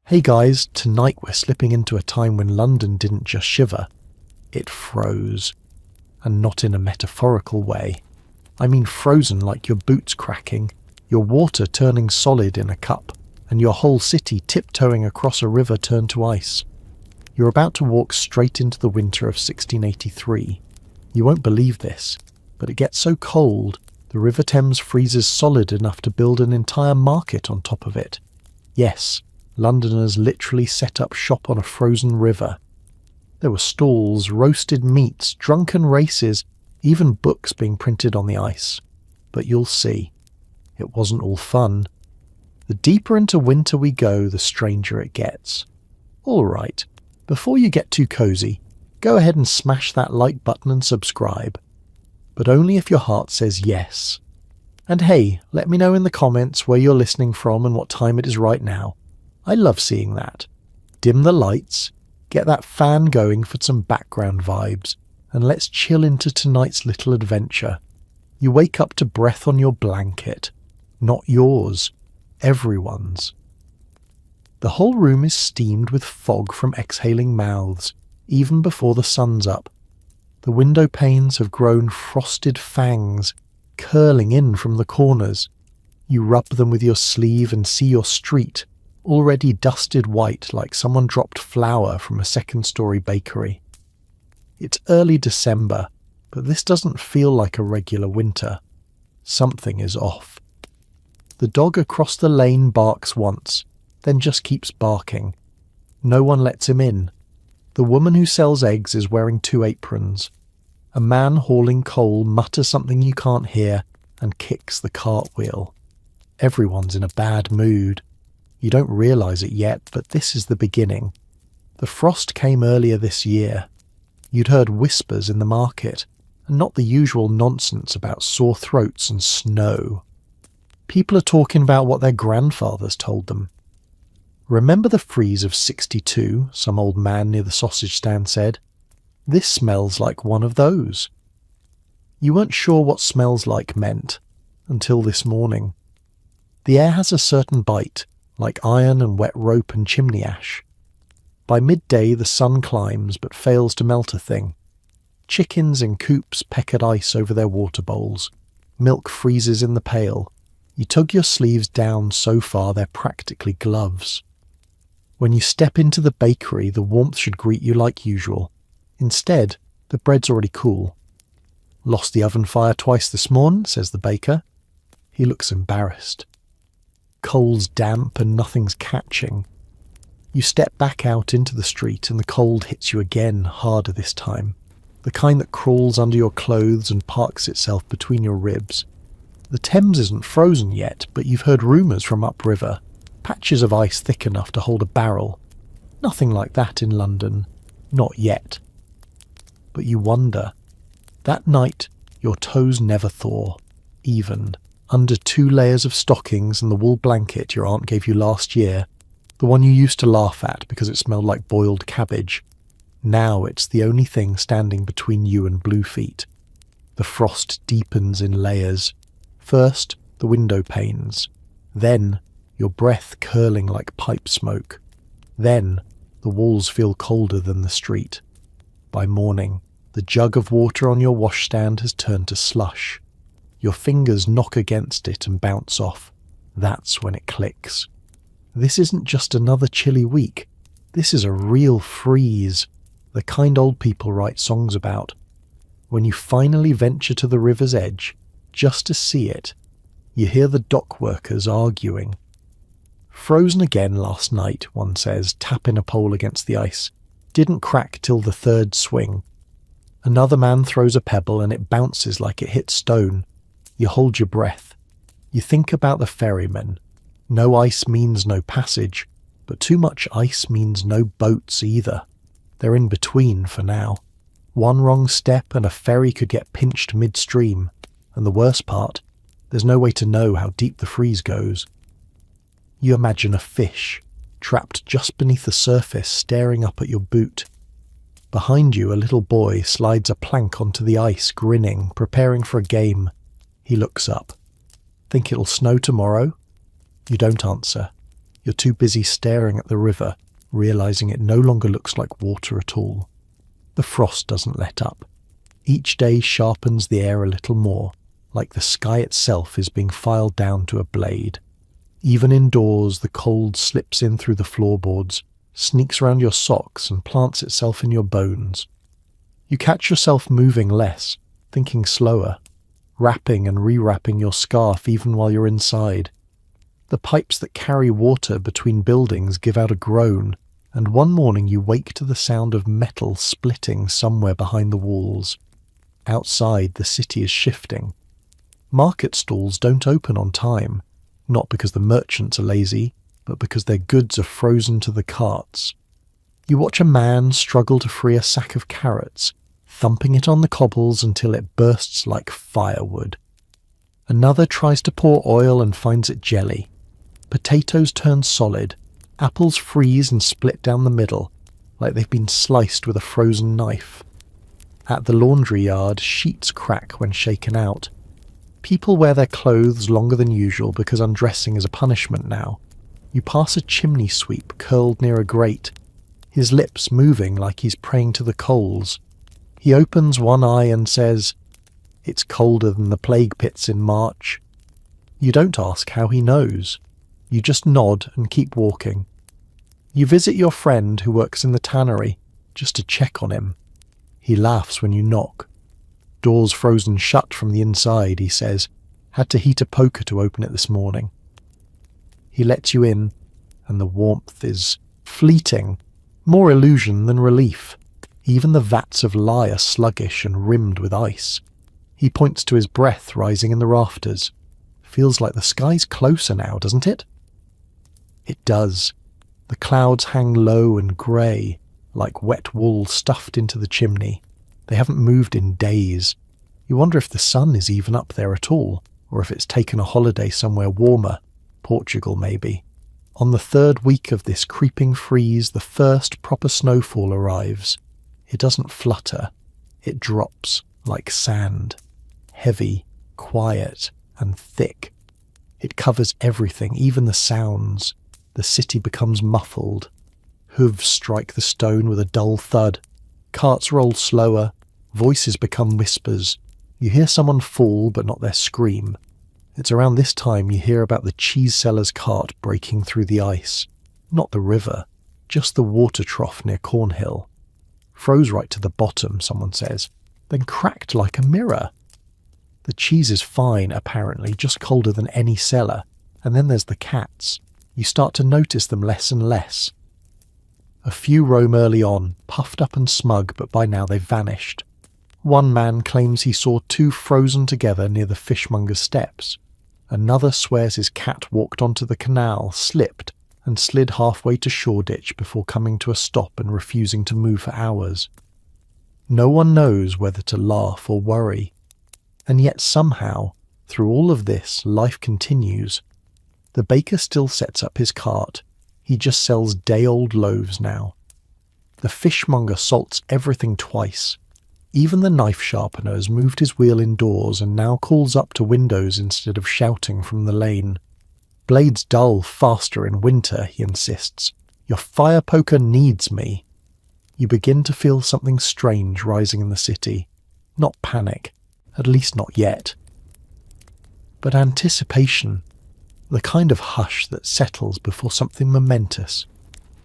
Hey guys, tonight we're slipping into a time when London didn't just shiver, it froze. And not in a metaphorical way. I mean frozen like your boots cracking, your water turning solid in a cup, and your whole city tiptoeing across a river turned to ice. You're about to walk straight into the winter of 1683. You won't believe this, but it gets so cold, the River Thames freezes solid enough to build an entire market on top of it. Yes, Londoners literally set up shop on a frozen river. There were stalls, roasted meats, drunken races, even books being printed on the ice. But you'll see, it wasn't all fun. The deeper into winter we go, the stranger it gets. All right, before you get too cozy, go ahead and smash that like button and subscribe. But only if your heart says yes. And hey, let me know in the comments where you're listening from and what time it is right now. I love seeing that. Dim the lights, get that fan going for some background vibes, and let's chill into tonight's little adventure. You wake up to breath on your blanket. Not yours. Everyone's. The whole room is steamed with fog from exhaling mouths, even before the sun's up. The window panes have grown frosted fangs, curling in from the corners. You rub them with your sleeve and see your street, already dusted white like someone dropped flour from a second-story bakery. It's early December, but this doesn't feel like a regular winter. Something is off. The dog across the lane barks once, then just keeps barking. No one lets him in. The woman who sells eggs is wearing 2 aprons. A man hauling coal mutters something you can't hear and kicks the cartwheel. Everyone's in a bad mood. You don't realise it yet, but this is the beginning. The frost came earlier this year. You'd heard whispers in the market, and not the usual nonsense about sore throats and snow. People are talking about what their grandfathers told them. Remember the freeze of 62, some old man near the sausage stand said. This smells like one of those. You weren't sure what smells like meant, until this morning. The air has a certain bite, like iron and wet rope and chimney ash. By midday the sun climbs but fails to melt a thing. Chickens in coops peck at ice over their water bowls. Milk freezes in the pail. You tug your sleeves down so far they're practically gloves. When you step into the bakery, the warmth should greet you like usual. Instead, the bread's already cool. Lost the oven fire twice this morning, says the baker. He looks embarrassed. Coal's damp and nothing's catching. You step back out into the street and the cold hits you again, harder this time. The kind that crawls under your clothes and parks itself between your ribs. The Thames isn't frozen yet, but you've heard rumours from upriver. Patches of ice thick enough to hold a barrel. Nothing like that in London. Not yet. But you wonder. That night, your toes never thaw. Even. Under 2 layers of stockings and the wool blanket your aunt gave you last year, the one you used to laugh at because it smelled like boiled cabbage. Now it's the only thing standing between you and blue feet. The frost deepens in layers. First, the window panes. Then, your breath curling like pipe smoke. Then, the walls feel colder than the street. By morning, the jug of water on your washstand has turned to slush. Your fingers knock against it and bounce off. That's when it clicks. This isn't just another chilly week. This is a real freeze, the kind old people write songs about. When you finally venture to the river's edge, just to see it, you hear the dock workers arguing. Frozen again last night, one says, tapping a pole against the ice. Didn't crack till the 3rd swing. Another man throws a pebble and it bounces like it hit stone. You hold your breath. You think about the ferrymen. No ice means no passage, but too much ice means no boats either. They're in between for now. One wrong step and a ferry could get pinched midstream, and the worst part, there's no way to know how deep the freeze goes. You imagine a fish, trapped just beneath the surface, staring up at your boot. Behind you, a little boy slides a plank onto the ice, grinning, preparing for a game. He looks up. Think it'll snow tomorrow? You don't answer. You're too busy staring at the river, realizing it no longer looks like water at all. The frost doesn't let up. Each day sharpens the air a little more, like the sky itself is being filed down to a blade. Even indoors, the cold slips in through the floorboards, sneaks around your socks and plants itself in your bones. You catch yourself moving less, thinking slower, wrapping and rewrapping your scarf even while you're inside. The pipes that carry water between buildings give out a groan, and one morning you wake to the sound of metal splitting somewhere behind the walls. Outside, the city is shifting. Market stalls don't open on time, not because the merchants are lazy, but because their goods are frozen to the carts. You watch a man struggle to free a sack of carrots, thumping it on the cobbles until it bursts like firewood. Another tries to pour oil and finds it jelly. Potatoes turn solid. Apples freeze and split down the middle, like they've been sliced with a frozen knife. At the laundry yard, sheets crack when shaken out. People wear their clothes longer than usual because undressing is a punishment now. You pass a chimney sweep curled near a grate, his lips moving like he's praying to the coals. He opens one eye and says, "It's colder than the plague pits in March." You don't ask how he knows. You just nod and keep walking. You visit your friend who works in the tannery, just to check on him. He laughs when you knock. "Door's frozen shut from the inside," he says. "Had to heat a poker to open it this morning." He lets you in, and the warmth is fleeting, more illusion than relief. Even the vats of lye are sluggish and rimmed with ice. He points to his breath rising in the rafters. Feels like the sky's closer now, doesn't it? It does. The clouds hang low and grey, like wet wool stuffed into the chimney. They haven't moved in days. You wonder if the sun is even up there at all, or if it's taken a holiday somewhere warmer, Portugal maybe. On the third week of this creeping freeze, the first proper snowfall arrives. It doesn't flutter. It drops like sand, heavy, quiet, and thick. It covers everything, even the sounds. The city becomes muffled. Hooves strike the stone with a dull thud. Carts roll slower. Voices become whispers. You hear someone fall, but not their scream. It's around this time you hear about the cheese seller's cart breaking through the ice. Not the river, just the water trough near Cornhill. Froze right to the bottom, someone says, then cracked like a mirror. The cheese is fine, apparently, just colder than any cellar. And then there's the cats. You start to notice them less and less. A few roam early on, puffed up and smug, but by now they've vanished. One man claims he saw two frozen together near the fishmonger's steps. Another swears his cat walked onto the canal, slipped, and slid halfway to Shoreditch before coming to a stop and refusing to move for hours. No one knows whether to laugh or worry. And yet somehow, through all of this, life continues. The baker still sets up his cart. He just sells day-old loaves now. The fishmonger salts everything twice. Even the knife sharpener has moved his wheel indoors and now calls up to windows instead of shouting from the lane. Blades dull faster in winter, he insists. Your fire poker needs me. You begin to feel something strange rising in the city. Not panic, at least not yet. But anticipation, the kind of hush that settles before something momentous,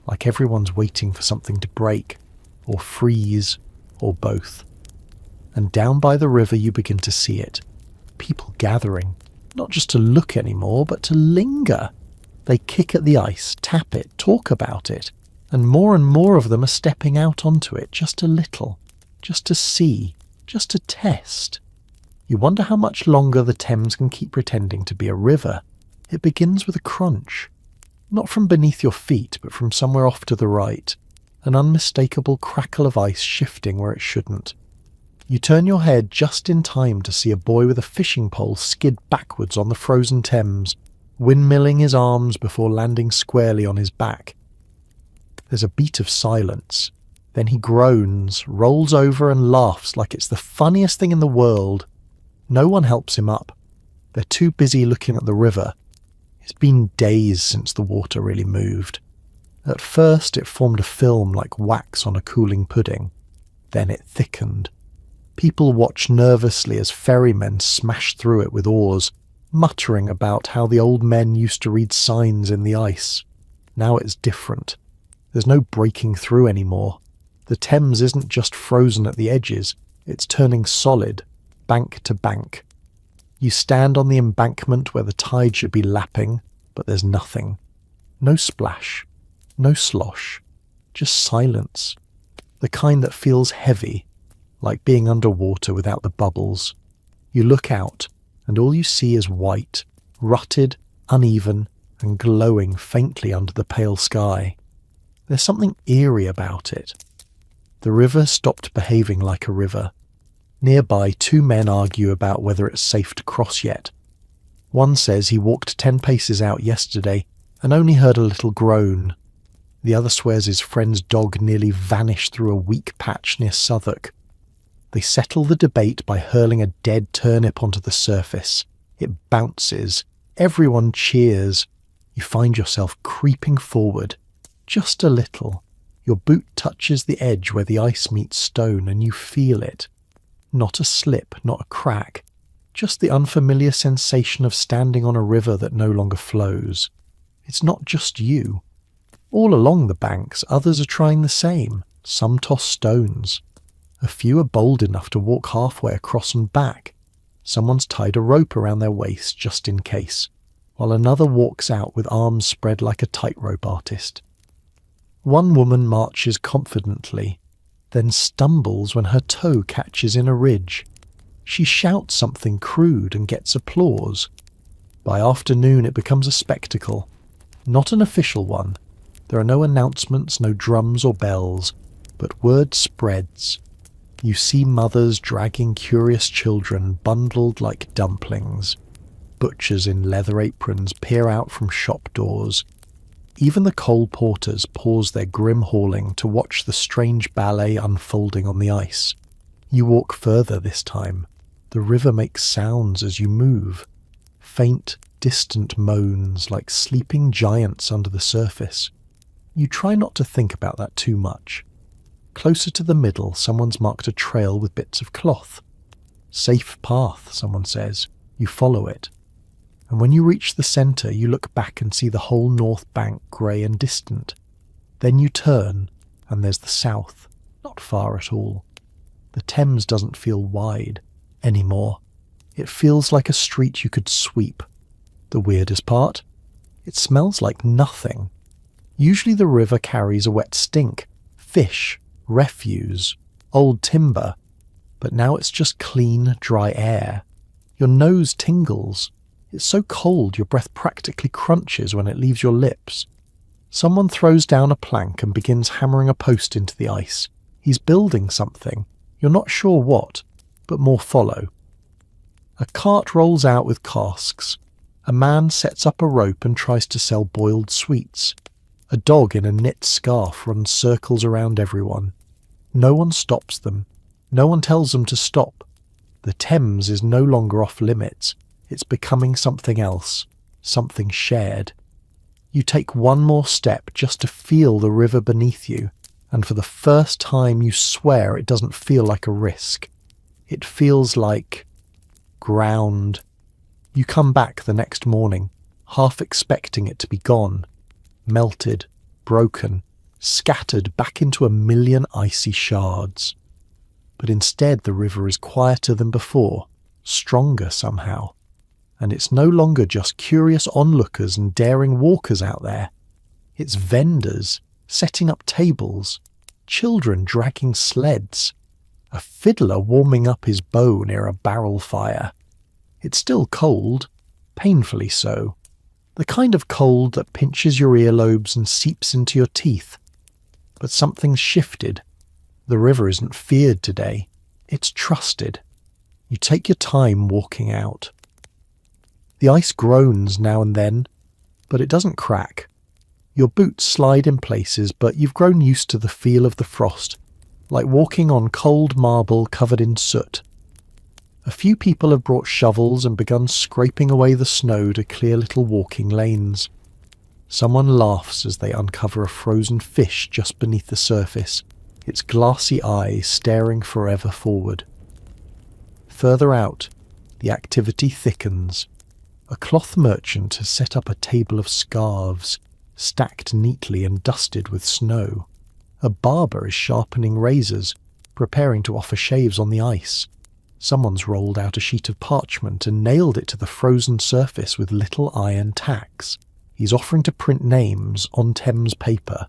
like everyone's waiting for something to break, or freeze, or both. And down by the river you begin to see it. People gathering, not just to look anymore, but to linger. They kick at the ice, tap it, talk about it, and more of them are stepping out onto it just a little, just to see, just to test. You wonder how much longer the Thames can keep pretending to be a river. It begins with a crunch, not from beneath your feet, but from somewhere off to the right, an unmistakable crackle of ice shifting where it shouldn't. You turn your head just in time to see a boy with a fishing pole skid backwards on the frozen Thames, windmilling his arms before landing squarely on his back. There's a beat of silence. Then he groans, rolls over and laughs like it's the funniest thing in the world. No one helps him up. They're too busy looking at the river. It's been days since the water really moved. At first it formed a film like wax on a cooling pudding. Then it thickened. People watched nervously as ferrymen smashed through it with oars, muttering about how the old men used to read signs in the ice. Now it's different. There's no breaking through anymore. The Thames isn't just frozen at the edges, it's turning solid, bank to bank. You stand on the embankment where the tide should be lapping, but there's nothing. No splash, no slosh, just silence. The kind that feels heavy, like being underwater without the bubbles. You look out, and all you see is white, rutted, uneven, and glowing faintly under the pale sky. There's something eerie about it. The river stopped behaving like a river. Nearby, 2 men argue about whether it's safe to cross yet. One says he walked 10 paces out yesterday and only heard a little groan. The other swears his friend's dog nearly vanished through a weak patch near Southwark. They settle the debate by hurling a dead turnip onto the surface. It bounces. Everyone cheers. You find yourself creeping forward, just a little. Your boot touches the edge where the ice meets stone and you feel it. Not a slip, not a crack, just the unfamiliar sensation of standing on a river that no longer flows. It's not just you. All along the banks, others are trying the same. Some toss stones. A few are bold enough to walk halfway across and back. Someone's tied a rope around their waist just in case, while another walks out with arms spread like a tightrope artist. One woman marches confidently, then stumbles when her toe catches in a ridge. She shouts something crude and gets applause. By afternoon it becomes a spectacle, not an official one. There are no announcements, no drums or bells, but word spreads. You see mothers dragging curious children bundled like dumplings. Butchers in leather aprons peer out from shop doors. Even the coal porters pause their grim hauling to watch the strange ballet unfolding on the ice. You walk further this time. The river makes sounds as you move. Faint, distant moans like sleeping giants under the surface. You try not to think about that too much. Closer to the middle, someone's marked a trail with bits of cloth. Safe path, someone says. You follow it. And when you reach the centre, you look back and see the whole north bank grey and distant. Then you turn, and there's the south, not far at all. The Thames doesn't feel wide anymore. It feels like a street you could sweep. The weirdest part? It smells like nothing. Usually the river carries a wet stink, fish, refuse, old timber, but now it's just clean, dry air. Your nose tingles. It's so cold your breath practically crunches when it leaves your lips. Someone throws down a plank and begins hammering a post into the ice. He's building something. You're not sure what, but more follow. A cart rolls out with casks. A man sets up a rope and tries to sell boiled sweets. A dog in a knit scarf runs circles around everyone. No one stops them. No one tells them to stop. The Thames is no longer off limits. It's becoming something else, something shared. You take one more step just to feel the river beneath you, and for the first time you swear it doesn't feel like a risk. It feels like ground. You come back the next morning, half expecting it to be gone, melted, broken, scattered back into a million icy shards. But instead the river is quieter than before, stronger somehow. And it's no longer just curious onlookers and daring walkers out there. It's vendors setting up tables, children dragging sleds, a fiddler warming up his bow near a barrel fire. It's still cold, painfully so, the kind of cold that pinches your earlobes and seeps into your teeth. But something's shifted. The river isn't feared today, it's trusted. You take your time walking out. The ice groans now and then, but it doesn't crack. Your boots slide in places, but you've grown used to the feel of the frost, like walking on cold marble covered in soot. A few people have brought shovels and begun scraping away the snow to clear little walking lanes. Someone laughs as they uncover a frozen fish just beneath the surface, its glassy eyes staring forever forward. Further out, the activity thickens. A cloth merchant has set up a table of scarves, stacked neatly and dusted with snow. A barber is sharpening razors, preparing to offer shaves on the ice. Someone's rolled out a sheet of parchment and nailed it to the frozen surface with little iron tacks. He's offering to print names on Thames paper.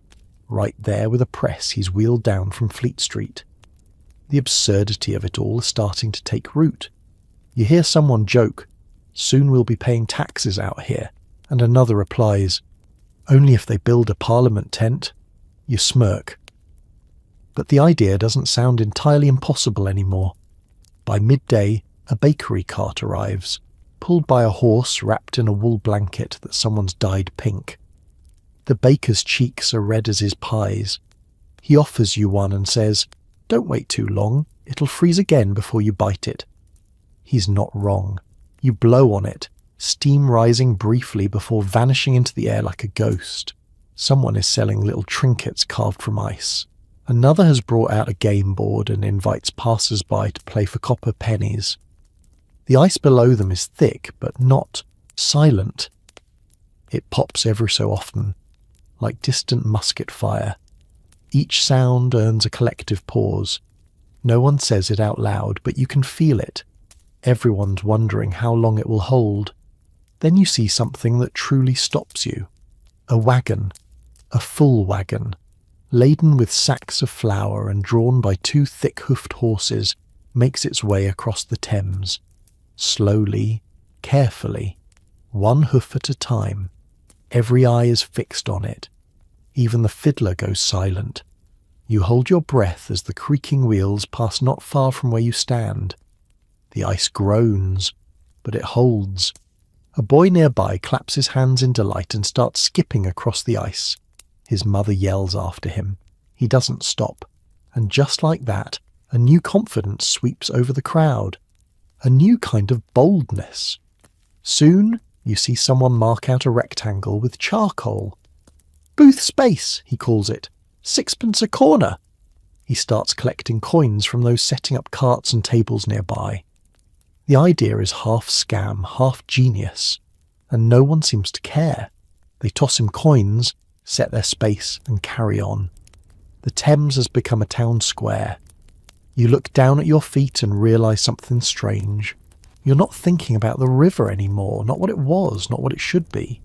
Right there with a press he's wheeled down from Fleet Street. The absurdity of it all is starting to take root. You hear someone joke, "Soon we'll be paying taxes out here," and another replies, "Only if they build a parliament tent." You smirk. But the idea doesn't sound entirely impossible anymore. By midday, a bakery cart arrives, pulled by a horse wrapped in a wool blanket that someone's dyed pink. The baker's cheeks are red as his pies. He offers you one and says, "Don't wait too long, it'll freeze again before you bite it." He's not wrong. You blow on it, steam rising briefly before vanishing into the air like a ghost. Someone is selling little trinkets carved from ice. Another has brought out a game board and invites passers-by to play for copper pennies. The ice below them is thick, but not silent. It pops every so often, like distant musket fire. Each sound earns a collective pause. No one says it out loud, but you can feel it. Everyone's wondering how long it will hold. Then you see something that truly stops you. A wagon. A full wagon. Laden with sacks of flour and drawn by two thick-hoofed horses, makes its way across the Thames. Slowly, carefully, one hoof at a time. Every eye is fixed on it. Even the fiddler goes silent. You hold your breath as the creaking wheels pass not far from where you stand. The ice groans, but it holds. A boy nearby claps his hands in delight and starts skipping across the ice. His mother yells after him. He doesn't stop. And just like that, a new confidence sweeps over the crowd. A new kind of boldness. Soon, you see someone mark out a rectangle with charcoal. "Booth space," he calls it. "6pence a corner." He starts collecting coins from those setting up carts and tables nearby. The idea is half scam, half genius, and no one seems to care. They toss him coins, set their space, and carry on. The Thames has become a town square. You look down at your feet and realise something strange. You're not thinking about the river anymore, not what it was, not what it should be.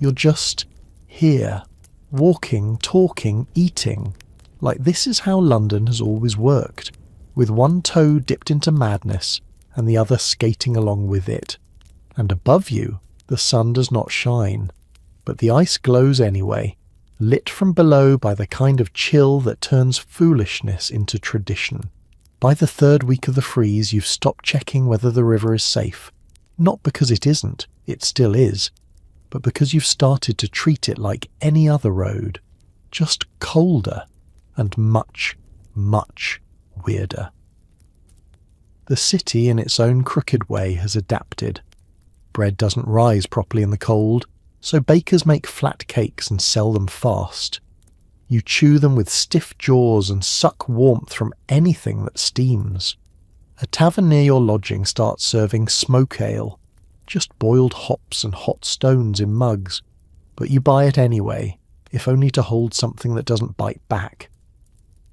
You're just here, walking, talking, eating. Like this is how London has always worked, with one toe dipped into madness and the other skating along with it. And above you, the sun does not shine, but the ice glows anyway, lit from below by the kind of chill that turns foolishness into tradition. By the third week of the freeze, you've stopped checking whether the river is safe. Not because it isn't, it still is, but because you've started to treat it like any other road, just colder and much, much weirder. The city, in its own crooked way, has adapted. Bread doesn't rise properly in the cold, so bakers make flat cakes and sell them fast. You chew them with stiff jaws and suck warmth from anything that steams. A tavern near your lodging starts serving smoke ale, just boiled hops and hot stones in mugs, but you buy it anyway, if only to hold something that doesn't bite back.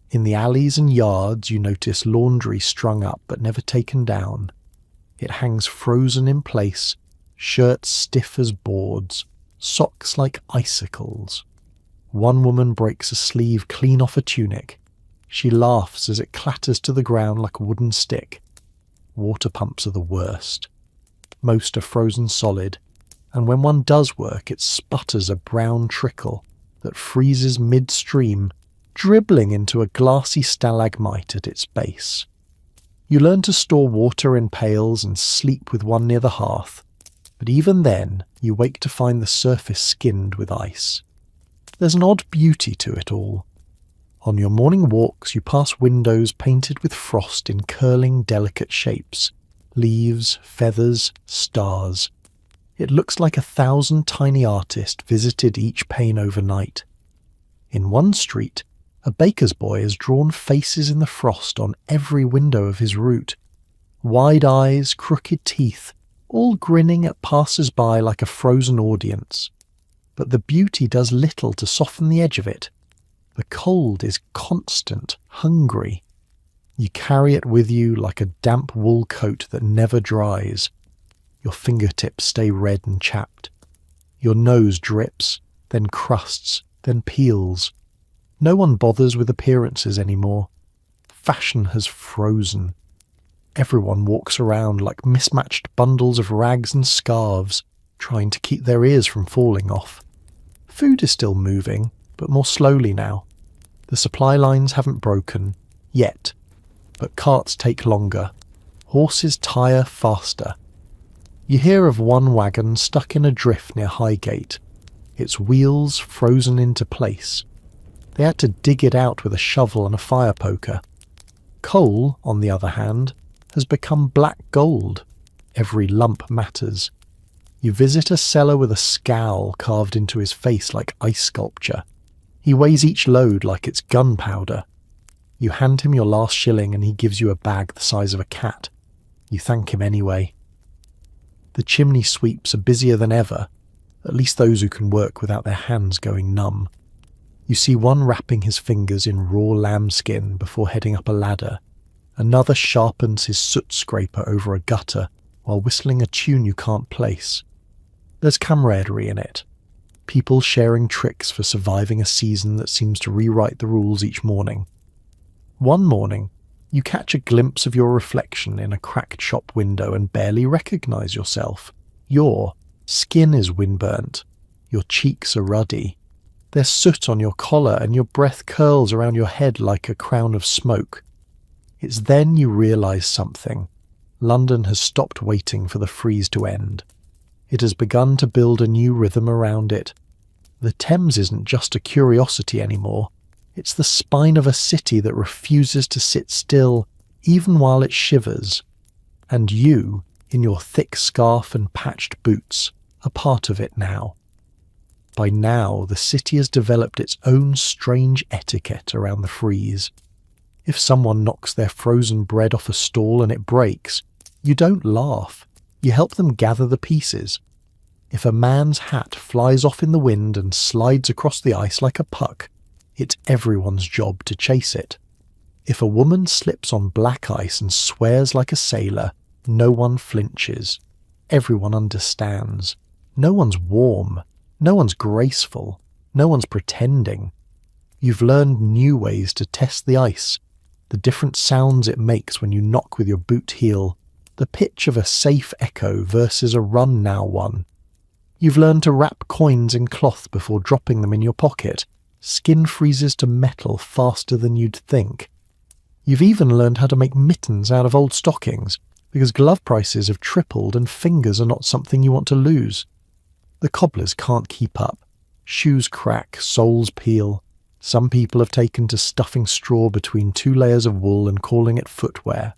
In the alleys and yards you notice laundry strung up but never taken down. It hangs frozen in place, shirts stiff as boards, socks like icicles. One woman breaks a sleeve clean off a tunic. She laughs as it clatters to the ground like a wooden stick. Water pumps are the worst. Most are frozen solid, and when one does work it sputters a brown trickle that freezes midstream, dribbling into a glassy stalagmite at its base. You learn to store water in pails and sleep with one near the hearth, but even then you wake to find the surface skinned with ice. There's an odd beauty to it all. On your morning walks you pass windows painted with frost in curling, delicate shapes, Leaves, feathers, stars. It looks like 1,000 tiny artists visited each pane overnight. In one street, a baker's boy has drawn faces in the frost on every window of his route. Wide eyes, crooked teeth, all grinning at passers-by like a frozen audience. But the beauty does little to soften the edge of it. The cold is constant, hungry. You carry it with you like a damp wool coat that never dries. Your fingertips stay red and chapped. Your nose drips, then crusts, then peels. No one bothers with appearances anymore. Fashion has frozen. Everyone walks around like mismatched bundles of rags and scarves, trying to keep their ears from falling off. Food is still moving, but more slowly now. The supply lines haven't broken, yet, but carts take longer. Horses tire faster. You hear of one wagon stuck in a drift near Highgate, its wheels frozen into place. They had to dig it out with a shovel and a fire poker. Coal, on the other hand, has become black gold. Every lump matters. You visit a seller with a scowl carved into his face like ice sculpture. He weighs each load like it's gunpowder. You hand him your last shilling and he gives you a bag the size of a cat. You thank him anyway. The chimney sweeps are busier than ever, at least those who can work without their hands going numb. You see one wrapping his fingers in raw lambskin before heading up a ladder. Another sharpens his soot scraper over a gutter while whistling a tune you can't place. There's camaraderie in it. People sharing tricks for surviving a season that seems to rewrite the rules each morning. One morning, you catch a glimpse of your reflection in a cracked shop window and barely recognize yourself. Your skin is windburnt. Your cheeks are ruddy. There's soot on your collar and your breath curls around your head like a crown of smoke. It's then you realize something. London has stopped waiting for the freeze to end. It has begun to build a new rhythm around it. The Thames isn't just a curiosity anymore. It's the spine of a city that refuses to sit still, even while it shivers. And you, in your thick scarf and patched boots, are part of it now. By now, the city has developed its own strange etiquette around the freeze. If someone knocks their frozen bread off a stall and it breaks, you don't laugh. You help them gather the pieces. If a man's hat flies off in the wind and slides across the ice like a puck, it's everyone's job to chase it. If a woman slips on black ice and swears like a sailor, no one flinches. Everyone understands. No one's warm. No one's graceful. No one's pretending. You've learned new ways to test the ice, the different sounds it makes when you knock with your boot heel, the pitch of a safe echo versus a run now one. You've learned to wrap coins in cloth before dropping them in your pocket. Skin freezes to metal faster than you'd think. You've even learned how to make mittens out of old stockings, because glove prices have tripled and fingers are not something you want to lose. The cobblers can't keep up. Shoes crack, soles peel. Some people have taken to stuffing straw between 2 layers of wool and calling it footwear.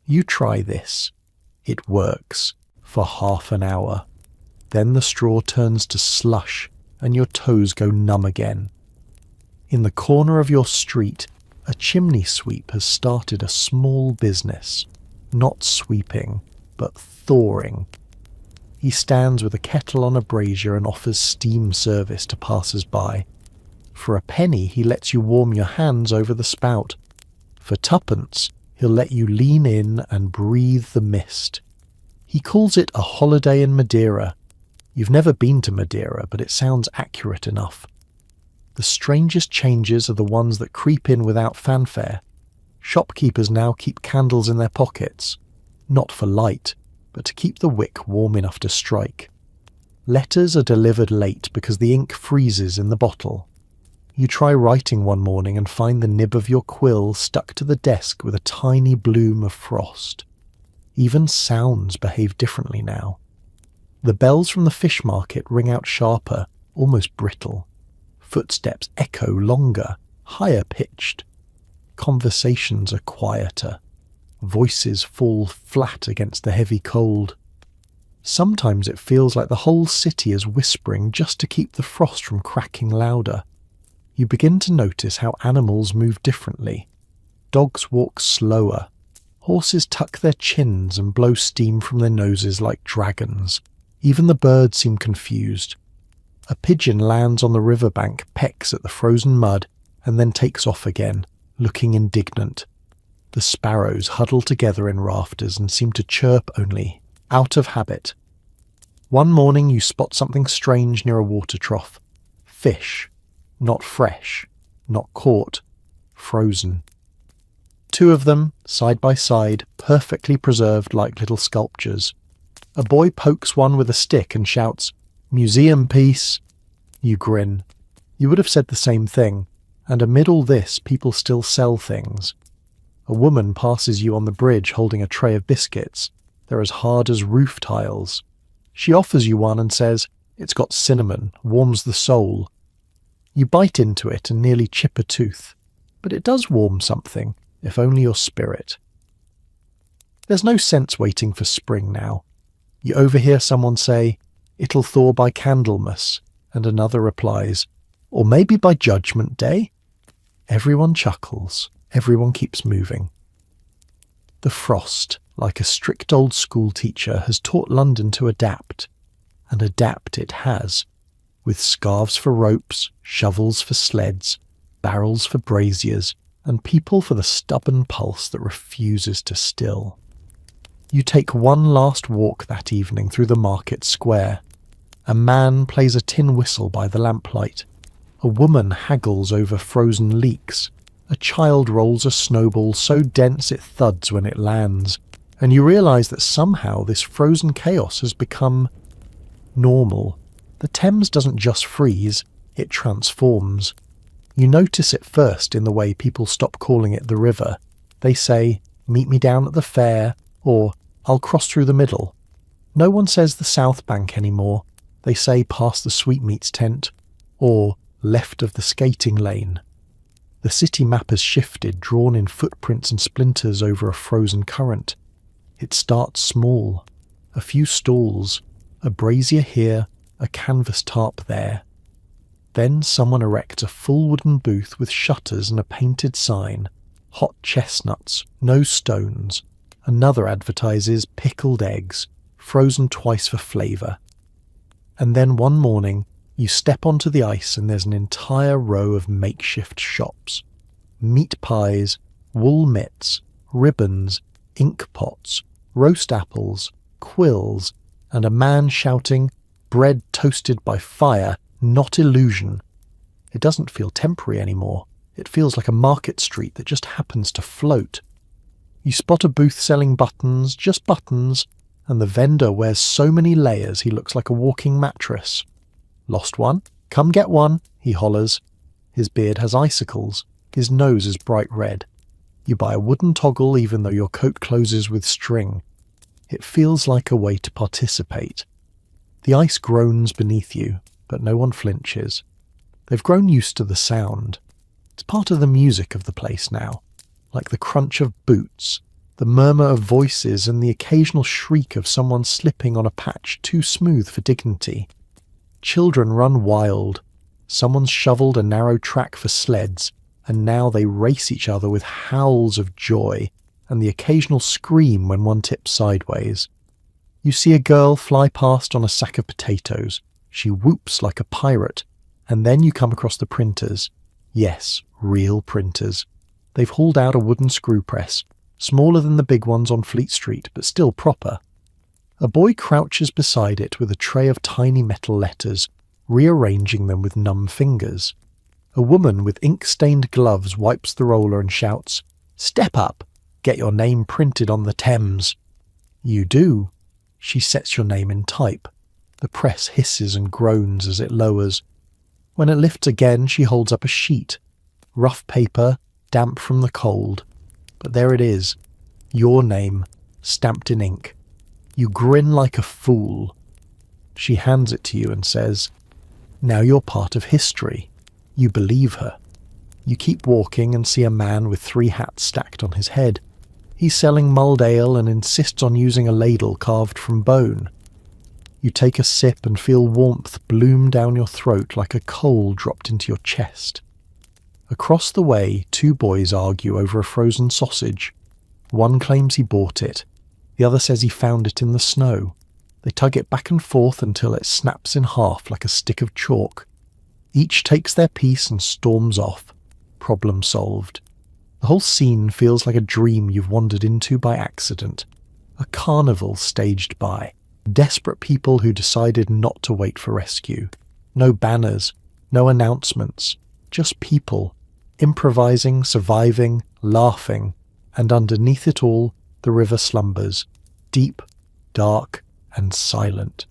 You try this. It works. For half an hour. Then the straw turns to slush and your toes go numb again. In the corner of your street, a chimney sweep has started a small business. Not sweeping, but thawing. He stands with a kettle on a brazier and offers steam service to passers-by. For a penny, he lets you warm your hands over the spout. For 2pence, he'll let you lean in and breathe the mist. He calls it a holiday in Madeira. You've never been to Madeira, but it sounds accurate enough. The strangest changes are the ones that creep in without fanfare. Shopkeepers now keep candles in their pockets, not for light, but to keep the wick warm enough to strike. Letters are delivered late because the ink freezes in the bottle. You try writing one morning and find the nib of your quill stuck to the desk with a tiny bloom of frost. Even sounds behave differently now. The bells from the fish market ring out sharper, almost brittle. Footsteps echo longer, higher pitched. Conversations are quieter. Voices fall flat against the heavy cold. Sometimes it feels like the whole city is whispering just to keep the frost from cracking louder. You begin to notice how animals move differently. Dogs walk slower. Horses tuck their chins and blow steam from their noses like dragons. Even the birds seem confused. A pigeon lands on the riverbank, pecks at the frozen mud, and then takes off again, looking indignant. The sparrows huddle together in rafters and seem to chirp only, out of habit. One morning you spot something strange near a water trough. Fish. Not fresh. Not caught. Frozen. 2 of them, side by side, perfectly preserved like little sculptures. A boy pokes one with a stick and shouts, "Museum piece!" You grin. You would have said the same thing, and amid all this people still sell things. A woman passes you on the bridge holding a tray of biscuits. They're as hard as roof tiles. She offers you one and says, "It's got cinnamon, warms the soul." You bite into it and nearly chip a tooth, but it does warm something, if only your spirit. There's no sense waiting for spring now. You overhear someone say, "It'll thaw by Candlemas," and another replies, "Or maybe by Judgment Day." Everyone chuckles. Everyone keeps moving. The frost, like a strict old school teacher, has taught London to adapt. And adapt it has, with scarves for ropes, shovels for sleds, barrels for braziers, and people for the stubborn pulse that refuses to still. You take one last walk that evening through the market square. A man plays a tin whistle by the lamplight. A woman haggles over frozen leeks. A child rolls a snowball so dense it thuds when it lands, and you realise that somehow this frozen chaos has become normal. The Thames doesn't just freeze, it transforms. You notice it first in the way people stop calling it the river. They say, "Meet me down at the fair," or "I'll cross through the middle." No one says the South Bank anymore. They say past the sweetmeats tent, or left of the skating lane. The city map has shifted, drawn in footprints and splinters over a frozen current. It starts small. A few stalls, a brazier here, a canvas tarp there. Then someone erects a full wooden booth with shutters and a painted sign. Hot chestnuts, no stones. Another advertises pickled eggs, frozen twice for flavour. And then one morning, you step onto the ice and there's an entire row of makeshift shops. Meat pies, wool mitts, ribbons, ink pots, roast apples, quills, and a man shouting, "Bread toasted by fire, not illusion." It doesn't feel temporary anymore. It feels like a market street that just happens to float. You spot a booth selling buttons, just buttons, and the vendor wears so many layers he looks like a walking mattress. "Lost one? Come get one," he hollers. His beard has icicles. His nose is bright red. You buy a wooden toggle even though your coat closes with string. It feels like a way to participate. The ice groans beneath you, but no one flinches. They've grown used to the sound. It's part of the music of the place now, like the crunch of boots, the murmur of voices, and the occasional shriek of someone slipping on a patch too smooth for dignity. Children run wild. Someone's shoveled a narrow track for sleds, and now they race each other with howls of joy and the occasional scream when one tips sideways. You see a girl fly past on a sack of potatoes. She whoops like a pirate, and then you come across the printers. Yes, real printers. They've hauled out a wooden screw press, smaller than the big ones on Fleet Street, but still proper. A boy crouches beside it with a tray of tiny metal letters, rearranging them with numb fingers. A woman with ink-stained gloves wipes the roller and shouts, "Step up! Get your name printed on the Thames." You do. She sets your name in type. The press hisses and groans as it lowers. When it lifts again, she holds up a sheet. Rough paper, damp from the cold. But there it is. Your name, stamped in ink. You grin like a fool. She hands it to you and says, "Now you're part of history." You believe her. You keep walking and see a man with 3 hats stacked on his head. He's selling mulled ale and insists on using a ladle carved from bone. You take a sip and feel warmth bloom down your throat like a coal dropped into your chest. Across the way, two boys argue over a frozen sausage. One claims he bought it. The other says he found it in the snow. They tug it back and forth until it snaps in half like a stick of chalk. Each takes their piece and storms off. Problem solved. The whole scene feels like a dream you've wandered into by accident. A carnival staged by. Desperate people who decided not to wait for rescue. No banners, no announcements. Just people. Improvising, surviving, laughing. And underneath it all, the river slumbers. Deep, dark, and silent.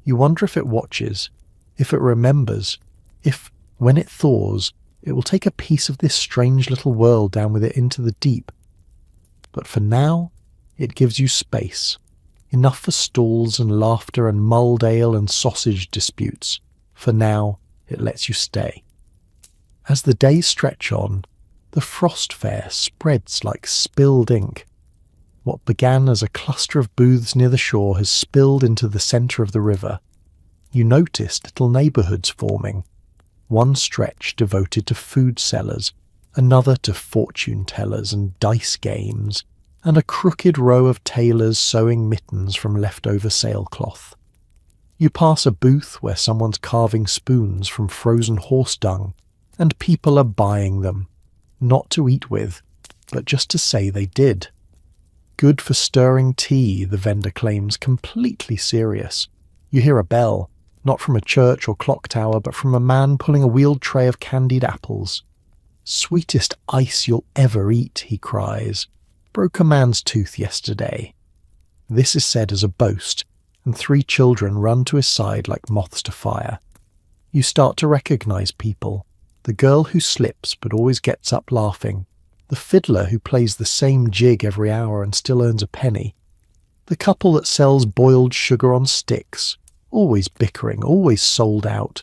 You wonder if it watches, if it remembers, if, when it thaws, it will take a piece of this strange little world down with it into the deep. But for now, it gives you space. Enough for stalls and laughter and mulled ale and sausage disputes. For now, it lets you stay. As the days stretch on, the frost fair spreads like spilled ink. What began as a cluster of booths near the shore has spilled into the centre of the river. You notice little neighbourhoods forming. One stretch devoted to food sellers, another to fortune tellers and dice games, and a crooked row of tailors sewing mittens from leftover sailcloth. You pass a booth where someone's carving spoons from frozen horse dung, and people are buying them, not to eat with, but just to say they did. Good for stirring tea, the vendor claims, completely serious. You hear a bell, not from a church or clock tower, but from a man pulling a wheeled tray of candied apples. "Sweetest ice you'll ever eat," he cries. "Broke a man's tooth yesterday." This is said as a boast, and 3 children run to his side like moths to fire. You start to recognize people. The girl who slips but always gets up laughing. The fiddler who plays the same jig every hour and still earns a penny. The couple that sells boiled sugar on sticks, always bickering, always sold out.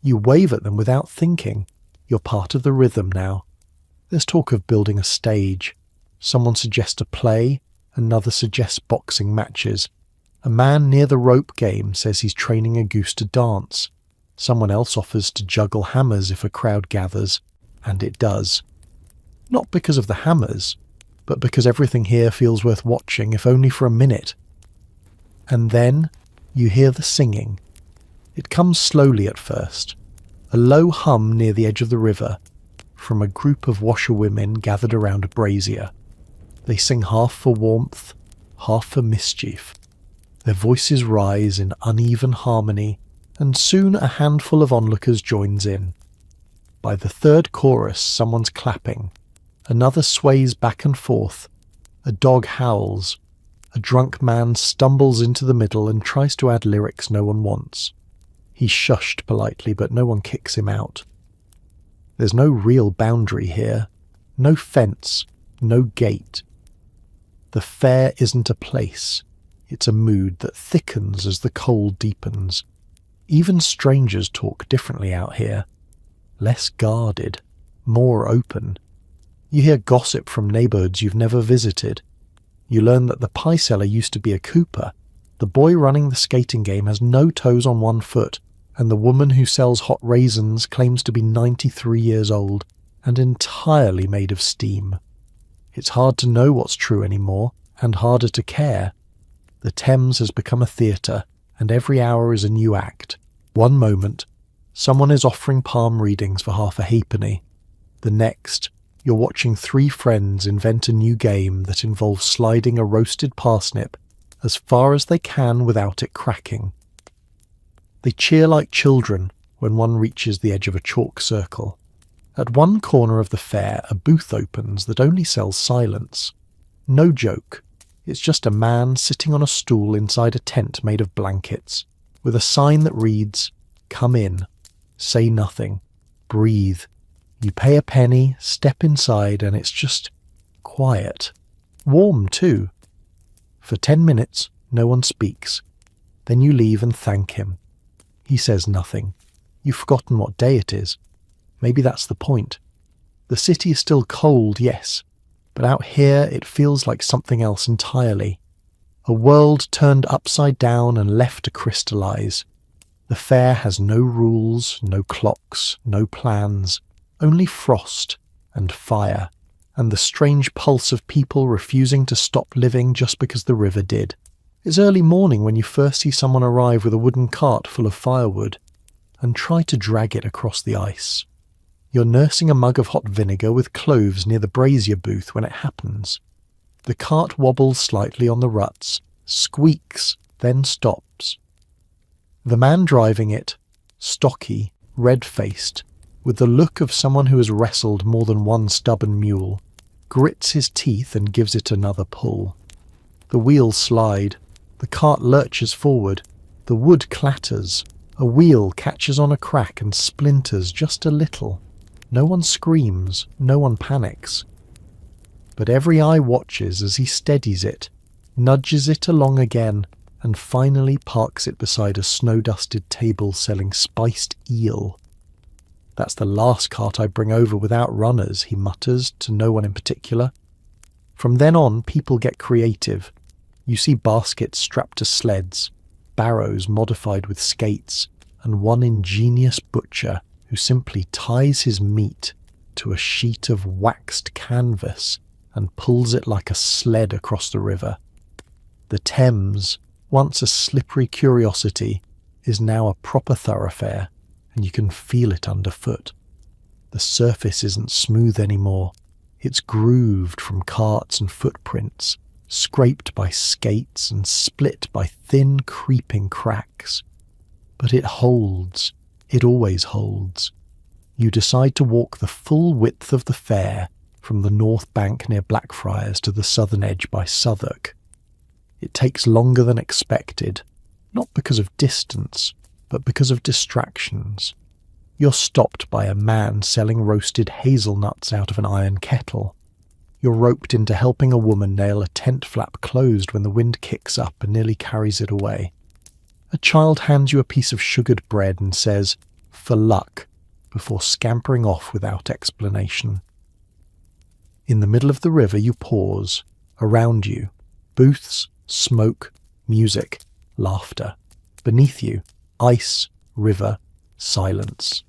You wave at them without thinking. You're part of the rhythm now. There's talk of building a stage. Someone suggests a play, another suggests boxing matches. A man near the rope game says he's training a goose to dance. Someone else offers to juggle hammers if a crowd gathers, and it does. Not because of the hammers, but because everything here feels worth watching, if only for a minute. And then you hear the singing. It comes slowly at first, a low hum near the edge of the river, from a group of washerwomen gathered around a brazier. They sing half for warmth, half for mischief. Their voices rise in uneven harmony, and soon a handful of onlookers joins in. By the third chorus, someone's clapping. Another sways back and forth. A dog howls. A drunk man stumbles into the middle and tries to add lyrics no one wants. He's shushed politely, but no one kicks him out. There's no real boundary here. No fence. No gate. The fair isn't a place. It's a mood that thickens as the cold deepens. Even strangers talk differently out here. Less guarded. More open. You hear gossip from neighbourhoods you've never visited. You learn that the pie seller used to be a cooper. The boy running the skating game has no toes on one foot, and the woman who sells hot raisins claims to be 93 years old and entirely made of steam. It's hard to know what's true anymore, and harder to care. The Thames has become a theatre, and every hour is a new act. One moment, someone is offering palm readings for half a halfpenny. The next, you're watching 3 friends invent a new game that involves sliding a roasted parsnip as far as they can without it cracking. They cheer like children when one reaches the edge of a chalk circle. At one corner of the fair, a booth opens that only sells silence. No joke. It's just a man sitting on a stool inside a tent made of blankets, with a sign that reads, "Come in, say nothing, breathe." You pay a penny, step inside, and it's just quiet. Warm, too. For 10 minutes, no one speaks. Then you leave and thank him. He says nothing. You've forgotten what day it is. Maybe that's the point. The city is still cold, yes, But out here it feels like something else entirely. A world turned upside down and left to crystallize. The fair has no rules, no clocks, no plans, only frost and fire, and the strange pulse of people refusing to stop living just because the river did. It's early morning when you first see someone arrive with a wooden cart full of firewood and try to drag it across the ice. You're nursing a mug of hot vinegar with cloves near the brazier booth when it happens. The cart wobbles slightly on the ruts, squeaks, then stops. The man driving it, stocky, red-faced, with the look of someone who has wrestled more than one stubborn mule, grits his teeth and gives it another pull. The wheels slide, the cart lurches forward, the wood clatters, a wheel catches on a crack and splinters just a little. No one screams, no one panics. But every eye watches as he steadies it, nudges it along again, and finally parks it beside a snow-dusted table selling spiced eel. "That's the last cart I bring over without runners," he mutters, to no one in particular. From then on, people get creative. You see baskets strapped to sleds, barrows modified with skates, and one ingenious butcher who simply ties his meat to a sheet of waxed canvas and pulls it like a sled across the river. The Thames, once a slippery curiosity, is now a proper thoroughfare, and you can feel it underfoot. The surface isn't smooth anymore. It's grooved from carts and footprints, scraped by skates and split by thin, creeping cracks. But it holds. It always holds. You decide to walk the full width of the fair from the north bank near Blackfriars to the southern edge by Southwark. It takes longer than expected, not because of distance, but because of distractions. You're stopped by a man selling roasted hazelnuts out of an iron kettle. You're roped into helping a woman nail a tent flap closed when the wind kicks up and nearly carries it away. A child hands you a piece of sugared bread and says, "For luck," before scampering off without explanation. In the middle of the river you pause. Around you, booths, smoke, music, laughter. Beneath you, ice, river, silence.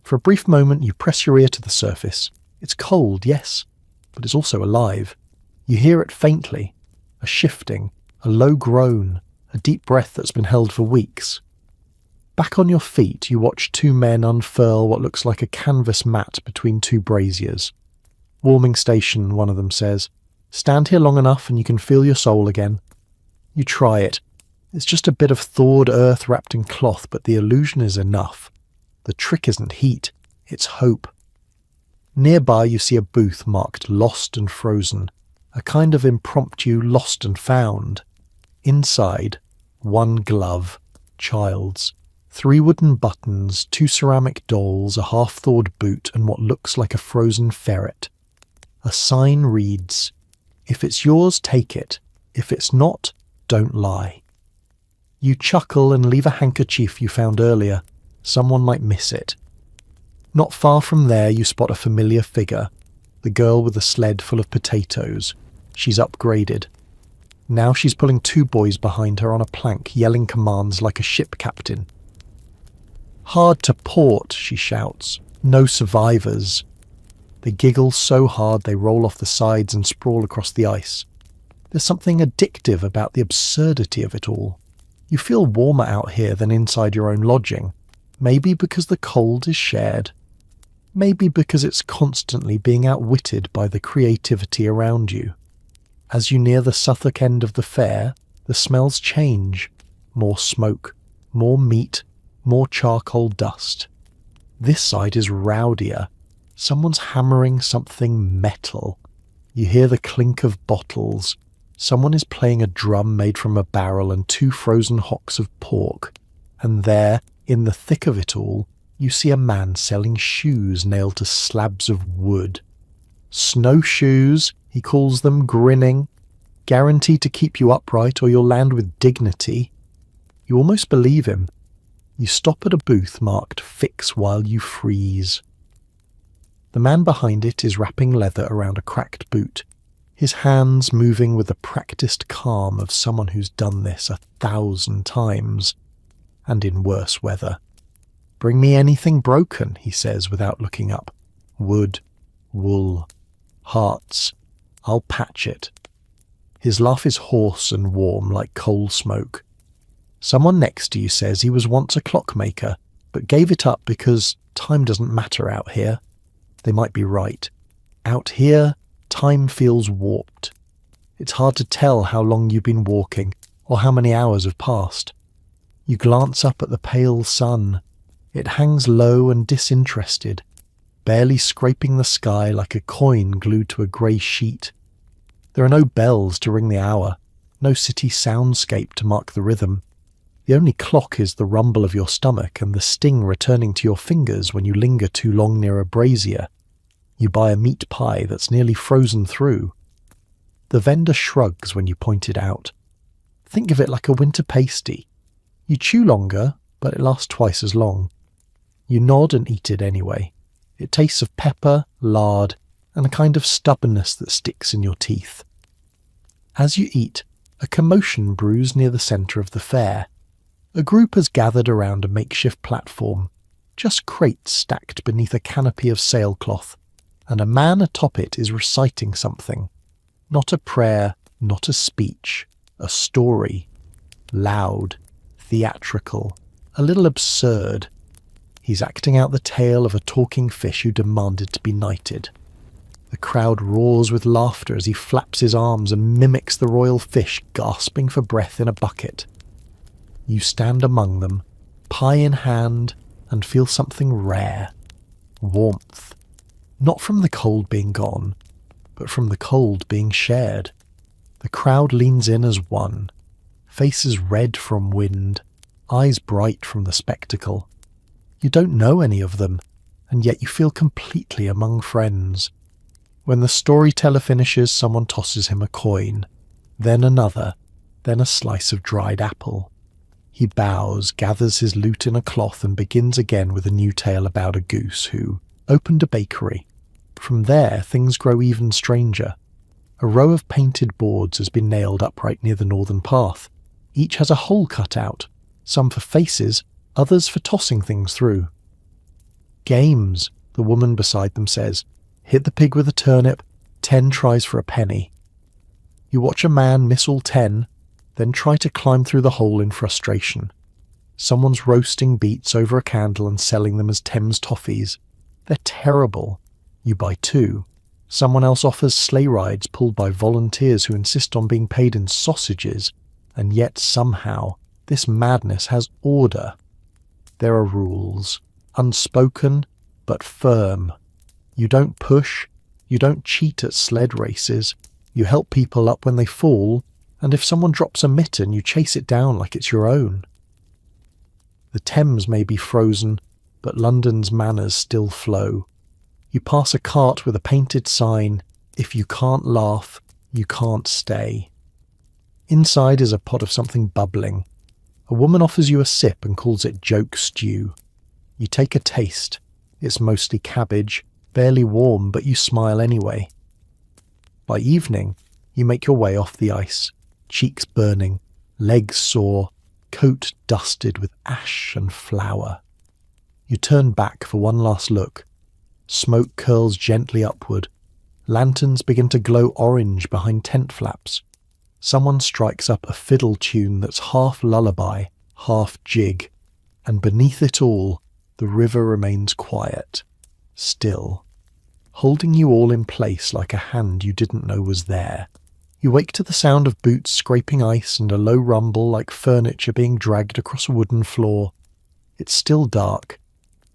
For a brief moment you press your ear to the surface. It's cold, yes, but it's also alive. You hear it faintly, a shifting, a low groan, a deep breath that's been held for weeks. Back on your feet, you watch two men unfurl what looks like a canvas mat between two braziers. "Warming station," one of them says. "Stand here long enough and you can feel your soul again." You try it. It's just a bit of thawed earth wrapped in cloth, but the illusion is enough. The trick isn't heat, it's hope. Nearby you see a booth marked "Lost and Frozen," a kind of impromptu lost and found. Inside, one glove, child's, 3 wooden buttons, 2 ceramic dolls, a half-thawed boot, and what looks like a frozen ferret. A sign reads, "If it's yours, take it. If it's not, don't lie." You chuckle and leave a handkerchief you found earlier. Someone might miss it. Not far from there you spot a familiar figure, the girl with the sled full of potatoes. She's upgraded. Now she's pulling 2 boys behind her on a plank, yelling commands like a ship captain. "Hard to port," she shouts. "No survivors." They giggle so hard they roll off the sides and sprawl across the ice. There's something addictive about the absurdity of it all. You feel warmer out here than inside your own lodging. Maybe because the cold is shared. Maybe because it's constantly being outwitted by the creativity around you. As you near the Southwark end of the fair, the smells change. More smoke, more meat, more charcoal dust. This side is rowdier. Someone's hammering something metal. You hear the clink of bottles. Someone is playing a drum made from a barrel and 2 frozen hocks of pork. And there, in the thick of it all, you see a man selling shoes nailed to slabs of wood. "Snowshoes," he calls them, grinning. "Guaranteed to keep you upright or you'll land with dignity." You almost believe him. You stop at a booth marked "Fix While You Freeze." The man behind it is wrapping leather around a cracked boot, his hands moving with the practiced calm of someone who's done this 1,000 times, and in worse weather. "Bring me anything broken," he says without looking up. "Wood, wool, hearts. I'll patch it." His laugh is hoarse and warm like coal smoke. Someone next to you says he was once a clockmaker, but gave it up because time doesn't matter out here. They might be right. Out here, time feels warped. It's hard to tell how long you've been walking or how many hours have passed. You glance up at the pale sun. It hangs low and disinterested, barely scraping the sky like a coin glued to a grey sheet. There are no bells to ring the hour, no city soundscape to mark the rhythm. The only clock is the rumble of your stomach and the sting returning to your fingers when you linger too long near a brazier. You buy a meat pie that's nearly frozen through. The vendor shrugs when you point it out. Think of it like a winter pasty. You chew longer, but it lasts twice as long. You nod and eat it anyway. It tastes of pepper, lard, and a kind of stubbornness that sticks in your teeth. As you eat, a commotion brews near the centre of the fair. A group has gathered around a makeshift platform, just crates stacked beneath a canopy of sailcloth, and a man atop it is reciting something. Not a prayer, not a speech, a story. Loud, theatrical, a little absurd. He's acting out the tale of a talking fish who demanded to be knighted. The crowd roars with laughter as he flaps his arms and mimics the royal fish gasping for breath in a bucket. You stand among them, pie in hand, and feel something rare. Warmth. Not from the cold being gone, but from the cold being shared. The crowd leans in as one, faces red from wind, eyes bright from the spectacle. You don't know any of them, and yet you feel completely among friends. When the storyteller finishes, someone tosses him a coin, then another, then a slice of dried apple. He bows, gathers his loot in a cloth, and begins again with a new tale about a goose who opened a bakery. From there, things grow even stranger. A row of painted boards has been nailed upright near the northern path. Each has a hole cut out, some for faces, others for tossing things through. "Games," the woman beside them says. "Hit the pig with a turnip, 10 tries for a penny." You watch a man miss all 10, then try to climb through the hole in frustration. Someone's roasting beets over a candle and selling them as Thames toffees. They're terrible. You buy 2. Someone else offers sleigh rides pulled by volunteers who insist on being paid in sausages, and yet somehow this madness has order. There are rules, unspoken but firm. You don't push, you don't cheat at sled races, you help people up when they fall, and if someone drops a mitten, you chase it down like it's your own. The Thames may be frozen, but London's manners still flow. You pass a cart with a painted sign, "If you can't laugh, you can't stay." Inside is a pot of something bubbling. A woman offers you a sip and calls it joke stew. You take a taste. It's mostly cabbage, barely warm, but you smile anyway. By evening, you make your way off the ice, cheeks burning, legs sore, coat dusted with ash and flour. You turn back for one last look. Smoke curls gently upward. Lanterns begin to glow orange behind tent flaps. Someone strikes up a fiddle tune that's half lullaby, half jig, and beneath it all, the river remains quiet, still, holding you all in place like a hand you didn't know was there. You wake to the sound of boots scraping ice and a low rumble like furniture being dragged across a wooden floor. It's still dark.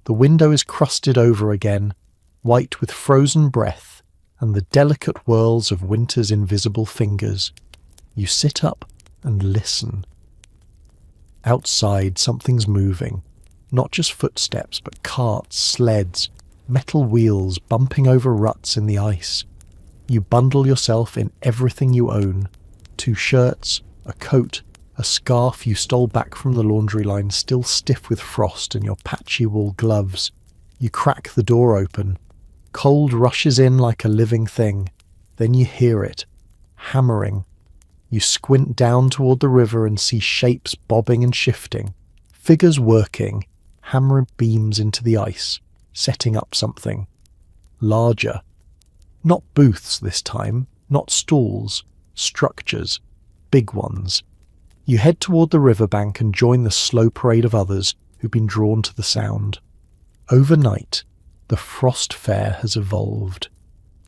The window is crusted over again, white with frozen breath and the delicate whirls of winter's invisible fingers. You sit up and listen. Outside, something's moving. Not just footsteps, but carts, sleds, metal wheels bumping over ruts in the ice. You bundle yourself in everything you own. 2 shirts, a coat, a scarf you stole back from the laundry line still stiff with frost, and your patchy wool gloves. You crack the door open. Cold rushes in like a living thing. Then you hear it, hammering. You squint down toward the river and see shapes bobbing and shifting, figures working, hammer beams into the ice, setting up something. Larger. Not booths this time, not stalls, structures, big ones. You head toward the riverbank and join the slow parade of others who've been drawn to the sound. Overnight, the Frost Fair has evolved.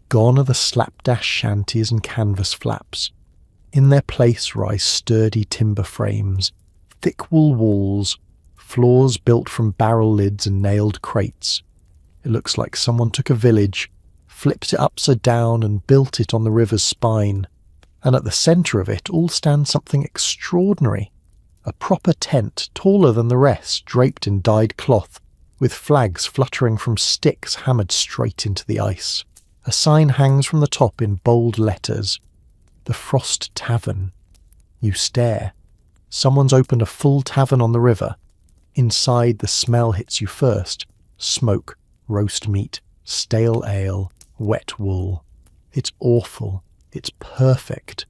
Gone are the slapdash shanties and canvas flaps. In their place rise sturdy timber frames, thick wool walls, floors built from barrel lids and nailed crates. It looks like someone took a village, flipped it upside down and built it on the river's spine. And at the centre of it all stands something extraordinary. A proper tent, taller than the rest, draped in dyed cloth, with flags fluttering from sticks hammered straight into the ice. A sign hangs from the top in bold letters. The Frost Tavern. You stare. Someone's opened a full tavern on the river. Inside, the smell hits you first. Smoke, roast meat, stale ale, wet wool. It's awful. It's perfect.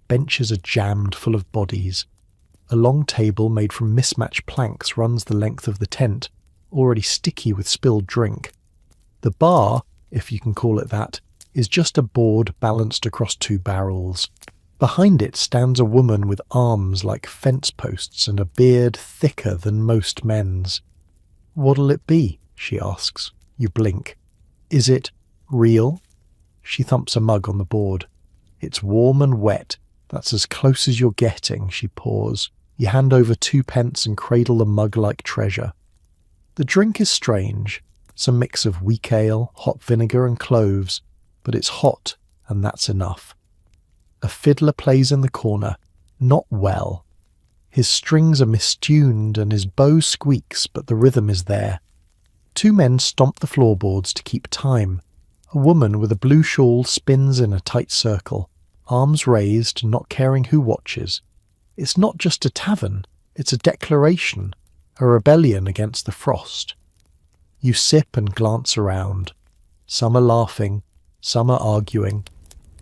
Benches are jammed full of bodies. A long table made from mismatched planks runs the length of the tent, already sticky with spilled drink. The bar, if you can call it that, is just a board balanced across two barrels. Behind it stands a woman with arms like fence posts and a beard thicker than most men's. "What'll it be?" she asks. You blink. "Is it real?" She thumps a mug on the board. "It's warm and wet. That's as close as you're getting," she paws. You hand over 2 pence and cradle the mug-like treasure. The drink is strange. It's a mix of weak ale, hot vinegar and cloves, but it's hot, and that's enough. A fiddler plays in the corner, not well. His strings are mistuned and his bow squeaks, but the rhythm is there. 2 men stomp the floorboards to keep time. A woman with a blue shawl spins in a tight circle, arms raised, not caring who watches. It's not just a tavern, it's a declaration, a rebellion against the frost. You sip and glance around. Some are laughing, some are arguing.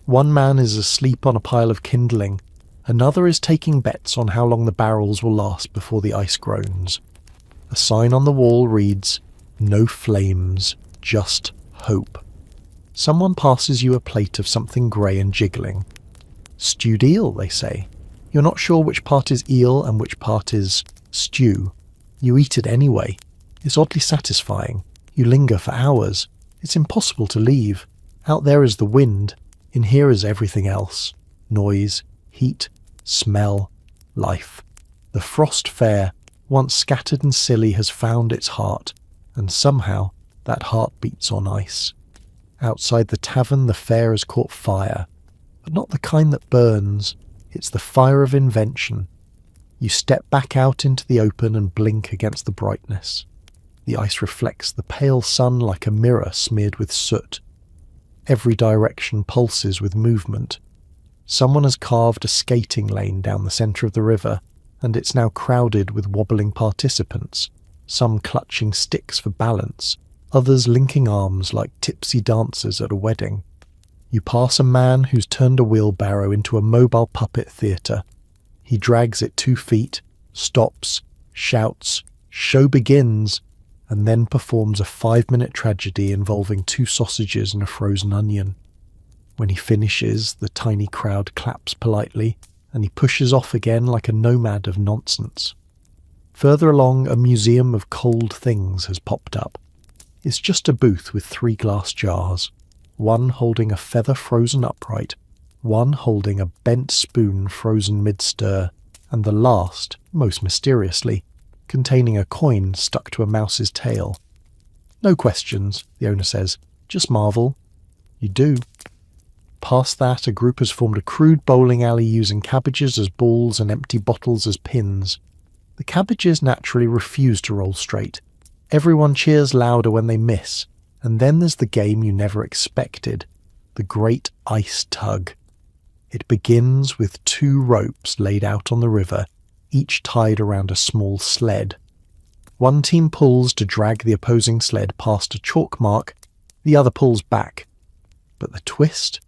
One man is asleep on a pile of kindling, another is taking bets on how long the barrels will last before the ice groans. A sign on the wall reads, "No flames, just hope." Someone passes you a plate of something grey and jiggling. "Stewed eel," they say. You're not sure which part is eel and which part is stew. You eat it anyway. It's oddly satisfying. You linger for hours. It's impossible to leave. Out there is the wind. In here is everything else. Noise, heat, smell, life. The Frost Fair, once scattered and silly, has found its heart, and somehow that heart beats on ice. Outside the tavern the fair has caught fire, but not the kind that burns. It's the fire of invention. You step back out into the open and blink against the brightness. The ice reflects the pale sun like a mirror smeared with soot. Every direction pulses with movement. Someone has carved a skating lane down the centre of the river, and it's now crowded with wobbling participants, some clutching sticks for balance, others linking arms like tipsy dancers at a wedding. You pass a man who's turned a wheelbarrow into a mobile puppet theatre. He drags it 2 feet, stops, shouts, "Show begins," and then performs a 5-minute tragedy involving 2 sausages and a frozen onion. When he finishes, the tiny crowd claps politely, and he pushes off again like a nomad of nonsense. Further along, a museum of cold things has popped up. It's just a booth with 3 glass jars, one holding a feather frozen upright, one holding a bent spoon frozen mid-stir, and the last, most mysteriously, containing a coin stuck to a mouse's tail. "No questions," the owner says. "Just marvel." You do. Past that, a group has formed a crude bowling alley using cabbages as balls and empty bottles as pins. The cabbages naturally refuse to roll straight. Everyone cheers louder when they miss, and then there's the game you never expected, the Great Ice Tug. It begins with 2 ropes laid out on the river, each tied around a small sled. One team pulls to drag the opposing sled past a chalk mark, the other pulls back. But the twist?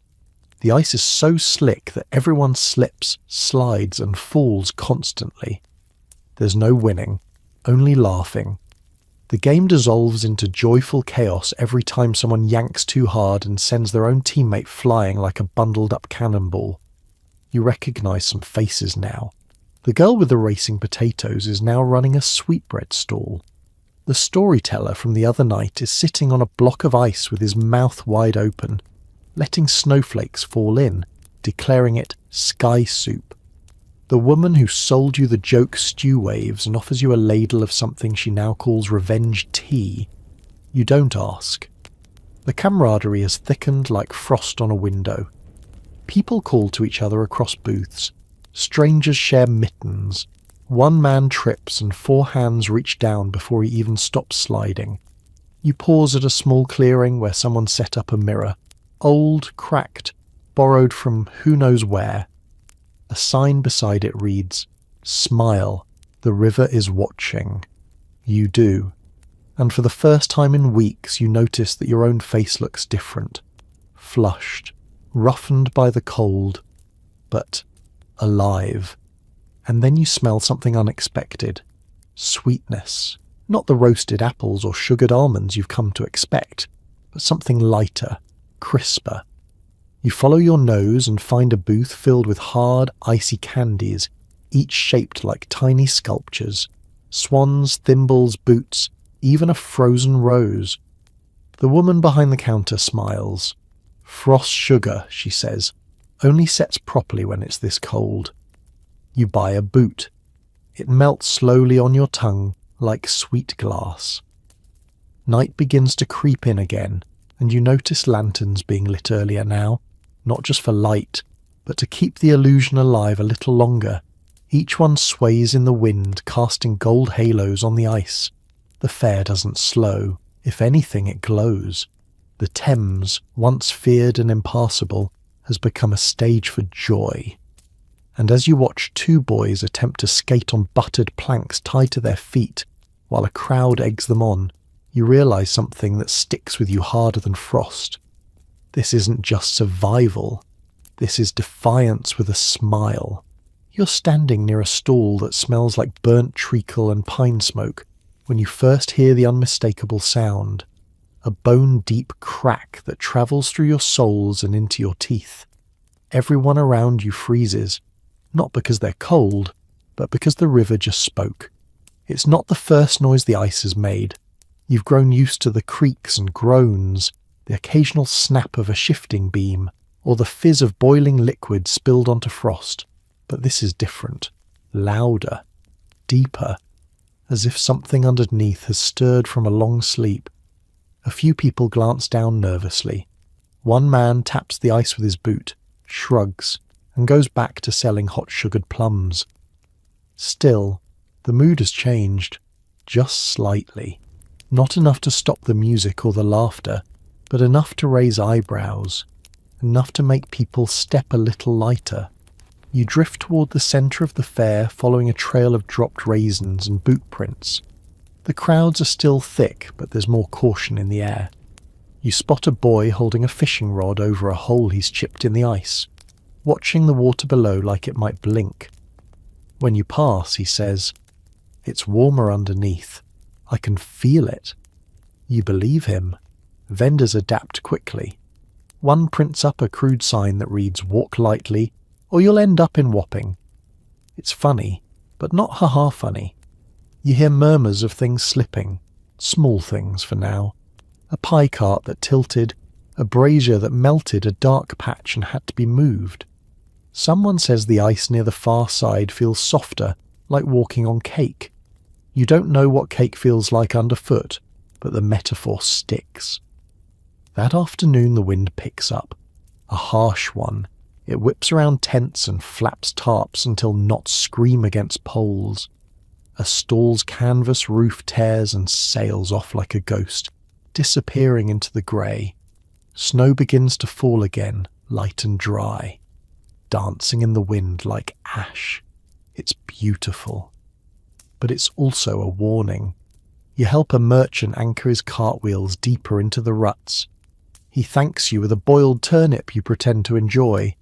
The ice is so slick that everyone slips, slides, and falls constantly. There's no winning, only laughing. The game dissolves into joyful chaos every time someone yanks too hard and sends their own teammate flying like a bundled-up cannonball. You recognise some faces now. The girl with the racing potatoes is now running a sweetbread stall. The storyteller from the other night is sitting on a block of ice with his mouth wide open, letting snowflakes fall in, declaring it sky soup. The woman who sold you the joke stew waves and offers you a ladle of something she now calls revenge tea. You don't ask. The camaraderie has thickened like frost on a window. People call to each other across booths. Strangers share mittens. One man trips and 4 hands reach down before he even stops sliding. You pause at a small clearing where someone set up a mirror. Old, cracked, borrowed from who knows where. A sign beside it reads, "Smile, the river is watching." You do. And for the first time in weeks you notice that your own face looks different. Flushed, roughened by the cold, but alive. And then you smell something unexpected. Sweetness. Not the roasted apples or sugared almonds you've come to expect, but something lighter, crisper. You follow your nose and find a booth filled with hard, icy candies, each shaped like tiny sculptures. Swans, thimbles, boots, even a frozen rose. The woman behind the counter smiles. "Frost sugar," she says, "only sets properly when it's this cold." You buy a boot. It melts slowly on your tongue like sweet glass. Night begins to creep in again, and you notice lanterns being lit earlier now, not just for light, but to keep the illusion alive a little longer. Each one sways in the wind, casting gold halos on the ice. The fair doesn't slow. If anything, it glows. The Thames, once feared and impassable, has become a stage for joy. And as you watch 2 boys attempt to skate on buttered planks tied to their feet, while a crowd eggs them on, you realise something that sticks with you harder than frost. This isn't just survival. This is defiance with a smile. You're standing near a stall that smells like burnt treacle and pine smoke when you first hear the unmistakable sound. A bone-deep crack that travels through your soles and into your teeth. Everyone around you freezes, not because they're cold, but because the river just spoke. It's not the first noise the ice has made. You've grown used to the creaks and groans, the occasional snap of a shifting beam, or the fizz of boiling liquid spilled onto frost. But this is different. Louder. Deeper. As if something underneath has stirred from a long sleep. A few people glance down nervously. One man taps the ice with his boot, shrugs, and goes back to selling hot-sugared plums. Still, the mood has changed. Just slightly. Not enough to stop the music or the laughter, but enough to raise eyebrows, enough to make people step a little lighter. You drift toward the centre of the fair, following a trail of dropped raisins and boot prints. The crowds are still thick, but there's more caution in the air. You spot a boy holding a fishing rod over a hole he's chipped in the ice, watching the water below like it might blink. When you pass, he says, "It's warmer underneath. I can feel it." You believe him. Vendors adapt quickly. One prints up a crude sign that reads, "Walk lightly, or you'll end up in Wapping." It's funny, but not ha-ha funny. You hear murmurs of things slipping, small things for now. A pie cart that tilted, a brazier that melted a dark patch and had to be moved. Someone says the ice near the far side feels softer, like walking on cake. You don't know what cake feels like underfoot, but the metaphor sticks. That afternoon the wind picks up. A harsh one. It whips around tents and flaps tarps until knots scream against poles. A stall's canvas roof tears and sails off like a ghost, disappearing into the grey. Snow begins to fall again, light and dry, dancing in the wind like ash. It's beautiful. But it's also a warning. You help a merchant anchor his cartwheels deeper into the ruts. He thanks you with a boiled turnip you pretend to enjoy.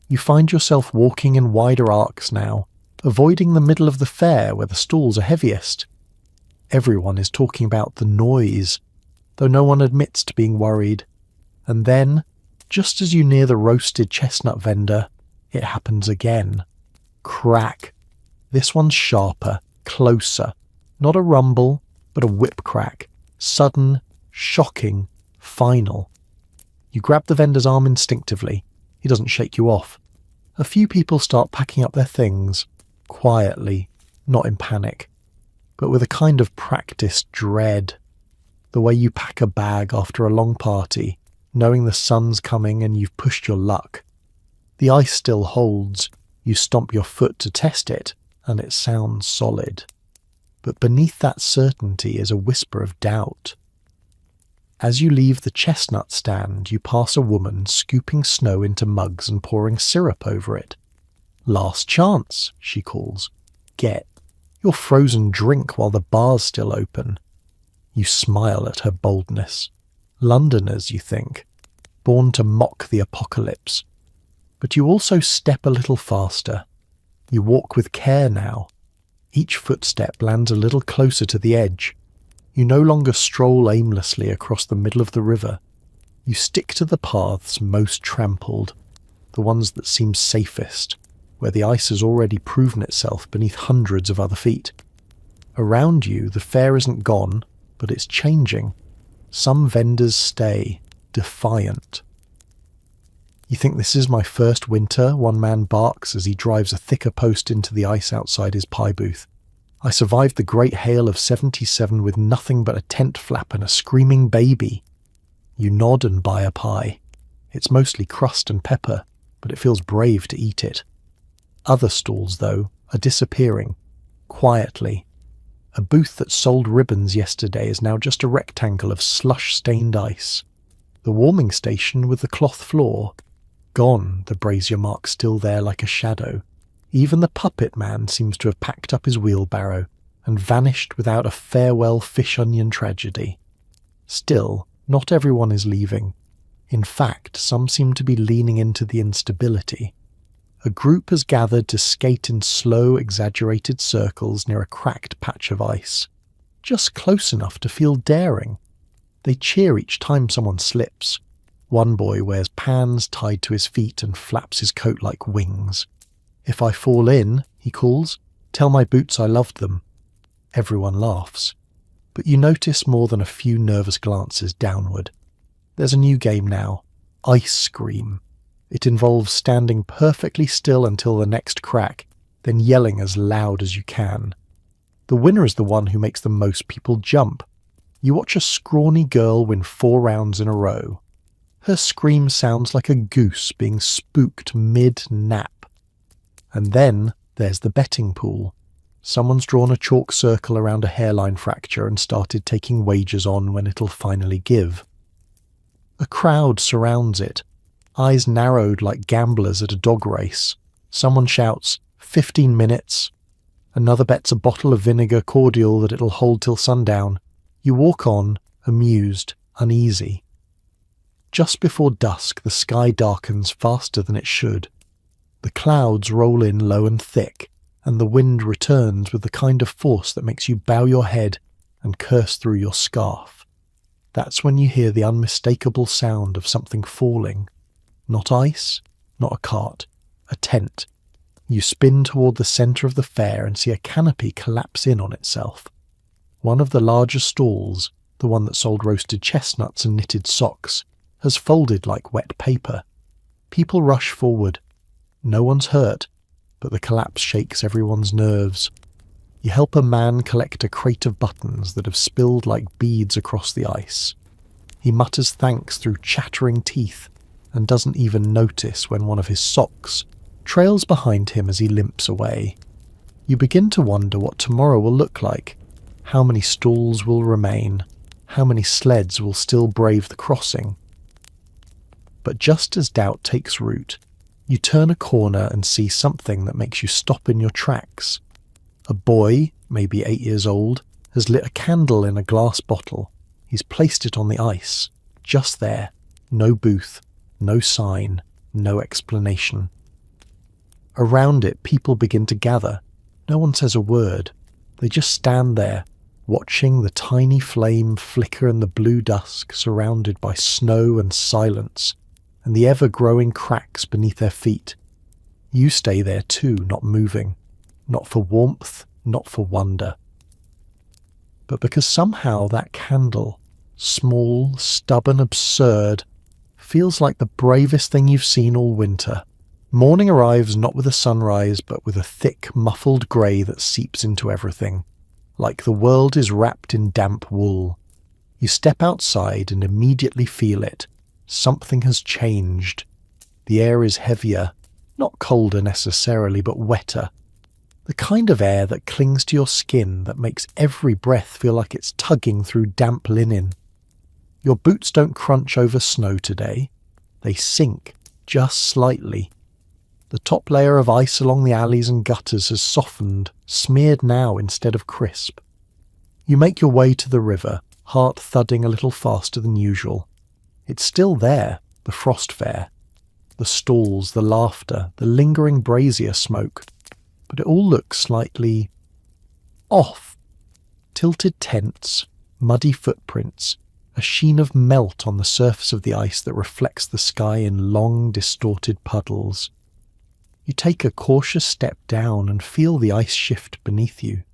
You find yourself walking in wider arcs now, avoiding the middle of the fair where the stalls are heaviest. Everyone is talking about the noise, though no one admits to being worried. And then, just as you near the roasted chestnut vendor, it happens again. Crack. This one's sharper, closer. Not a rumble, but a whip crack. Sudden, shocking, final. You grab the vendor's arm instinctively. He doesn't shake you off. A few people start packing up their things, quietly, not in panic, but with a kind of practiced dread. The way you pack a bag after a long party, knowing the sun's coming and you've pushed your luck. The ice still holds. You stomp your foot to test it, and it sounds solid. But beneath that certainty is a whisper of doubt. As you leave the chestnut stand, you pass a woman scooping snow into mugs and pouring syrup over it. "Last chance," she calls. "Get your frozen drink while the bar's still open." You smile at her boldness. Londoners, you think, born to mock the apocalypse. But you also step a little faster. You walk with care now. Each footstep lands a little closer to the edge. You no longer stroll aimlessly across the middle of the river. You stick to the paths most trampled, the ones that seem safest, where the ice has already proven itself beneath hundreds of other feet. Around you, the fair isn't gone, but it's changing. Some vendors stay, defiant. "You think this is my first winter?" one man barks as he drives a thicker post into the ice outside his pie booth. "I survived the great hail of '77 with nothing but a tent flap and a screaming baby." You nod and buy a pie. It's mostly crust and pepper, but it feels brave to eat it. Other stalls, though, are disappearing, quietly. A booth that sold ribbons yesterday is now just a rectangle of slush-stained ice. The warming station with the cloth floor, gone, the brazier mark still there like a shadow. Even the puppet man seems to have packed up his wheelbarrow and vanished without a farewell fish-onion tragedy. Still, not everyone is leaving. In fact, some seem to be leaning into the instability. A group has gathered to skate in slow, exaggerated circles near a cracked patch of ice, just close enough to feel daring. They cheer each time someone slips. One boy wears pans tied to his feet and flaps his coat like wings. "If I fall in," he calls, "tell my boots I loved them." Everyone laughs. But you notice more than a few nervous glances downward. There's a new game now, Ice Scream. It involves standing perfectly still until the next crack, then yelling as loud as you can. The winner is the one who makes the most people jump. You watch a scrawny girl win 4 rounds in a row. Her scream sounds like a goose being spooked mid-nap. And then there's the betting pool. Someone's drawn a chalk circle around a hairline fracture and started taking wagers on when it'll finally give. A crowd surrounds it, eyes narrowed like gamblers at a dog race. Someone shouts, 15 minutes. Another bets a bottle of vinegar cordial that it'll hold till sundown. You walk on, amused, uneasy. Just before dusk, the sky darkens faster than it should. The clouds roll in low and thick, and the wind returns with the kind of force that makes you bow your head and curse through your scarf. That's when you hear the unmistakable sound of something falling. Not ice, not a cart, a tent. You spin toward the centre of the fair and see a canopy collapse in on itself. One of the larger stalls, the one that sold roasted chestnuts and knitted socks, has folded like wet paper. People rush forward. No one's hurt, but the collapse shakes everyone's nerves. You help a man collect a crate of buttons that have spilled like beads across the ice. He mutters thanks through chattering teeth and doesn't even notice when one of his socks trails behind him as he limps away. You begin to wonder what tomorrow will look like. How many stalls will remain? How many sleds will still brave the crossing? But just as doubt takes root, you turn a corner and see something that makes you stop in your tracks. A boy, maybe 8 years old, has lit a candle in a glass bottle. He's placed it on the ice, just there, No booth, no sign, no explanation. Around it, people begin to gather. No one says a word. They just stand there, watching the tiny flame flicker in the blue dusk, surrounded by snow and silence, and the ever-growing cracks beneath their feet. You stay there too, not moving. Not for warmth, not for wonder. But because somehow that candle, small, stubborn, absurd, feels like the bravest thing you've seen all winter. Morning arrives not with a sunrise, but with a thick, muffled grey that seeps into everything, like the world is wrapped in damp wool. You step outside and immediately feel it. Something has changed. The air is heavier, not colder necessarily, but wetter. The kind of air that clings to your skin, that makes every breath feel like it's tugging through damp linen. Your boots don't crunch over snow today. They sink, just slightly. The top layer of ice along the alleys and gutters has softened, smeared now instead of crisp. You make your way to the river, heart thudding a little faster than usual. It's still there, the frost fair. The stalls, the laughter, the lingering brazier smoke. But it all looks slightly off. Tilted tents, muddy footprints, a sheen of melt on the surface of the ice that reflects the sky in long, distorted puddles. You take a cautious step down and feel the ice shift beneath you.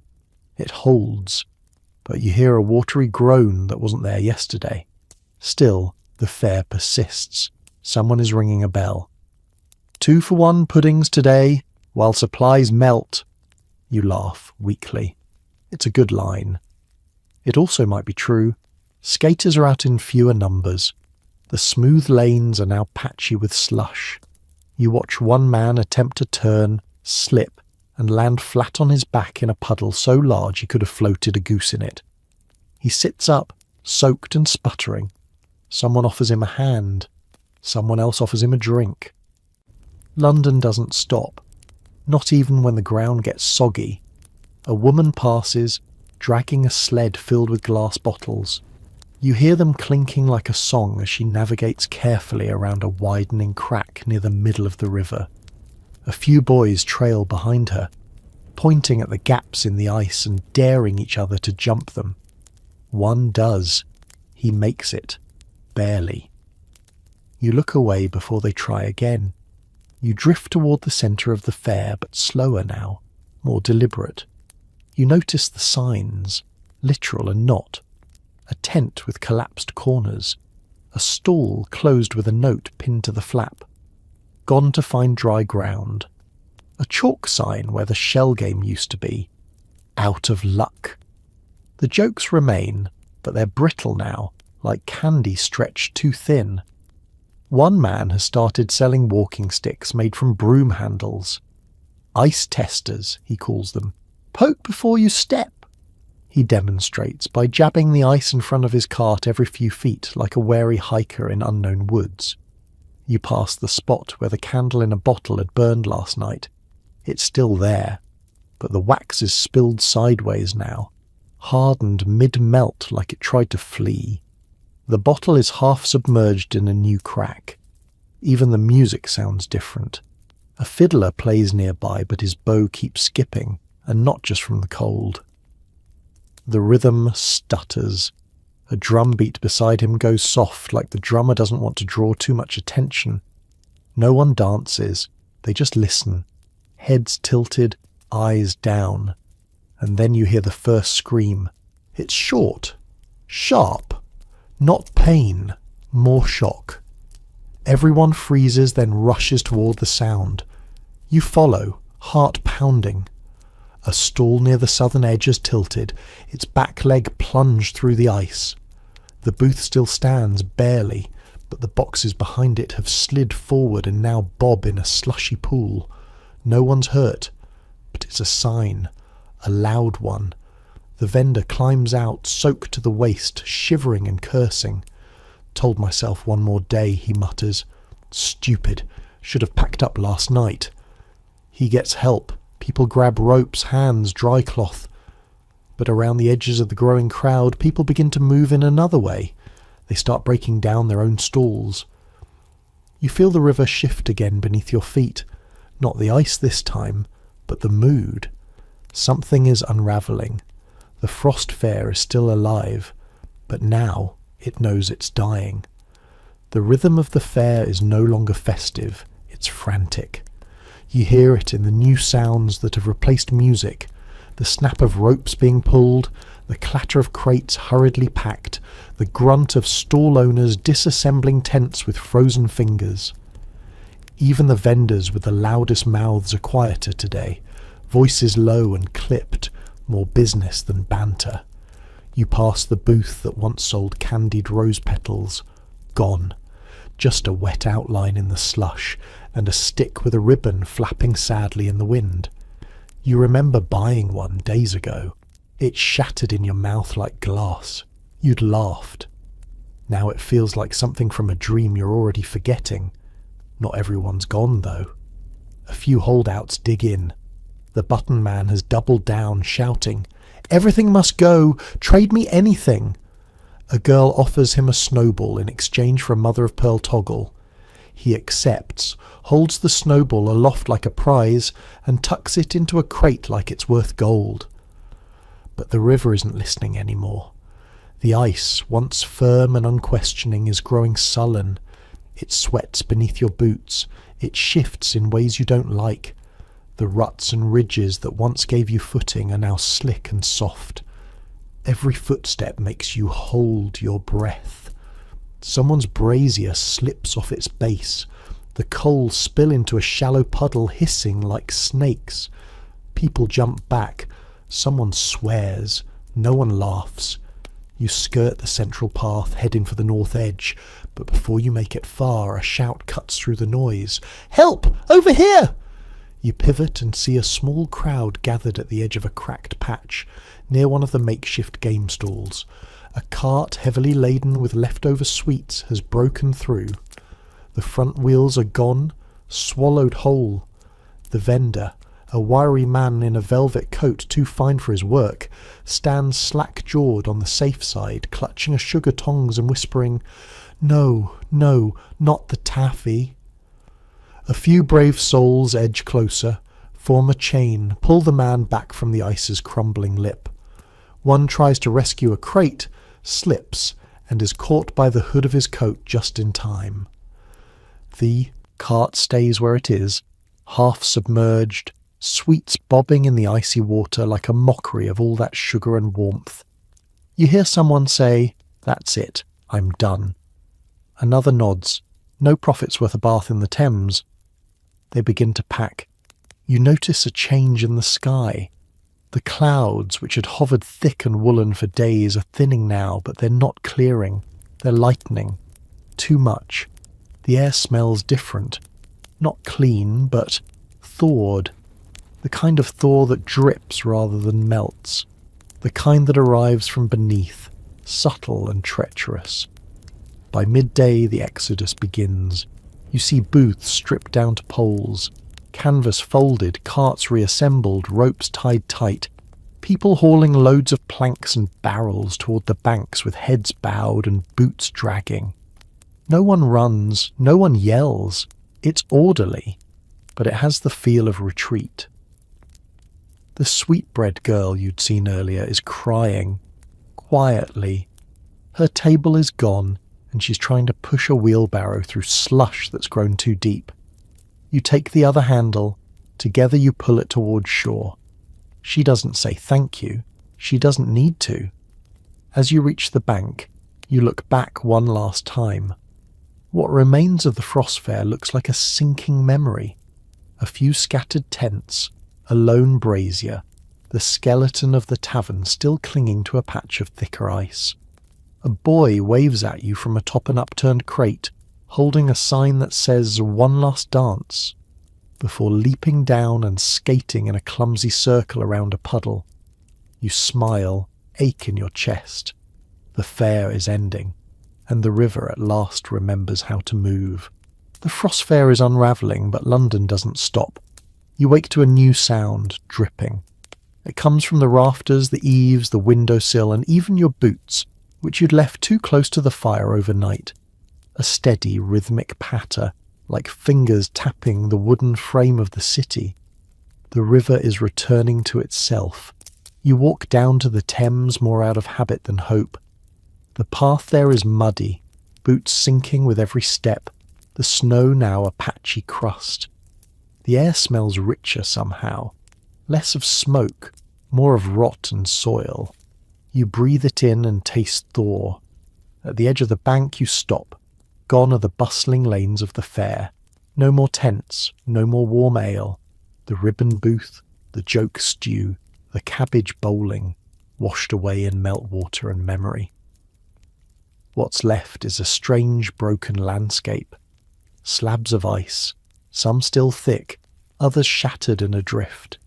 It holds, but you hear a watery groan that wasn't there yesterday. Still, the fair persists. Someone is ringing a bell. 2-for-1 puddings today, while supplies melt. You laugh weakly. It's a good line. It also might be true. Skaters are out in fewer numbers. The smooth lanes are now patchy with slush. You watch one man attempt to turn, slip, and land flat on his back in a puddle so large he could have floated a goose in it. He sits up, soaked and sputtering. Someone offers him a hand. Someone else offers him a drink. London doesn't stop, not even when the ground gets soggy. A woman passes, dragging a sled filled with glass bottles. You hear them clinking like a song as she navigates carefully around a widening crack near the middle of the river. A few boys trail behind her, pointing at the gaps in the ice and daring each other to jump them. One does. He makes it. Barely. You look away before they try again. You drift toward the centre of the fair, but slower now, more deliberate. You notice the signs, literal and not. A tent with collapsed corners. A stall closed with a note pinned to the flap. Gone to find dry ground. A chalk sign where the shell game used to be. Out of luck. The jokes remain, but they're brittle now, like candy stretched too thin. One man has started selling walking sticks made from broom handles. Ice testers, he calls them. Poke before you step. He demonstrates by jabbing the ice in front of his cart every few feet like a wary hiker in unknown woods. You pass the spot where the candle in a bottle had burned last night. It's still there, but the wax is spilled sideways now, hardened mid-melt like it tried to flee. The bottle is half submerged in a new crack. Even the music sounds different. A fiddler plays nearby, but his bow keeps skipping, and not just from the cold. The rhythm stutters. A drum beat beside him goes soft, like the drummer doesn't want to draw too much attention. No one dances. They just listen. Heads tilted, eyes down. And then you hear the first scream. It's short. Sharp. Not pain. More shock. Everyone freezes, then rushes toward the sound. You follow, heart pounding. A stall near the southern edge is tilted, its back leg plunged through the ice. The booth still stands, barely, but the boxes behind it have slid forward and now bob in a slushy pool. No one's hurt, but it's a sign, a loud one. The vendor climbs out, soaked to the waist, shivering and cursing. Told myself one more day, he mutters. Stupid, should have packed up last night. He gets help. People grab ropes, hands, dry cloth. But around the edges of the growing crowd, people begin to move in another way. They start breaking down their own stalls. You feel the river shift again beneath your feet. Not the ice this time, but the mood. Something is unravelling. The frost fair is still alive, but now it knows it's dying. The rhythm of the fair is no longer festive, it's frantic. You hear it in the new sounds that have replaced music, the snap of ropes being pulled, the clatter of crates hurriedly packed, the grunt of stall owners disassembling tents with frozen fingers. Even the vendors with the loudest mouths are quieter today, voices low and clipped, more business than banter. You pass the booth that once sold candied rose petals. Gone. Just a wet outline in the slush, and a stick with a ribbon flapping sadly in the wind. You remember buying one days ago. It shattered in your mouth like glass. You'd laughed. Now it feels like something from a dream you're already forgetting. Not everyone's gone, though. A few holdouts dig in. The button man has doubled down, shouting, "Everything must go! Trade me anything!" A girl offers him a snowball in exchange for a mother-of-pearl toggle. He accepts, holds the snowball aloft like a prize, and tucks it into a crate like it's worth gold. But the river isn't listening anymore. The ice, once firm and unquestioning, is growing sullen. It sweats beneath your boots. It shifts in ways you don't like. The ruts and ridges that once gave you footing are now slick and soft. Every footstep makes you hold your breath. Someone's brazier slips off its base. The coals spill into a shallow puddle, hissing like snakes. People jump back. Someone swears. No one laughs. You skirt the central path, heading for the north edge, but before you make it far, a shout cuts through the noise. "Help! Over here!" You pivot and see a small crowd gathered at the edge of a cracked patch, near one of the makeshift game stalls. A cart heavily laden with leftover sweets has broken through. The front wheels are gone, swallowed whole. The vendor, a wiry man in a velvet coat too fine for his work, stands slack-jawed on the safe side, clutching a sugar tongs and whispering, "No, no, not the taffy." A few brave souls edge closer, form a chain, pull the man back from the ice's crumbling lip. One tries to rescue a crate, slips, and is caught by the hood of his coat just in time. The cart stays where it is, half submerged, sweets bobbing in the icy water like a mockery of all that sugar and warmth. You hear someone say, "That's it, I'm done." Another nods. No profit's worth a bath in the Thames. They begin to pack. You notice a change in the sky. The clouds, which had hovered thick and woolen for days, are thinning now, but they're not clearing. They're lightening. Too much. The air smells different. Not clean, but thawed. The kind of thaw that drips rather than melts. The kind that arrives from beneath, subtle and treacherous. By midday, the exodus begins. You see booths stripped down to poles, canvas folded, carts reassembled, ropes tied tight, people hauling loads of planks and barrels toward the banks with heads bowed and boots dragging. No one runs, no one yells. It's orderly, but it has the feel of retreat. The sweetbread girl you'd seen earlier is crying, quietly. Her table is gone, and she's trying to push a wheelbarrow through slush that's grown too deep. You take the other handle. Together you pull it towards shore. She doesn't say thank you. She doesn't need to. As you reach the bank, you look back one last time. What remains of the frost fair looks like a sinking memory. A few scattered tents, a lone brazier, the skeleton of the tavern still clinging to a patch of thicker ice. A boy waves at you from atop an upturned crate, holding a sign that says "One Last Dance," before leaping down and skating in a clumsy circle around a puddle. You smile, ache in your chest. The fair is ending, and the river at last remembers how to move. The frost fair is unravelling, but London doesn't stop. You wake to a new sound, dripping. It comes from the rafters, the eaves, the windowsill, and even your boots. which you'd left too close to the fire overnight. A steady, rhythmic patter, like fingers tapping the wooden frame of the city. The river is returning to itself. You walk down to the Thames more out of habit than hope. The path there is muddy, boots sinking with every step, the snow now a patchy crust. The air smells richer somehow, less of smoke, more of rot and soil. You breathe it in and taste thaw. At the edge of the bank you stop. Gone are the bustling lanes of the fair. No more tents, no more warm ale. The ribbon booth, the joke stew, the cabbage bowling, washed away in meltwater and memory. What's left is a strange broken landscape. Slabs of ice, some still thick, others shattered and adrift.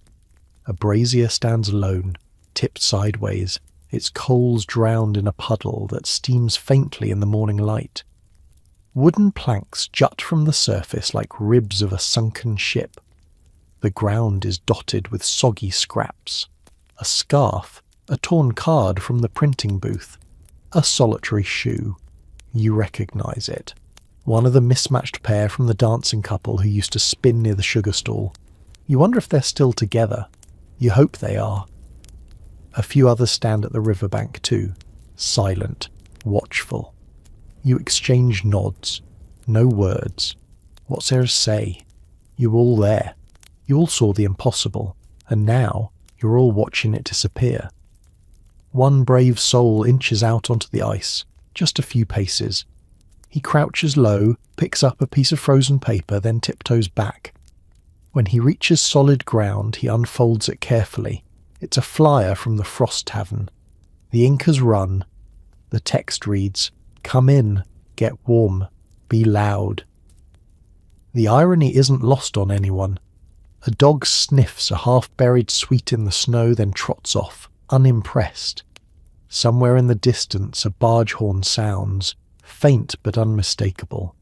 A brazier stands alone, tipped sideways, its coals drowned in a puddle that steams faintly in the morning light. Wooden planks jut from the surface like ribs of a sunken ship. The ground is dotted with soggy scraps. A scarf, a torn card from the printing booth, a solitary shoe. You recognise it. One of the mismatched pair from the dancing couple who used to spin near the sugar stall. You wonder if they're still together. You hope they are. A few others stand at the riverbank too, silent, watchful. You exchange nods, no words. What's there to say? You're all there. You all saw the impossible, and now you're all watching it disappear. One brave soul inches out onto the ice, just a few paces. He crouches low, picks up a piece of frozen paper, then tiptoes back. When he reaches solid ground, he unfolds it carefully. It's a flyer from the Frost Tavern. The ink has run. The text reads, "Come in, get warm, be loud." The irony isn't lost on anyone. A dog sniffs a half-buried sweet in the snow, then trots off, unimpressed. Somewhere in the distance a barge horn sounds, faint but unmistakable.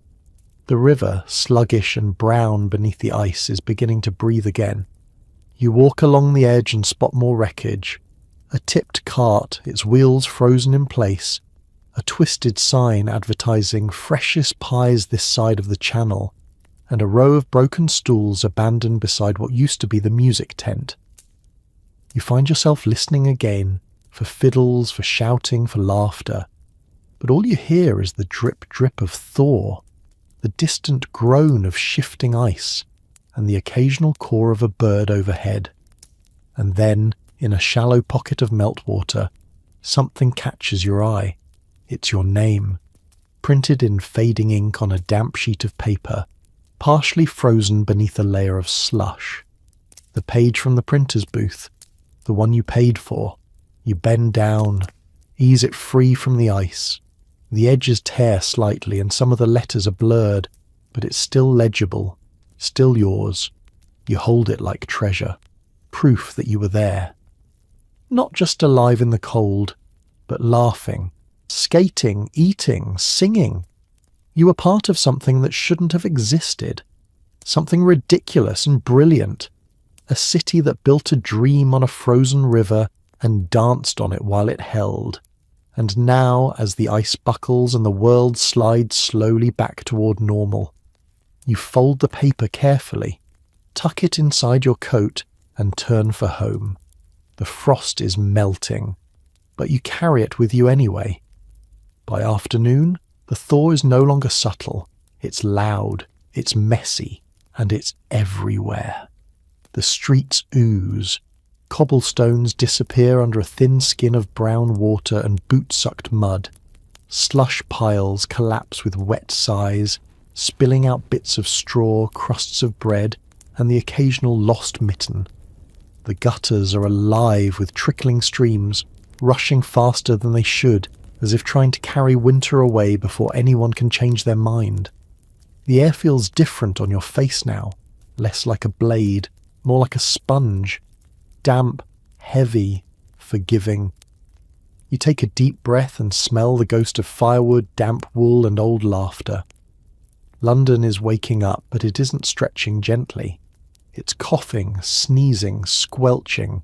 The river, sluggish and brown beneath the ice, is beginning to breathe again. You walk along the edge and spot more wreckage. A tipped cart, its wheels frozen in place. A twisted sign advertising freshest pies this side of the channel. And a row of broken stools abandoned beside what used to be the music tent. You find yourself listening again, for fiddles, for shouting, for laughter. But all you hear is the drip-drip of thaw, the distant groan of shifting ice, and the occasional caw of a bird overhead. And then, in a shallow pocket of meltwater, something catches your eye. It's your name, printed in fading ink on a damp sheet of paper, partially frozen beneath a layer of slush. The page from the printer's booth, the one you paid for. You bend down, ease it free from the ice. The edges tear slightly and some of the letters are blurred, but it's still legible, still yours. You hold it like treasure, proof that you were there. Not just alive in the cold, but laughing, skating, eating, singing. You were part of something that shouldn't have existed, something ridiculous and brilliant, a city that built a dream on a frozen river and danced on it while it held. And now, as the ice buckles and the world slides slowly back toward normal, you fold the paper carefully, tuck it inside your coat, and turn for home. The frost is melting, but you carry it with you anyway. By afternoon, the thaw is no longer subtle. It's loud, it's messy, and it's everywhere. The streets ooze. Cobblestones disappear under a thin skin of brown water and boot-sucked mud. Slush piles collapse with wet sighs, spilling out bits of straw, crusts of bread, and the occasional lost mitten. The gutters are alive with trickling streams, rushing faster than they should, as if trying to carry winter away before anyone can change their mind. The air feels different on your face now, less like a blade, more like a sponge. Damp, heavy, forgiving. You take a deep breath and smell the ghost of firewood, damp wool, and old laughter. London is waking up, but it isn't stretching gently. It's coughing, sneezing, squelching.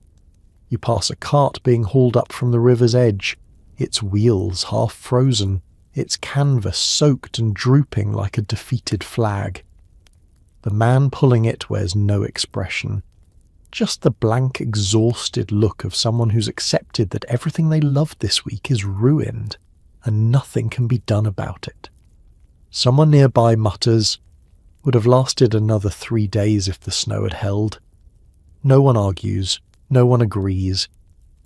You pass a cart being hauled up from the river's edge. its wheels half frozen, its canvas soaked and drooping like a defeated flag. The man pulling it wears no expression, just the blank, exhausted look of someone who's accepted that everything they loved this week is ruined, and nothing can be done about it. Someone nearby mutters, "Would have lasted another 3 days if the snow had held." No one argues, no one agrees.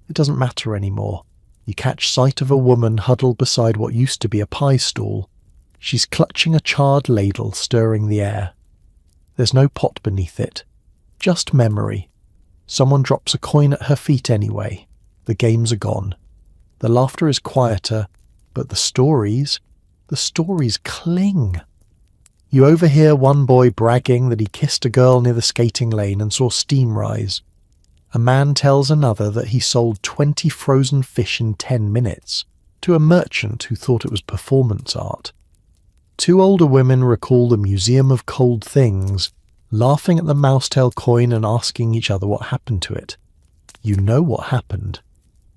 It doesn't matter anymore. You catch sight of a woman huddled beside what used to be a pie stall. She's clutching a charred ladle, stirring the air. There's no pot beneath it, just memory. Someone drops a coin at her feet anyway. The games are gone. The laughter is quieter, but the stories cling. You overhear one boy bragging that he kissed a girl near the skating lane and saw steam rise. A man tells another that he sold 20 frozen fish in 10 minutes to a merchant who thought it was performance art. 2 older women recall the Museum of Cold Things, laughing at the mousetail coin and asking each other what happened to it. You know what happened.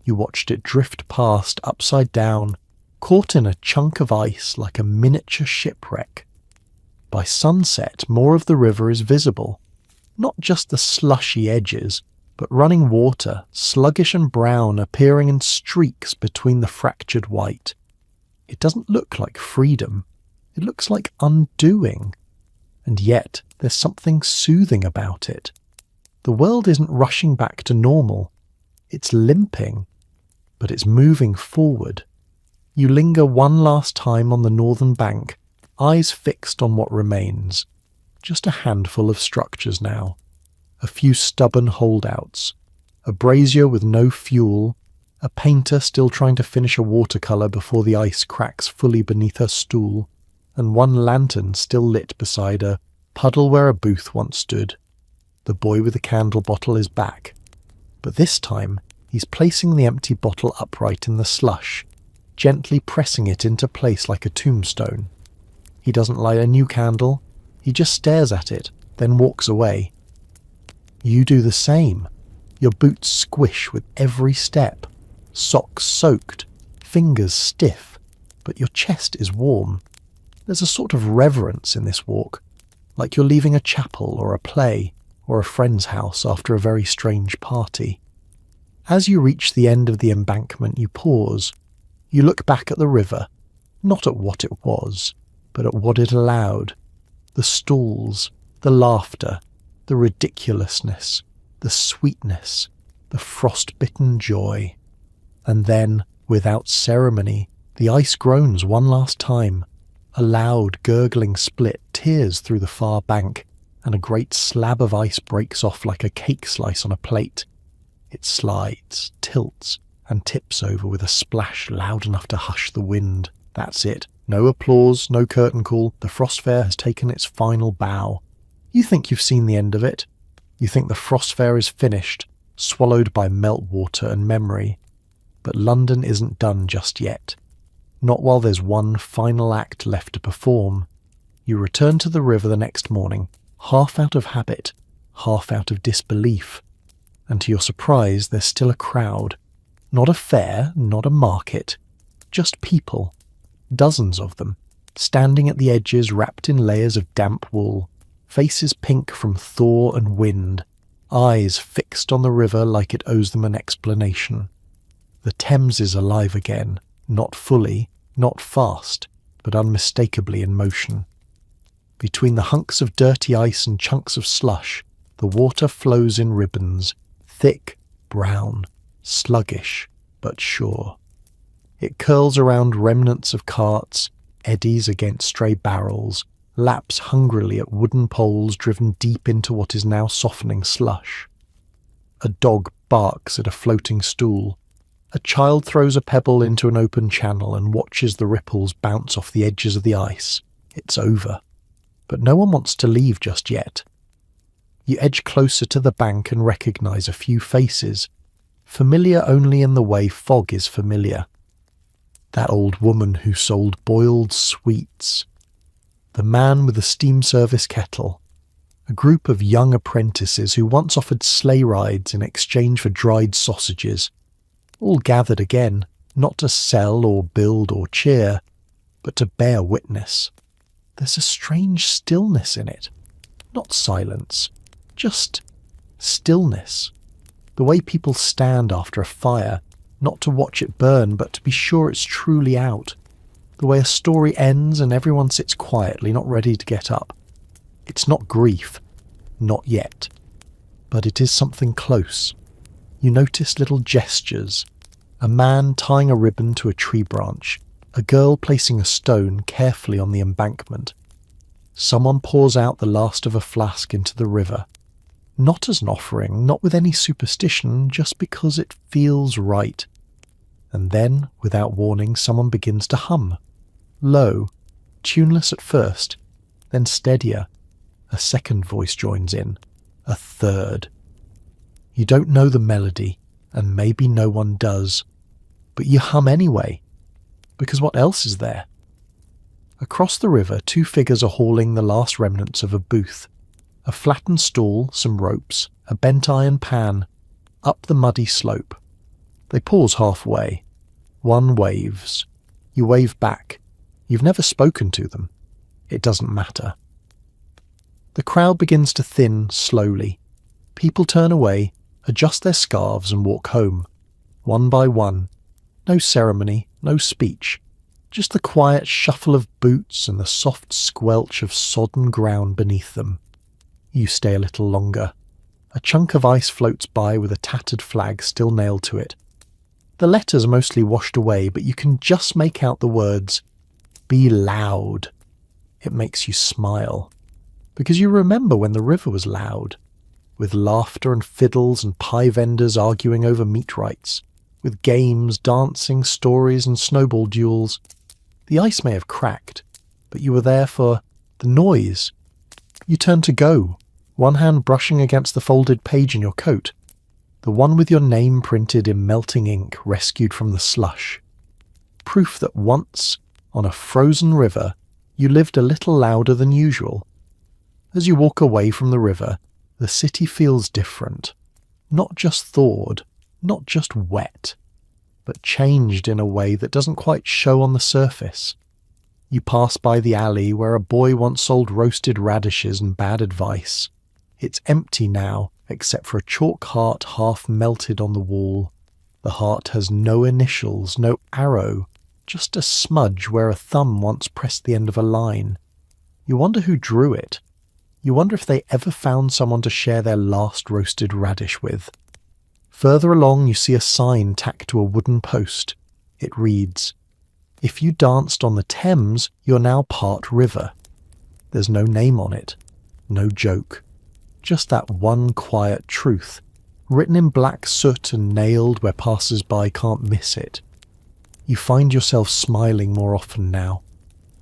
You watched it drift past upside down, caught in a chunk of ice like a miniature shipwreck. By sunset, more of the river is visible. Not just the slushy edges, but running water, sluggish and brown, appearing in streaks between the fractured white. It doesn't look like freedom. It looks like undoing. And yet, there's something soothing about it. The world isn't rushing back to normal. It's limping, but it's moving forward. You linger one last time on the northern bank, eyes fixed on what remains. Just a handful of structures now. A few stubborn holdouts. A brazier with no fuel. A painter still trying to finish a watercolour before the ice cracks fully beneath her stool. And one lantern still lit beside a puddle where a booth once stood. The boy with the candle bottle is back. But this time, he's placing the empty bottle upright in the slush, gently pressing it into place like a tombstone. He doesn't light a new candle. He just stares at it, then walks away. You do the same. Your boots squish with every step, socks soaked, fingers stiff, but your chest is warm. There's a sort of reverence in this walk, like you're leaving a chapel or a play or a friend's house after a very strange party. As you reach the end of the embankment, you pause. You look back at the river, not at what it was, but at what it allowed. The stalls, the laughter, the ridiculousness, the sweetness, the frost-bitten joy. And then, without ceremony, the ice groans one last time. A loud, gurgling split tears through the far bank, and a great slab of ice breaks off like a cake slice on a plate. It slides, tilts, and tips over with a splash loud enough to hush the wind. That's it. No applause, no curtain call. The frost fair has taken its final bow. You think you've seen the end of it. You think the frost fair is finished, swallowed by meltwater and memory. But London isn't done just yet. Not while there's one final act left to perform. You return to the river the next morning, half out of habit, half out of disbelief. And to your surprise, there's still a crowd. Not a fair, not a market. Just people. Dozens of them, standing at the edges wrapped in layers of damp wool, faces pink from thaw and wind, eyes fixed on the river like it owes them an explanation. The Thames is alive again, not fully, not fast, but unmistakably in motion. Between the hunks of dirty ice and chunks of slush, the water flows in ribbons, thick, brown, sluggish, but sure. It curls around remnants of carts, eddies against stray barrels, laps hungrily at wooden poles driven deep into what is now softening slush. A dog barks at a floating stool. A child throws a pebble into an open channel and watches the ripples bounce off the edges of the ice. It's over. But no one wants to leave just yet. You edge closer to the bank and recognise a few faces, familiar only in the way fog is familiar. That old woman who sold boiled sweets. The man with the steam service kettle. A group of young apprentices who once offered sleigh rides in exchange for dried sausages. All gathered again, not to sell or build or cheer, but to bear witness. There's a strange stillness in it. Not silence, just stillness. The way people stand after a fire, not to watch it burn, but to be sure it's truly out. The way a story ends and everyone sits quietly, not ready to get up. It's not grief, not yet. But it is something close. You notice little gestures. A man tying a ribbon to a tree branch. A girl placing a stone carefully on the embankment. Someone pours out the last of a flask into the river. Not as an offering, not with any superstition, just because it feels right. And then, without warning, someone begins to hum. Low, tuneless at first, then steadier. A second voice joins in. A third. You don't know the melody, and maybe no one does, but you hum anyway, because what else is there? Across the river, two figures are hauling the last remnants of a booth. A flattened stool, some ropes, a bent iron pan, up the muddy slope. They pause halfway. One waves. You wave back. You've never spoken to them. It doesn't matter. The crowd begins to thin slowly. People turn away, adjust their scarves and walk home, one by one. No ceremony, no speech, just the quiet shuffle of boots and the soft squelch of sodden ground beneath them. You stay a little longer. A chunk of ice floats by with a tattered flag still nailed to it. The letters are mostly washed away, but you can just make out the words, "Be loud." It makes you smile. Because you remember when the river was loud, with laughter and fiddles and pie vendors arguing over meat rights, with games, dancing, stories and snowball duels. The ice may have cracked, but you were there for the noise. You turn to go, one hand brushing against the folded page in your coat, the one with your name printed in melting ink rescued from the slush. Proof that once, on a frozen river, you lived a little louder than usual. As you walk away from the river, the city feels different. Not just thawed, not just wet, but changed in a way that doesn't quite show on the surface. You pass by the alley where a boy once sold roasted radishes and bad advice. It's empty now, except for a chalk heart half melted on the wall. The heart has no initials, no arrow, just a smudge where a thumb once pressed the end of a line. You wonder who drew it. You wonder if they ever found someone to share their last roasted radish with. Further along you see a sign tacked to a wooden post. It reads, "If you danced on the Thames, you're now part river." There's no name on it, no joke. Just that one quiet truth, written in black soot and nailed where passers-by can't miss it. You find yourself smiling more often now.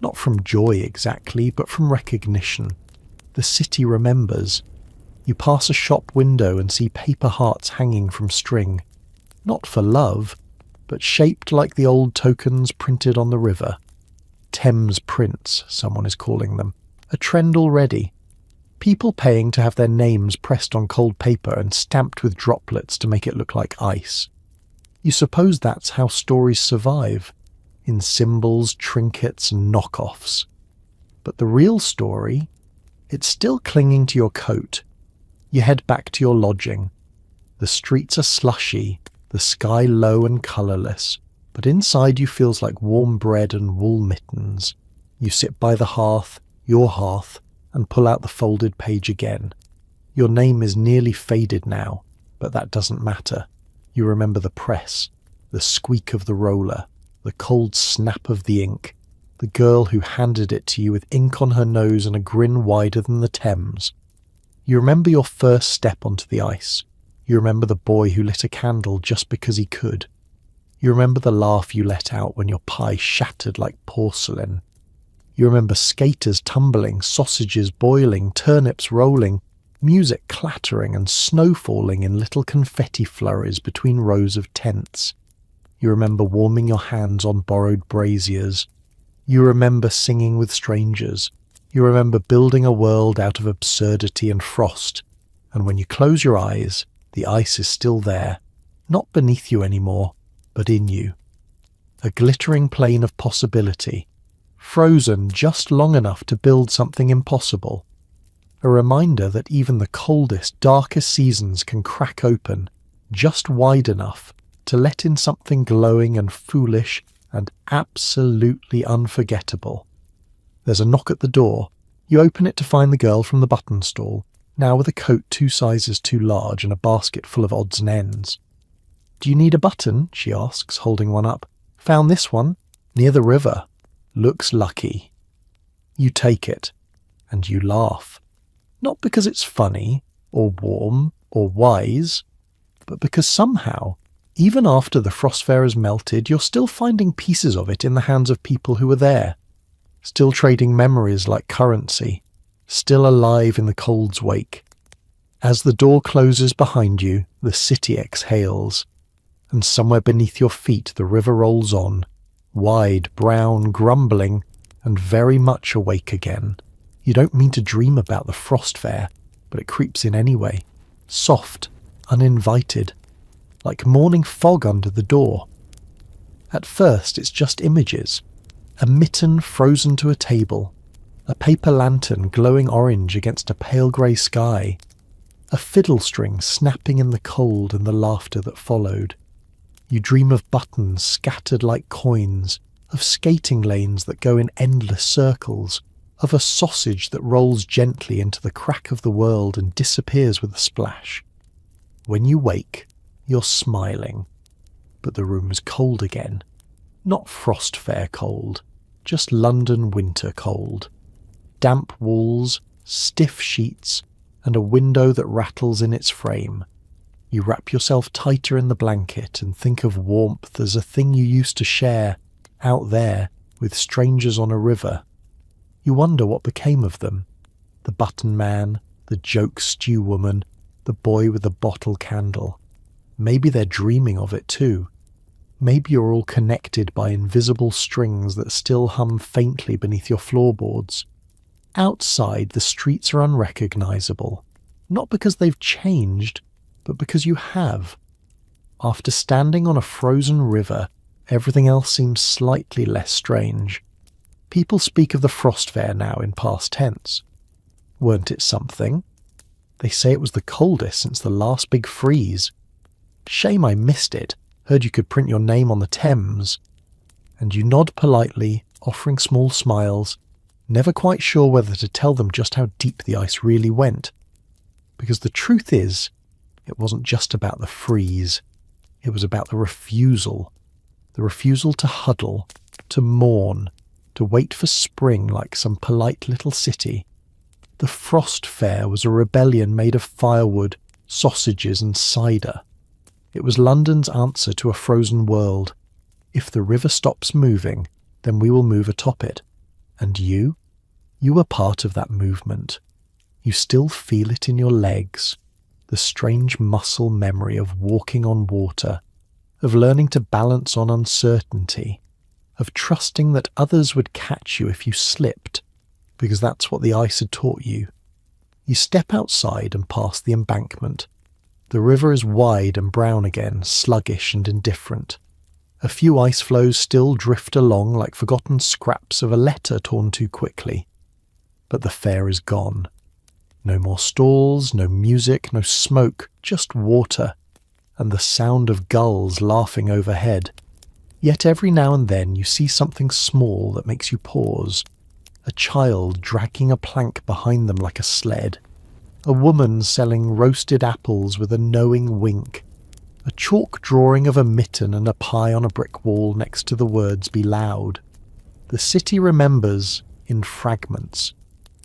Not from joy exactly, but from recognition. The city remembers. You pass a shop window and see paper hearts hanging from string. Not for love, but shaped like the old tokens printed on the river. Thames prints, someone is calling them. A trend already. People paying to have their names pressed on cold paper and stamped with droplets to make it look like ice. You suppose that's how stories survive, in symbols, trinkets and knockoffs. But the real story, it's still clinging to your coat. You head back to your lodging. The streets are slushy, the sky low and colourless, but inside you feels like warm bread and wool mittens. You sit by the hearth, your hearth, and pull out the folded page again. Your name is nearly faded now, but that doesn't matter. You remember the press, the squeak of the roller, the cold snap of the ink, the girl who handed it to you with ink on her nose and a grin wider than the Thames. You remember your first step onto the ice. You remember the boy who lit a candle just because he could. You remember the laugh you let out when your pie shattered like porcelain. You remember skaters tumbling, sausages boiling, turnips rolling, music clattering and snow falling in little confetti flurries between rows of tents. You remember warming your hands on borrowed braziers. You remember singing with strangers. You remember building a world out of absurdity and frost. And when you close your eyes, the ice is still there, not beneath you anymore, but in you. a glittering plain of possibility, frozen just long enough to build something impossible. A reminder that even the coldest, darkest seasons can crack open just wide enough to let in something glowing and foolish and absolutely unforgettable. There's a knock at the door. You open it to find the girl from the button stall, now with a coat 2 sizes too large and a basket full of odds and ends. "Do you need a button?" she asks, holding one up. "Found this one, near the river. Looks lucky." You take it, and you laugh. Not because it's funny, or warm, or wise, but because somehow, even after the frost fair has melted, you're still finding pieces of it in the hands of people who were there, still trading memories like currency, still alive in the cold's wake. As the door closes behind you, the city exhales, and somewhere beneath your feet the river rolls on, wide, brown, grumbling, and very much awake again. You don't mean to dream about the frost fair, but it creeps in anyway, soft, uninvited, like morning fog under the door. At first it's just images, a mitten frozen to a table, a paper lantern glowing orange against a pale grey sky, a fiddle string snapping in the cold and the laughter that followed. You dream of buttons scattered like coins, of skating lanes that go in endless circles, of a sausage that rolls gently into the crack of the world and disappears with a splash. When you wake, you're smiling, but the room's cold again. Not frost fair cold, just London winter cold. Damp walls, stiff sheets, and a window that rattles in its frame. You wrap yourself tighter in the blanket and think of warmth as a thing you used to share, out there, with strangers on a river. You wonder what became of them. The button man, the joke stew woman, the boy with the bottle candle. Maybe they're dreaming of it too. Maybe you're all connected by invisible strings that still hum faintly beneath your floorboards. Outside, the streets are unrecognizable, not because they've changed, but because you have. After standing on a frozen river, everything else seems slightly less strange. People speak of the frost fair now in past tense. Weren't it something? They say it was the coldest since the last big freeze. Shame I missed it. Heard you could print your name on the Thames. And you nod politely, offering small smiles, never quite sure whether to tell them just how deep the ice really went. Because the truth is, it wasn't just about the freeze. It was about the refusal to huddle, to mourn, to wait for spring like some polite little city. The frost fair was a rebellion made of firewood, sausages and cider. It was London's answer to a frozen world. If the river stops moving, then we will move atop it. And you? You were part of that movement. You still feel it in your legs, the strange muscle memory of walking on water, of learning to balance on uncertainty, of trusting that others would catch you if you slipped, because that's what the ice had taught you. You step outside and pass the embankment. The river is wide and brown again, sluggish and indifferent. A few ice floes still drift along like forgotten scraps of a letter torn too quickly. But the fair is gone. No more stalls, no music, no smoke, just water, and the sound of gulls laughing overhead. Yet every now and then you see something small that makes you pause. A child dragging a plank behind them like a sled. A woman selling roasted apples with a knowing wink. A chalk drawing of a mitten and a pie on a brick wall next to the words "Be loud." The city remembers in fragments.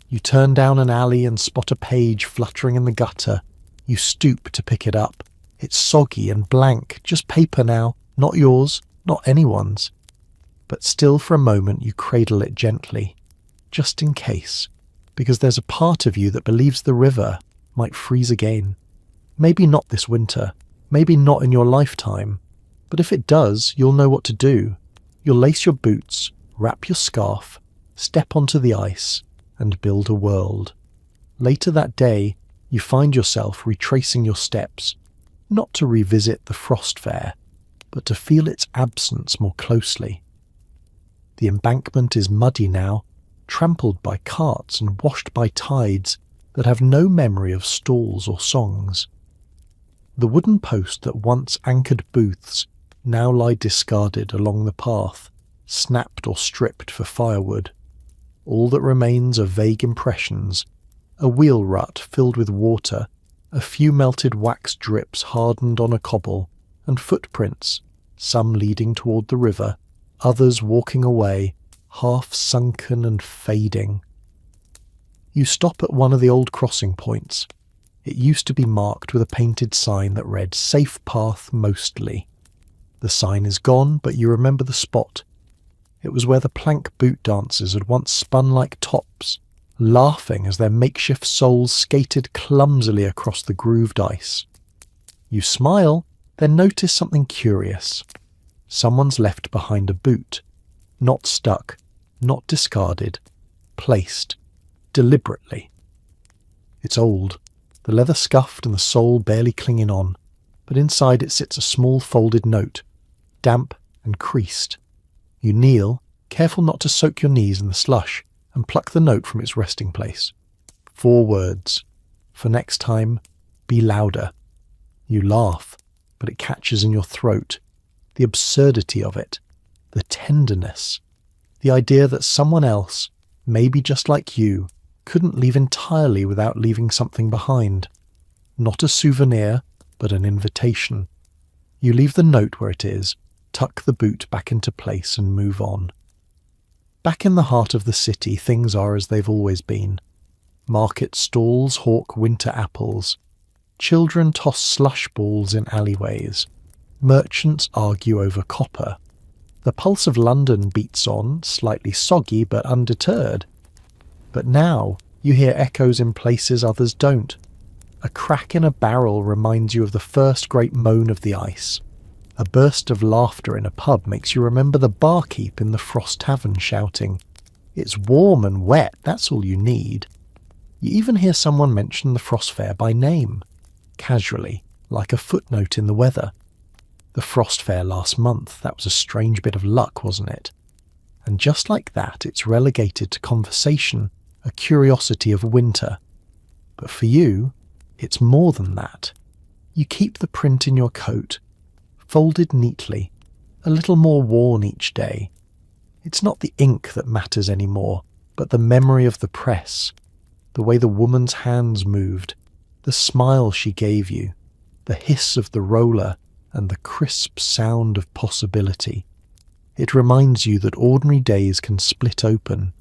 You turn down an alley and spot a page fluttering in the gutter. You stoop to pick it up. It's soggy and blank, just paper now, not yours, not anyone's. But still for a moment you cradle it gently, just in case, because there's a part of you that believes the river might freeze again. Maybe not this winter, maybe not in your lifetime, but if it does, you'll know what to do. You'll lace your boots, wrap your scarf, step onto the ice, and build a world. Later that day, you find yourself retracing your steps, not to revisit the frost fair, but to feel its absence more closely. The embankment is muddy now, trampled by carts and washed by tides that have no memory of stalls or songs. The wooden post that once anchored booths now lie discarded along the path, snapped or stripped for firewood. All that remains are vague impressions, a wheel rut filled with water, a few melted wax drips hardened on a cobble, and footprints, some leading toward the river, others walking away, half sunken and fading. You stop at one of the old crossing points. It used to be marked with a painted sign that read "Safe Path Mostly." The sign is gone, but you remember the spot. It was where the plank boot dancers had once spun like tops, laughing as their makeshift soles skated clumsily across the grooved ice. You smile, then notice something curious. Someone's left behind a boot. Not stuck, not discarded, placed, deliberately. It's old, the leather scuffed and the sole barely clinging on, but inside it sits a small folded note, damp and creased. You kneel, careful not to soak your knees in the slush, and pluck the note from its resting place. 4 words. For next time, be louder. You laugh, but it catches in your throat. The absurdity of it, the tenderness, the idea that someone else, maybe just like you, couldn't leave entirely without leaving something behind. Not a souvenir, but an invitation. You leave the note where it is, tuck the boot back into place and move on. Back in the heart of the city, things are as they've always been. Market stalls hawk winter apples. Children toss slush balls in alleyways. Merchants argue over copper. The pulse of London beats on, slightly soggy but undeterred. But now you hear echoes in places others don't. A crack in a barrel reminds you of the first great moan of the ice. A burst of laughter in a pub makes you remember the barkeep in the Frost Tavern shouting, "It's warm and wet, that's all you need." You even hear someone mention the Frost Fair by name, casually, like a footnote in the weather. The Frost Fair last month, that was a strange bit of luck, wasn't it? And just like that, it's relegated to conversation, a curiosity of winter. But for you, it's more than that. You keep the print in your coat, folded neatly, a little more worn each day. It's not the ink that matters anymore, but the memory of the press, the way the woman's hands moved, the smile she gave you, the hiss of the roller, and the crisp sound of possibility. It reminds you that ordinary days can split open,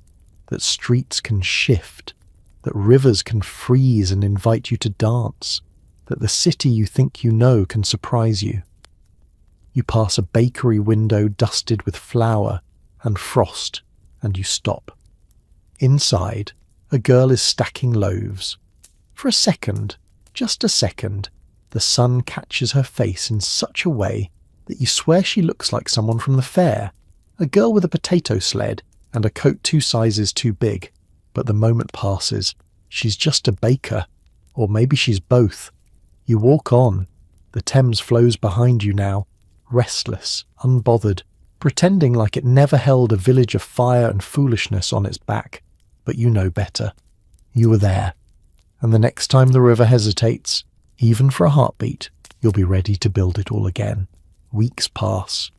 that streets can shift, that rivers can freeze and invite you to dance, that the city you think you know can surprise you. You pass a bakery window dusted with flour and frost, and you stop. Inside, a girl is stacking loaves. For a second, just a second, the sun catches her face in such a way that you swear she looks like someone from the fair, a girl with a potato sled and a coat 2 sizes too big. But the moment passes. She's just a baker, or maybe she's both. You walk on. The Thames flows behind you now, restless, unbothered, pretending like it never held a village of fire and foolishness on its back. But you know better. You were there. And the next time the river hesitates, even for a heartbeat, you'll be ready to build it all again. Weeks pass.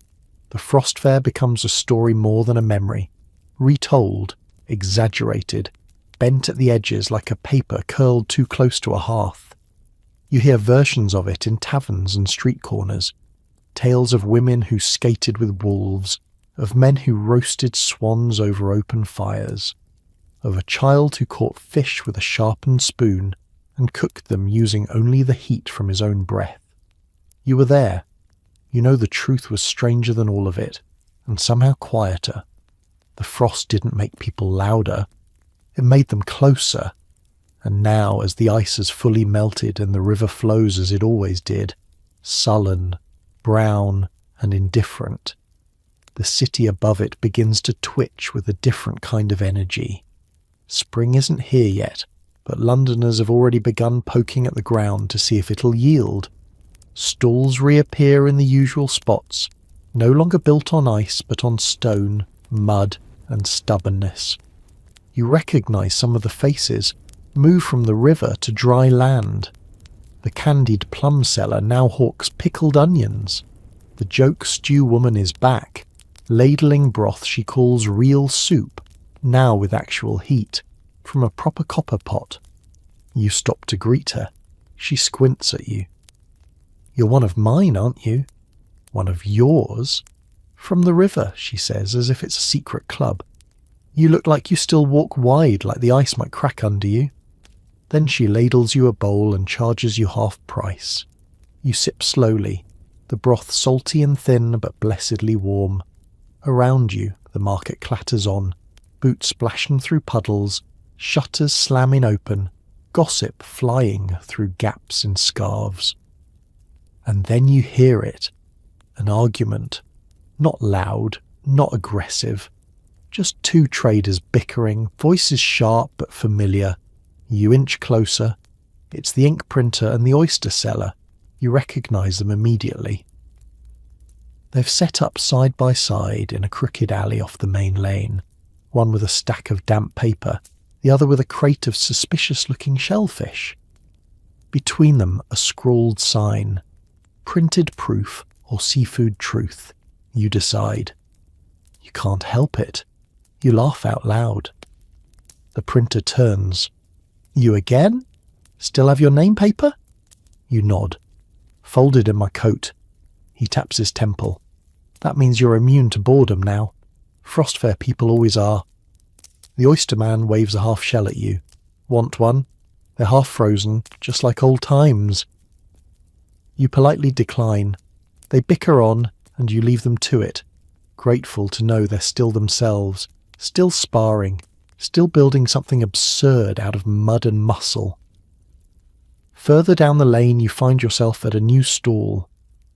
The Frost Fair becomes a story more than a memory. Retold, exaggerated, bent at the edges like a paper curled too close to a hearth. You hear versions of it in taverns and street corners. Tales of women who skated with wolves, of men who roasted swans over open fires, of a child who caught fish with a sharpened spoon and cooked them using only the heat from his own breath. You were there. You know the truth was stranger than all of it, and somehow quieter. The frost didn't make people louder. It made them closer. And now, as the ice has fully melted and the river flows as it always did, sullen, brown, and indifferent, the city above it begins to twitch with a different kind of energy. Spring isn't here yet, but Londoners have already begun poking at the ground to see if it'll yield. Stalls reappear in the usual spots, no longer built on ice but on stone, mud, and stubbornness. You recognise some of the faces, move from the river to dry land. The candied plum seller now hawks pickled onions. The joke stew woman is back, ladling broth she calls real soup, now with actual heat, from a proper copper pot. You stop to greet her. She squints at you. You're one of mine, aren't you? One of yours? From the river, she says, as if it's a secret club. You look like you still walk wide, like the ice might crack under you. Then she ladles you a bowl and charges you half price. You sip slowly, the broth salty and thin but blessedly warm. Around you, the market clatters on, boots splashing through puddles, shutters slamming open, gossip flying through gaps in scarves. And then you hear it, an argument, not loud, not aggressive, just two traders bickering, voices sharp but familiar. You inch closer. It's the ink printer and the oyster seller. You recognise them immediately. They've set up side by side in a crooked alley off the main lane, one with a stack of damp paper, the other with a crate of suspicious-looking shellfish. Between them a scrawled sign, printed proof or seafood truth. You decide. You can't help it. You laugh out loud. The printer turns. You again? Still have your name paper? You nod. Folded in my coat. He taps his temple. That means you're immune to boredom now. Frostfair people always are. The oyster man waves a half shell at you. Want one? They're half frozen, just like old times. You politely decline. They bicker on, and you leave them to it, grateful to know they're still themselves, still sparring, still building something absurd out of mud and muscle. Further down the lane you find yourself at a new stall.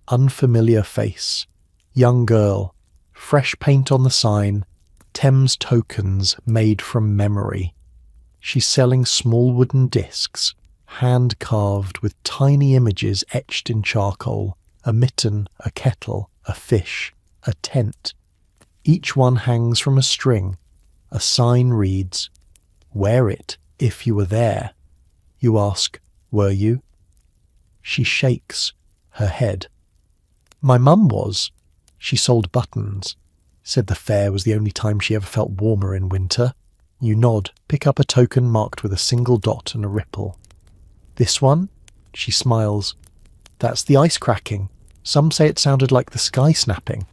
Unfamiliar face. Young girl. Fresh paint on the sign. Thames tokens made from memory. She's selling small wooden discs, hand-carved with tiny images etched in charcoal. A mitten, a kettle, a fish, a tent. Each one hangs from a string. A sign reads, "Wear it if you were there." You ask, "Were you?" She shakes her head. "My mum was. She sold buttons. Said the fair was the only time she ever felt warmer in winter." You nod, pick up a token marked with a single dot and a ripple. "This one?" She smiles. "That's the ice cracking. Some say it sounded like the sky snapping."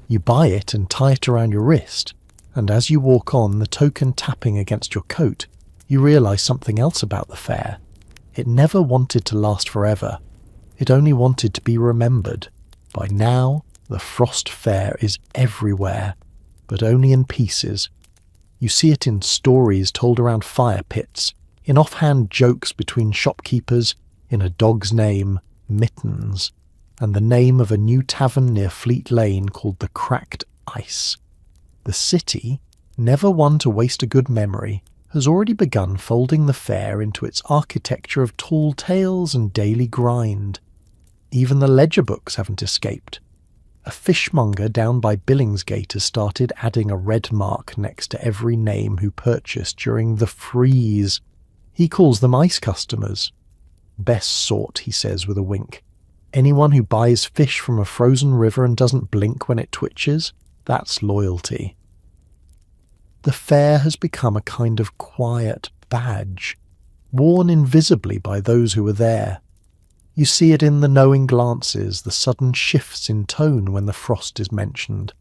You buy it and tie it around your wrist, and as you walk on, the token tapping against your coat, you realise something else about the fair. It never wanted to last forever. It only wanted to be remembered. By now, the Frost Fair is everywhere, but only in pieces. You see it in stories told around fire pits, in offhand jokes between shopkeepers, in a dog's name, Mittens, and the name of a new tavern near Fleet Lane called the Cracked Ice. The city, never one to waste a good memory, has already begun folding the fair into its architecture of tall tales and daily grind. Even the ledger books haven't escaped. A fishmonger down by Billingsgate has started adding a red mark next to every name who purchased during the freeze. He calls them ice customers. Best sort, he says with a wink. Anyone who buys fish from a frozen river and doesn't blink when it twitches, that's loyalty. The fair has become a kind of quiet badge, worn invisibly by those who are there. You see it in the knowing glances, the sudden shifts in tone when the frost is mentioned.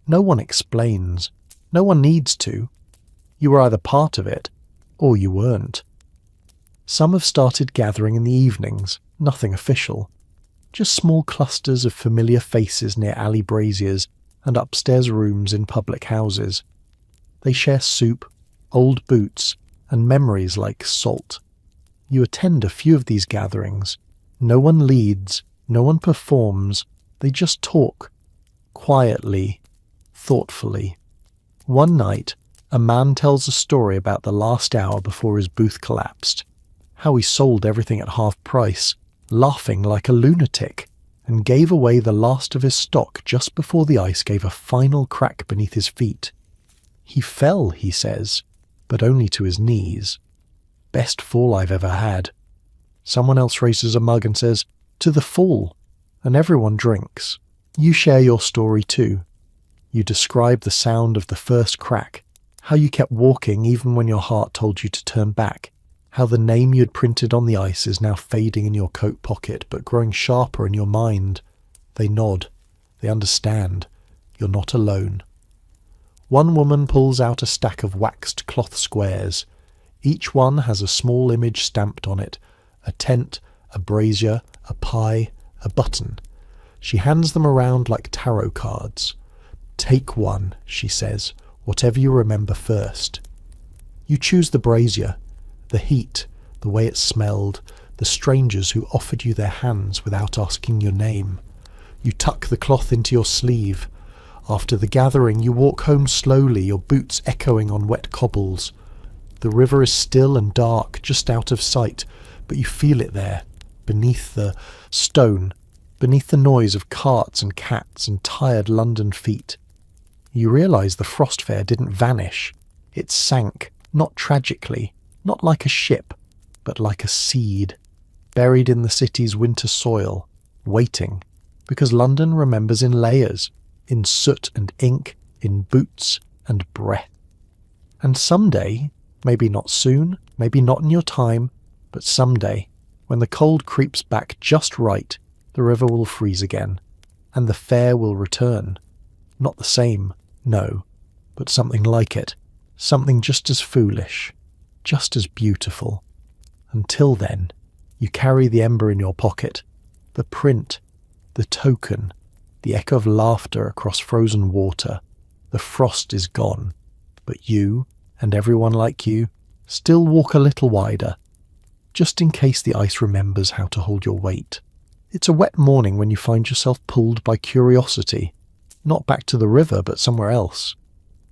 No one explains. No one needs to. You were either part of it, or you weren't. Some have started gathering in the evenings, nothing official. Just small clusters of familiar faces near alley braziers and upstairs rooms in public houses. They share soup, old boots, and memories like salt. You attend a few of these gatherings. No one leads, no one performs, they just talk. Quietly, thoughtfully. One night, a man tells a story about the last hour before his booth collapsed. How he sold everything at half price, laughing like a lunatic, and gave away the last of his stock just before the ice gave a final crack beneath his feet. He fell, he says, but only to his knees. Best fall I've ever had. Someone else raises a mug and says, "To the fall," and everyone drinks. You share your story too. You describe the sound of the first crack, how you kept walking even when your heart told you to turn back, how the name you had printed on the ice is now fading in your coat pocket but growing sharper in your mind. They nod. They understand. You're not alone. One woman pulls out a stack of waxed cloth squares. Each one has a small image stamped on it, a tent, a brazier, a pie, a button. She hands them around like tarot cards. "Take one," she says, "whatever you remember first." You choose the brazier, the heat, the way it smelled, the strangers who offered you their hands without asking your name. You tuck the cloth into your sleeve. After the gathering, you walk home slowly, your boots echoing on wet cobbles. The river is still and dark, just out of sight, but you feel it there, beneath the stone, beneath the noise of carts and cats and tired London feet. You realise the frost fair didn't vanish. It sank, not tragically, not like a ship, but like a seed, buried in the city's winter soil, waiting, because London remembers in layers, in soot and ink, in boots and breath. And someday, maybe not soon, maybe not in your time, but someday, when the cold creeps back just right, the river will freeze again, and the fair will return. Not the same, no, but something like it, something just as foolish, just as beautiful. Until then, you carry the ember in your pocket, the print, the token, the echo of laughter across frozen water. The frost is gone, but you, and everyone like you, still walk a little wider, just in case the ice remembers how to hold your weight. It's a wet morning when you find yourself pulled by curiosity, not back to the river but somewhere else.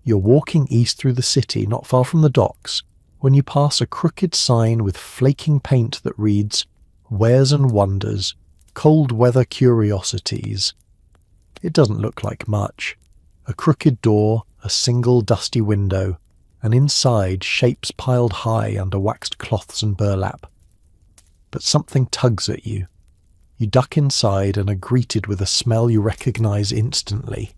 You're walking east through the city, not far from the docks, when you pass a crooked sign with flaking paint that reads, "Wares and Wonders, Cold Weather Curiosities." It doesn't look like much. A crooked door, a single dusty window, and inside shapes piled high under waxed cloths and burlap. But something tugs at you. You duck inside and are greeted with a smell you recognise instantly.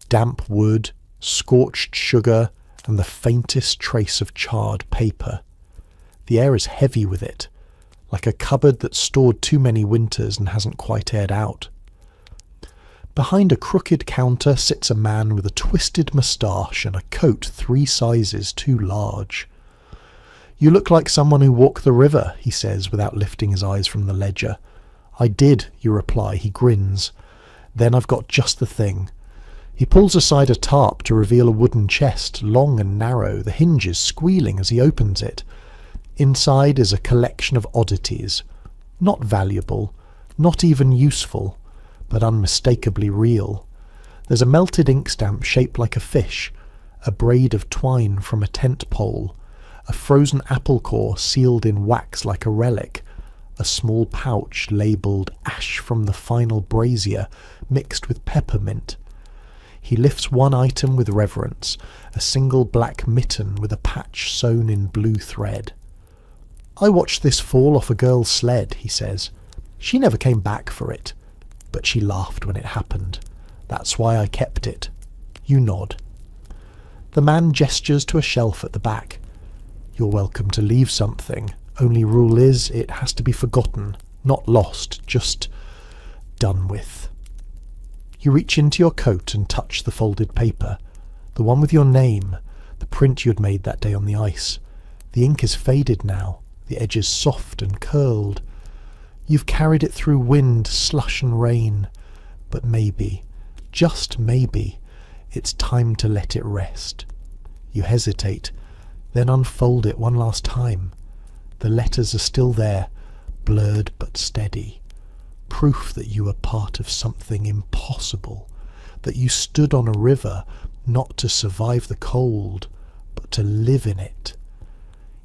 Damp wood, scorched sugar, and the faintest trace of charred paper. The air is heavy with it, like a cupboard that's stored too many winters and hasn't quite aired out. Behind a crooked counter sits a man with a twisted moustache and a coat 3 sizes too large. "You look like someone who walked the river," he says without lifting his eyes from the ledger. "I did," you reply. He grins. "Then I've got just the thing." He pulls aside a tarp to reveal a wooden chest, long and narrow, the hinges squealing as he opens it. Inside is a collection of oddities. Not valuable, not even useful, but unmistakably real. There's a melted ink stamp shaped like a fish, a braid of twine from a tent pole, a frozen apple core sealed in wax like a relic, a small pouch labelled "Ash from the Final Brazier" mixed with peppermint. He lifts one item with reverence, a single black mitten with a patch sewn in blue thread. "I watched this fall off a girl's sled," he says. "She never came back for it, but she laughed when it happened. That's why I kept it." You nod. The man gestures to a shelf at the back. "You're welcome to leave something. Only rule is, it has to be forgotten, not lost, just done with." You reach into your coat and touch the folded paper, the one with your name, the print you'd made that day on the ice. The ink is faded now, the edges soft and curled. You've carried it through wind, slush and rain, but maybe, just maybe, it's time to let it rest. You hesitate, then unfold it one last time. The letters are still there, blurred but steady. Proof that you were part of something impossible, that you stood on a river not to survive the cold, but to live in it.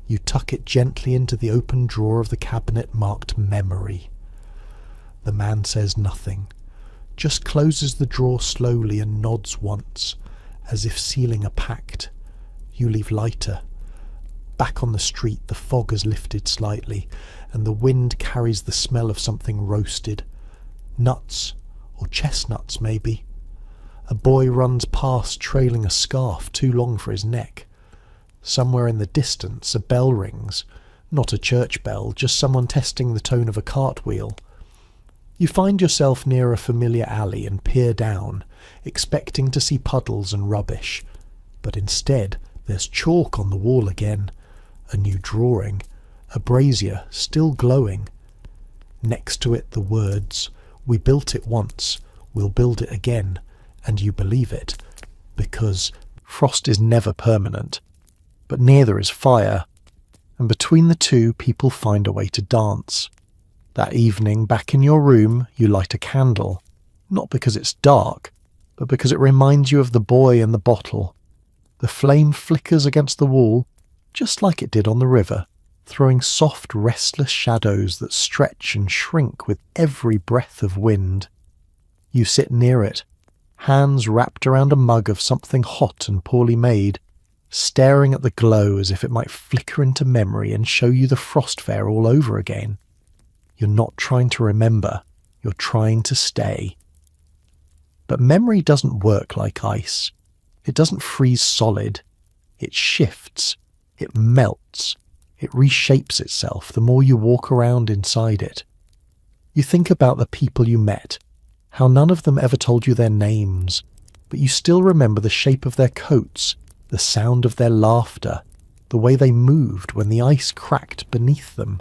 You tuck it gently into the open drawer of the cabinet marked "Memory." The man says nothing, just closes the drawer slowly and nods once, as if sealing a pact. You leave lighter. Back on the street, the fog has lifted slightly, and the wind carries the smell of something roasted. Nuts, or chestnuts maybe. A boy runs past trailing a scarf too long for his neck. Somewhere in the distance a bell rings, not a church bell, just someone testing the tone of a cartwheel. You find yourself near a familiar alley and peer down, expecting to see puddles and rubbish, but instead there's chalk on the wall again, a new drawing, a brazier still glowing. Next to it the words, "We built it once, we'll build it again," and you believe it, because frost is never permanent, but neither is fire, and between the two people find a way to dance. That evening, back in your room, you light a candle, not because it's dark, but because it reminds you of the boy and the bottle. The flame flickers against the wall, just like it did on the river, throwing soft, restless shadows that stretch and shrink with every breath of wind. You sit near it, hands wrapped around a mug of something hot and poorly made, staring at the glow as if it might flicker into memory and show you the frost fair all over again. You're not trying to remember, you're trying to stay. But memory doesn't work like ice. It doesn't freeze solid. It shifts. It melts. It reshapes itself the more you walk around inside it. You think about the people you met, how none of them ever told you their names, but you still remember the shape of their coats, the sound of their laughter, the way they moved when the ice cracked beneath them.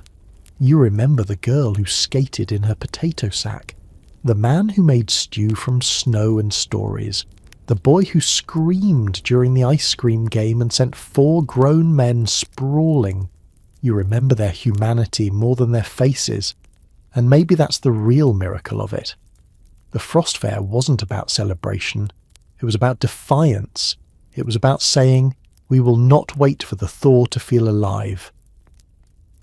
You remember the girl who skated in her potato sack, the man who made stew from snow and stories, the boy who screamed during the ice cream game and sent 4 grown men sprawling. You remember their humanity more than their faces, and maybe that's the real miracle of it. The Frost Fair wasn't about celebration. It was about defiance. It was about saying, we will not wait for the thaw to feel alive.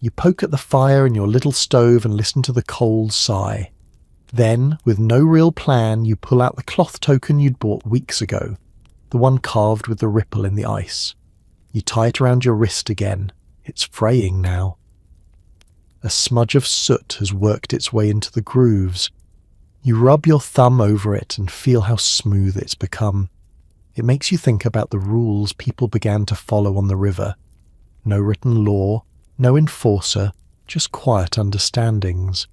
You poke at the fire in your little stove and listen to the coals sigh. Then, with no real plan, you pull out the cloth token you'd bought weeks ago, the one carved with the ripple in the ice. You tie it around your wrist again. It's fraying now. A smudge of soot has worked its way into the grooves. You rub your thumb over it and feel how smooth it's become. It makes you think about the rules people began to follow on the river. No written law, no enforcer, just quiet understandings.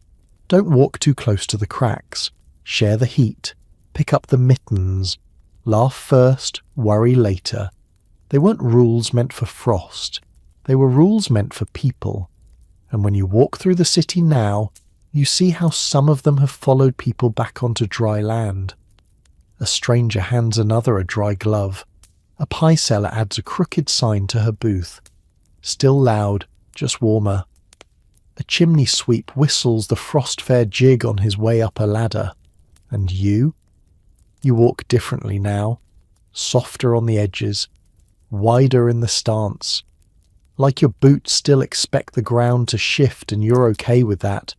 Don't walk too close to the cracks. Share the heat. Pick up the mittens. Laugh first, worry later. They weren't rules meant for frost. They were rules meant for people. And when you walk through the city now, you see how some of them have followed people back onto dry land. A stranger hands another a dry glove. A pie seller adds a crooked sign to her booth. Still loud, just warmer. A chimney sweep whistles the Frost Fair jig on his way up a ladder. And you? You walk differently now, softer on the edges, wider in the stance. Like your boots still expect the ground to shift and you're okay with that.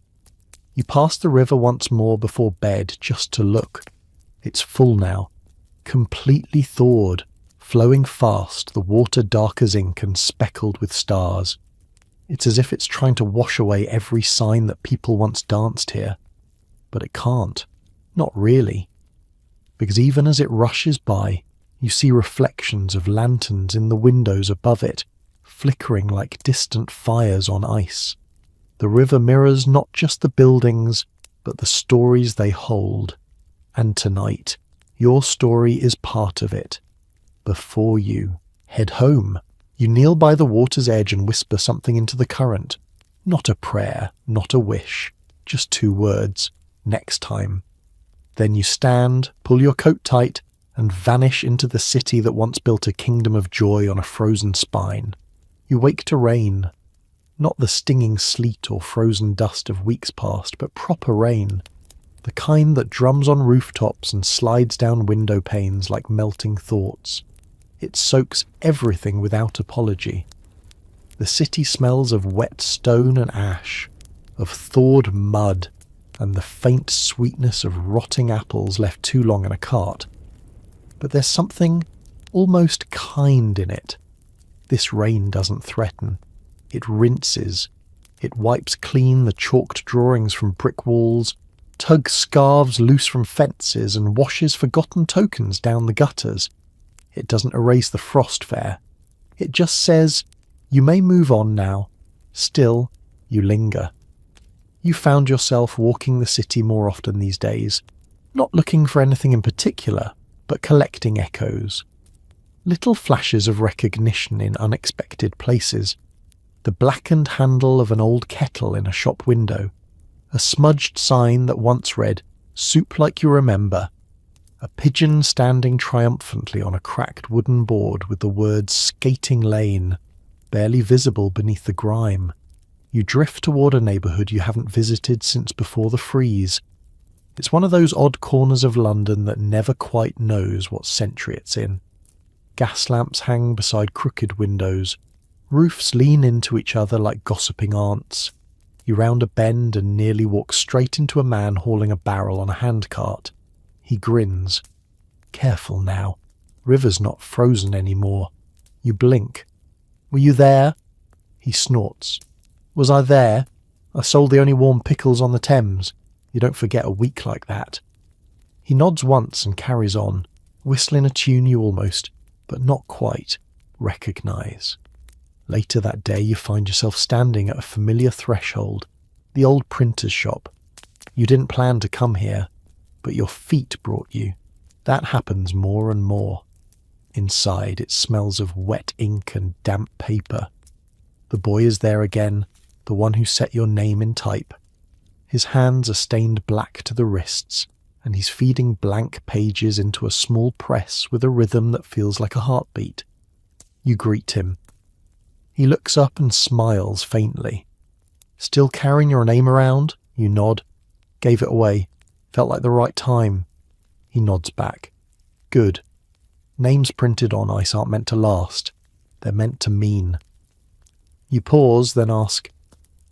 You pass the river once more before bed just to look. It's full now, completely thawed, flowing fast, the water dark as ink and speckled with stars. It's as if it's trying to wash away every sign that people once danced here. But it can't. Not really. Because even as it rushes by, you see reflections of lanterns in the windows above it, flickering like distant fires on ice. The river mirrors not just the buildings, but the stories they hold. And tonight, your story is part of it. Before you head home, you kneel by the water's edge and whisper something into the current. Not a prayer, not a wish, just 2 words, next time. Then you stand, pull your coat tight, and vanish into the city that once built a kingdom of joy on a frozen spine. You wake to rain. Not the stinging sleet or frozen dust of weeks past, but proper rain. The kind that drums on rooftops and slides down window panes like melting thoughts. It soaks everything without apology. The city smells of wet stone and ash, of thawed mud, and the faint sweetness of rotting apples left too long in a cart. But there's something almost kind in it. This rain doesn't threaten. It rinses. It wipes clean the chalked drawings from brick walls, tugs scarves loose from fences, and washes forgotten tokens down the gutters. It doesn't erase the frost fair. It just says, you may move on now. Still, you linger. You found yourself walking the city more often these days, not looking for anything in particular, but collecting echoes. Little flashes of recognition in unexpected places. The blackened handle of an old kettle in a shop window. A smudged sign that once read, "Soup like you remember." A pigeon standing triumphantly on a cracked wooden board with the words "Skating Lane," barely visible beneath the grime. You drift toward a neighbourhood you haven't visited since before the freeze. It's one of those odd corners of London that never quite knows what century it's in. Gas lamps hang beside crooked windows. Roofs lean into each other like gossiping aunts. You round a bend and nearly walk straight into a man hauling a barrel on a handcart. He grins. Careful now. River's not frozen anymore. You blink. Were you there? He snorts. Was I there? I sold the only warm pickles on the Thames. You don't forget a week like that. He nods once and carries on, whistling a tune you almost, but not quite, recognise. Later that day you find yourself standing at a familiar threshold, the old printer's shop. You didn't plan to come here, but your feet brought you. That happens more and more. Inside it smells of wet ink and damp paper. The boy is there again, the one who set your name in type. His hands are stained black to the wrists, and he's feeding blank pages into a small press with a rhythm that feels like a heartbeat. You greet him. He looks up and smiles faintly. Still carrying your name around? You nod. Gave it away. Felt like the right time. He nods back. Good. Names printed on ice aren't meant to last. They're meant to mean. You pause, then ask,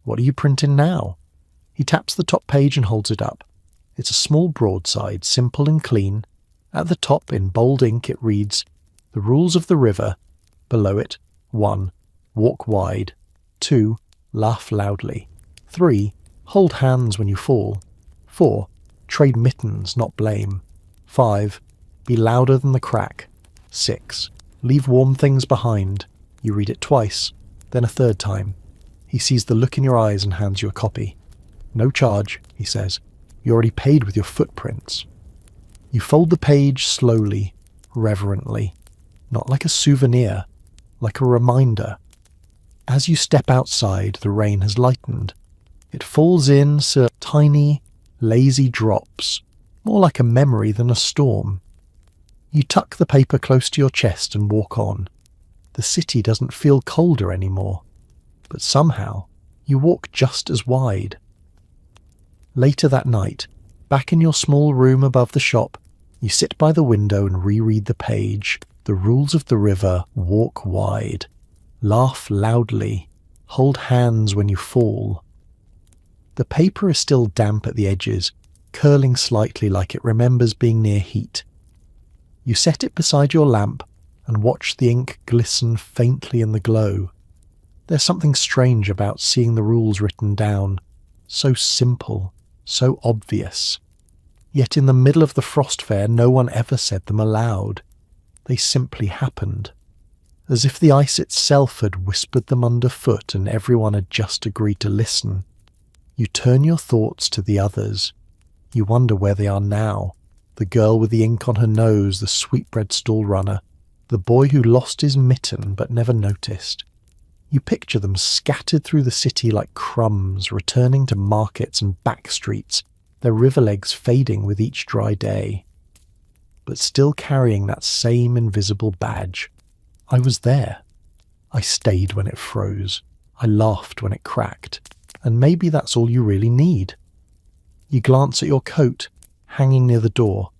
what are you printing now? He taps the top page and holds it up. It's a small broadside, simple and clean. At the top, in bold ink, it reads, The Rules of the River. Below it, 1. Walk wide. 2. Laugh loudly. 3. Hold hands when you fall. 4. Trade mittens, not blame. 5. Be louder than the crack. 6. Leave warm things behind. You read it twice, then a third time. He sees the look in your eyes and hands you a copy. No charge, he says. You already paid with your footprints. You fold the page slowly, reverently, not like a souvenir, like a reminder. As you step outside, the rain has lightened. It falls in tiny, lazy drops, more like a memory than a storm. You tuck the paper close to your chest and walk on. The city doesn't feel colder anymore, but somehow you walk just as wide. Later that night, back in your small room above the shop, you sit by the window and reread the page. The rules of the river, walk wide. Laugh loudly. Hold hands when you fall. The paper is still damp at the edges, curling slightly like it remembers being near heat. You set it beside your lamp and watch the ink glisten faintly in the glow. There's something strange about seeing the rules written down, so simple, so obvious. Yet in the middle of the frost fair no one ever said them aloud. They simply happened, as if the ice itself had whispered them underfoot and everyone had just agreed to listen. You turn your thoughts to the others. You wonder where they are now. The girl with the ink on her nose, the sweetbread stall runner, the boy who lost his mitten but never noticed. You picture them scattered through the city like crumbs, returning to markets and back streets, their river legs fading with each dry day. But still carrying that same invisible badge. I was there. I stayed when it froze. I laughed when it cracked. And maybe that's all you really need. You glance at your coat, hanging near the door.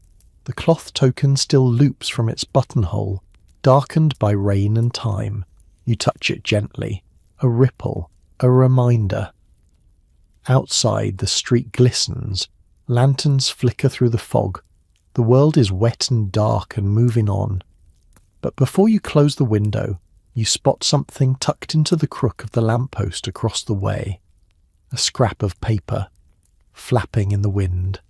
The cloth token still loops from its buttonhole, darkened by rain and time. You touch it gently. A ripple. A reminder. Outside, the street glistens. Lanterns flicker through the fog. The world is wet and dark and moving on. But before you close the window, you spot something tucked into the crook of the lamppost across the way. A scrap of paper, flapping in the wind.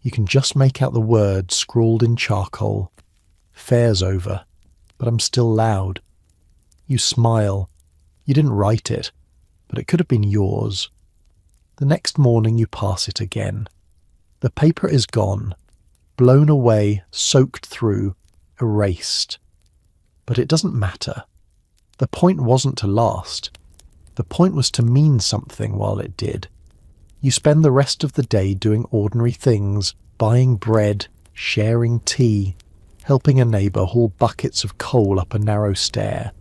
You can just make out the words scrawled in charcoal. Fair's over, but I'm still loud. You smile. You didn't write it, but it could have been yours. The next morning you pass it again. The paper is gone, blown away, soaked through, erased. But it doesn't matter. The point wasn't to last. The point was to mean something while it did. You spend the rest of the day doing ordinary things, buying bread, sharing tea, helping a neighbour haul buckets of coal up a narrow stair.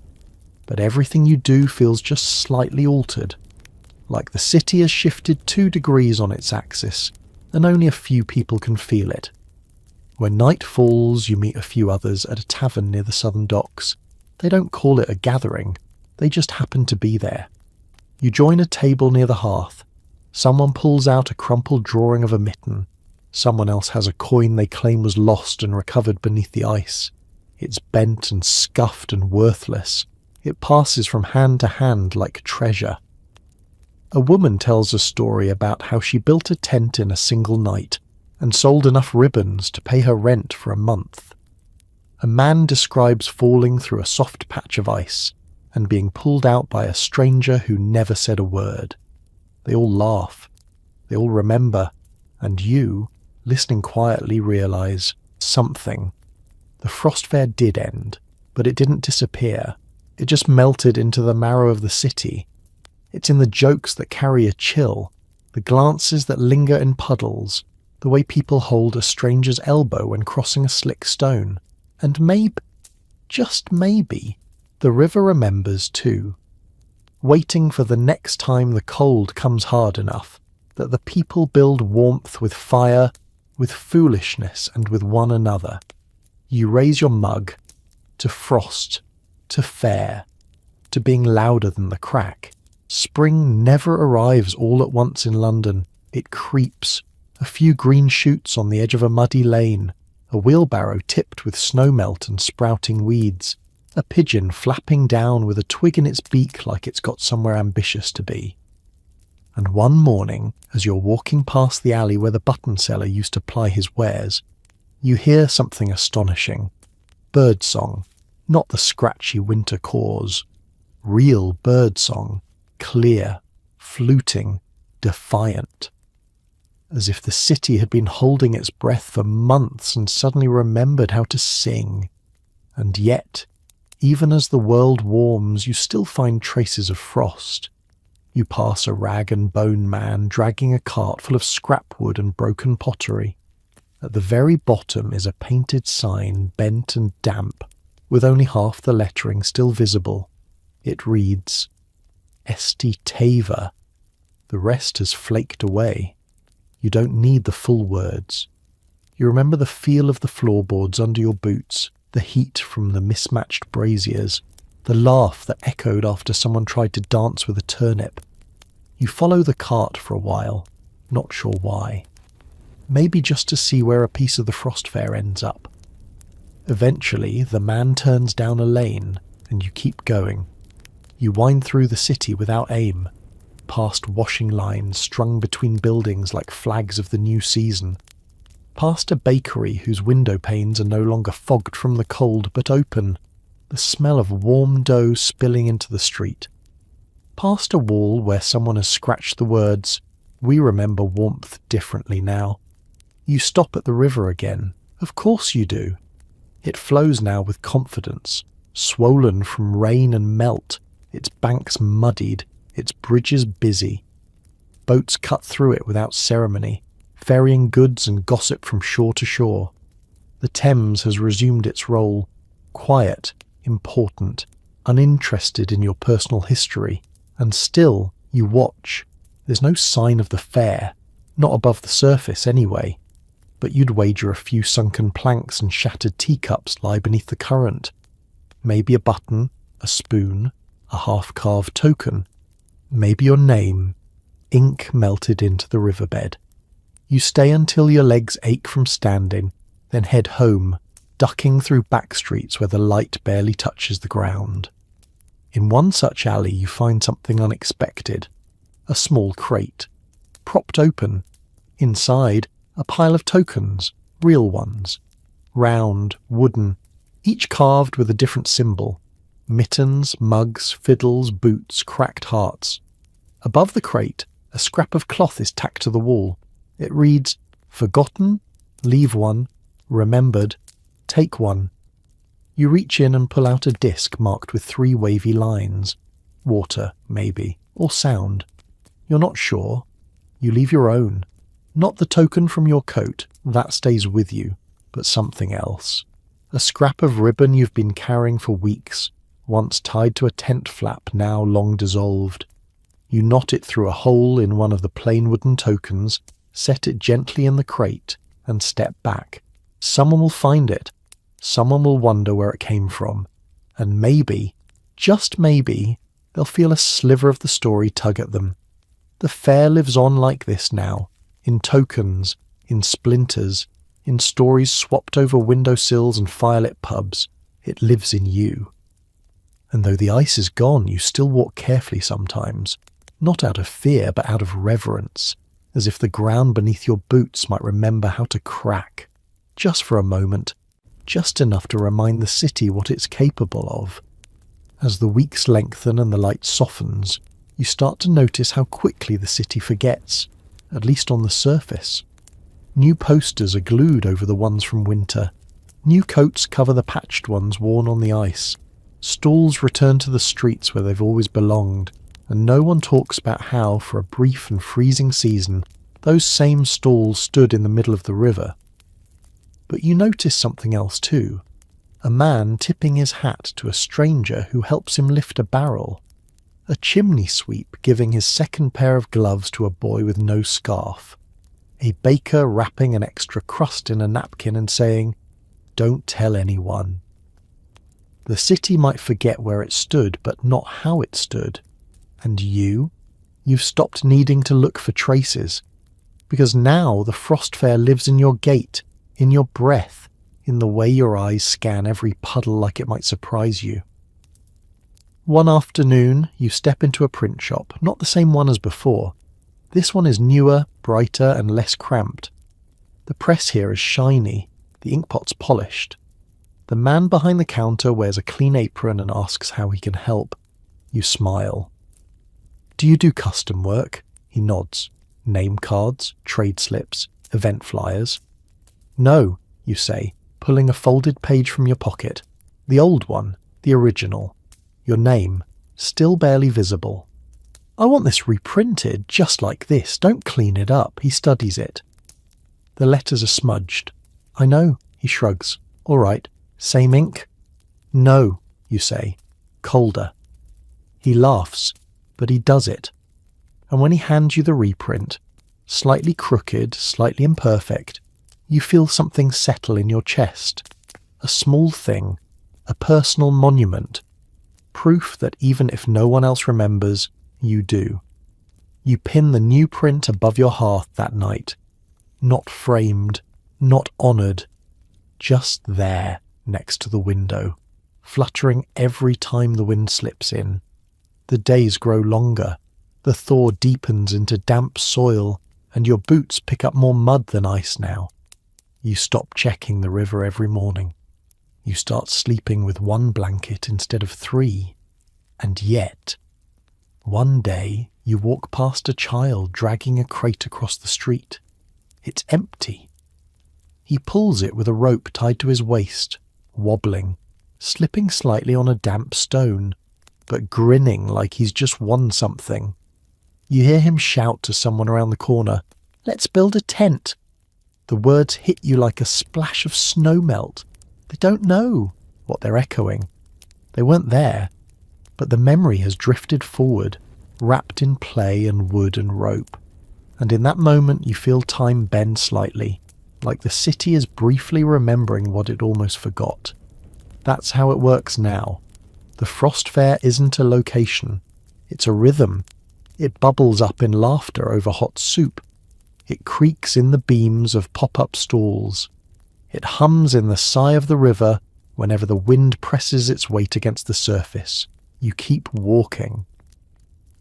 But everything you do feels just slightly altered, like the city has shifted 2 degrees on its axis, and only a few people can feel it. When night falls, you meet a few others at a tavern near the southern docks. They don't call it a gathering, they just happen to be there. You join a table near the hearth. Someone pulls out a crumpled drawing of a mitten. Someone else has a coin they claim was lost and recovered beneath the ice. It's bent and scuffed and worthless. It passes from hand to hand like treasure. A woman tells a story about how she built a tent in a single night and sold enough ribbons to pay her rent for a month. A man describes falling through a soft patch of ice and being pulled out by a stranger who never said a word. They all laugh. They all remember. And you, listening quietly, realise something. The frost fair did end, but it didn't disappear. It just melted into the marrow of the city. It's in the jokes that carry a chill, the glances that linger in puddles, the way people hold a stranger's elbow when crossing a slick stone. And maybe, just maybe, the river remembers too, waiting for the next time the cold comes hard enough, that the people build warmth with fire, with foolishness, and with one another. You raise your mug to frost, to fair, to being louder than the crack. Spring never arrives all at once in London. It creeps. A few green shoots on the edge of a muddy lane, a wheelbarrow tipped with snowmelt and sprouting weeds, a pigeon flapping down with a twig in its beak like it's got somewhere ambitious to be. And one morning, as you're walking past the alley where the button seller used to ply his wares, you hear something astonishing. Birdsong, not the scratchy winter caws. Real birdsong, clear, fluting, defiant. As if the city had been holding its breath for months and suddenly remembered how to sing. And yet, even as the world warms, you still find traces of frost. You pass a rag and bone man dragging a cart full of scrap wood and broken pottery. At the very bottom is a painted sign, bent and damp, with only half the lettering still visible. It reads, Esti Tava. The rest has flaked away. You don't need the full words. You remember the feel of the floorboards under your boots, the heat from the mismatched braziers, the laugh that echoed after someone tried to dance with a turnip. You follow the cart for a while, not sure why. Maybe just to see where a piece of the frost fair ends up. Eventually, the man turns down a lane, and you keep going. You wind through the city without aim, past washing lines strung between buildings like flags of the new season, past a bakery whose window panes are no longer fogged from the cold but open, the smell of warm dough spilling into the street, past a wall where someone has scratched the words, "We remember warmth differently now." You stop at the river again. Of course you do. It flows now with confidence, swollen from rain and melt, its banks muddied, its bridges busy. Boats cut through it without ceremony, ferrying goods and gossip from shore to shore. The Thames has resumed its role, quiet, important, uninterested in your personal history, and still you watch. There's no sign of the fair, not above the surface anyway, but you'd wager a few sunken planks and shattered teacups lie beneath the current. Maybe a button, a spoon, a half-carved token. Maybe your name, ink melted into the riverbed. You stay until your legs ache from standing, then head home, ducking through back streets where the light barely touches the ground. In one such alley you find something unexpected. A small crate, propped open. Inside, a pile of tokens, real ones. Round, wooden, each carved with a different symbol. Mittens, mugs, fiddles, boots, cracked hearts. Above the crate, a scrap of cloth is tacked to the wall. It reads, "Forgotten, leave one, remembered, take one." You reach in and pull out a disc marked with 3 wavy lines. Water, maybe, or sound. You're not sure. You leave your own. Not the token from your coat, that stays with you, but something else. A scrap of ribbon you've been carrying for weeks, once tied to a tent flap, now long dissolved. You knot it through a hole in one of the plain wooden tokens, set it gently in the crate, and step back. Someone will find it. Someone will wonder where it came from. And maybe, just maybe, they'll feel a sliver of the story tug at them. The fair lives on like this now, in tokens, in splinters, in stories swapped over windowsills and firelit pubs. It lives in you. And though the ice is gone, you still walk carefully sometimes, not out of fear, but out of reverence, as if the ground beneath your boots might remember how to crack, just for a moment, just enough to remind the city what it's capable of. As the weeks lengthen and the light softens, you start to notice how quickly the city forgets, at least on the surface. New posters are glued over the ones from winter. New coats cover the patched ones worn on the ice. Stalls return to the streets where they've always belonged, and no one talks about how, for a brief and freezing season, those same stalls stood in the middle of the river. But you notice something else too. A man tipping his hat to a stranger who helps him lift a barrel. A chimney sweep giving his second pair of gloves to a boy with no scarf. A baker wrapping an extra crust in a napkin and saying, "Don't tell anyone." The city might forget where it stood, but not how it stood. And you've stopped needing to look for traces, because now the frost fair lives in your gait, in your breath, in the way your eyes scan every puddle like it might surprise you. One afternoon, you step into a print shop, not the same one as before. This one is newer, brighter, and less cramped. The press here is shiny, the inkpot's polished. The man behind the counter wears a clean apron and asks how he can help. You smile. "Do you do custom work?" He nods. "Name cards, trade slips, event flyers?" "No," you say, pulling a folded page from your pocket. The old one, the original. Your name, still barely visible. "I want this reprinted, just like this. Don't clean it up." He studies it. The letters are smudged. "I know," he shrugs. "All right. Same ink?" "No," you say. "Colder." He laughs, but he does it. And when he hands you the reprint, slightly crooked, slightly imperfect, you feel something settle in your chest. A small thing, a personal monument. Proof that even if no one else remembers, you do. You pin the new print above your hearth that night. Not framed, not honoured, just there next to the window, fluttering every time the wind slips in. The days grow longer, the thaw deepens into damp soil, and your boots pick up more mud than ice now. You stop checking the river every morning. You start sleeping with 1 blanket instead of 3. And yet, one day you walk past a child dragging a crate across the street. It's empty. He pulls it with a rope tied to his waist, wobbling, slipping slightly on a damp stone, but grinning like he's just won something. You hear him shout to someone around the corner, "Let's build a tent." The words hit you like a splash of snowmelt. They don't know what they're echoing. They weren't there, but the memory has drifted forward, wrapped in play and wood and rope. And in that moment you feel time bend slightly, like the city is briefly remembering what it almost forgot. That's how it works now. The Frost Fair isn't a location. It's a rhythm. It bubbles up in laughter over hot soup. It creaks in the beams of pop-up stalls. It hums in the sigh of the river whenever the wind presses its weight against the surface. You keep walking.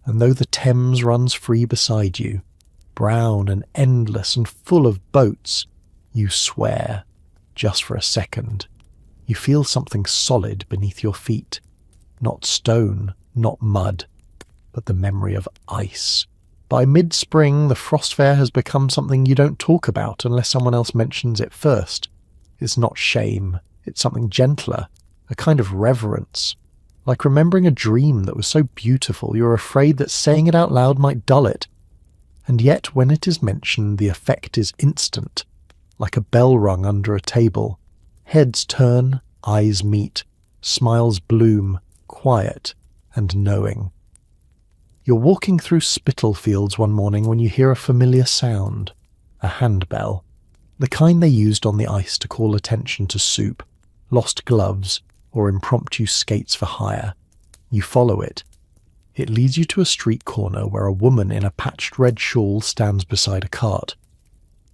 And though the Thames runs free beside you, brown and endless and full of boats, you swear, just for a second. You feel something solid beneath your feet. Not stone, not mud, but the memory of ice. By mid-spring, the frost fair has become something you don't talk about unless someone else mentions it first. It's not shame, it's something gentler, a kind of reverence. Like remembering a dream that was so beautiful you're afraid that saying it out loud might dull it. And yet when it is mentioned, the effect is instant, like a bell rung under a table. Heads turn, eyes meet, smiles bloom, quiet and knowing. You're walking through Spitalfields one morning when you hear a familiar sound, a handbell, the kind they used on the ice to call attention to soup, lost gloves, or impromptu skates for hire. You follow it. It leads you to a street corner where a woman in a patched red shawl stands beside a cart.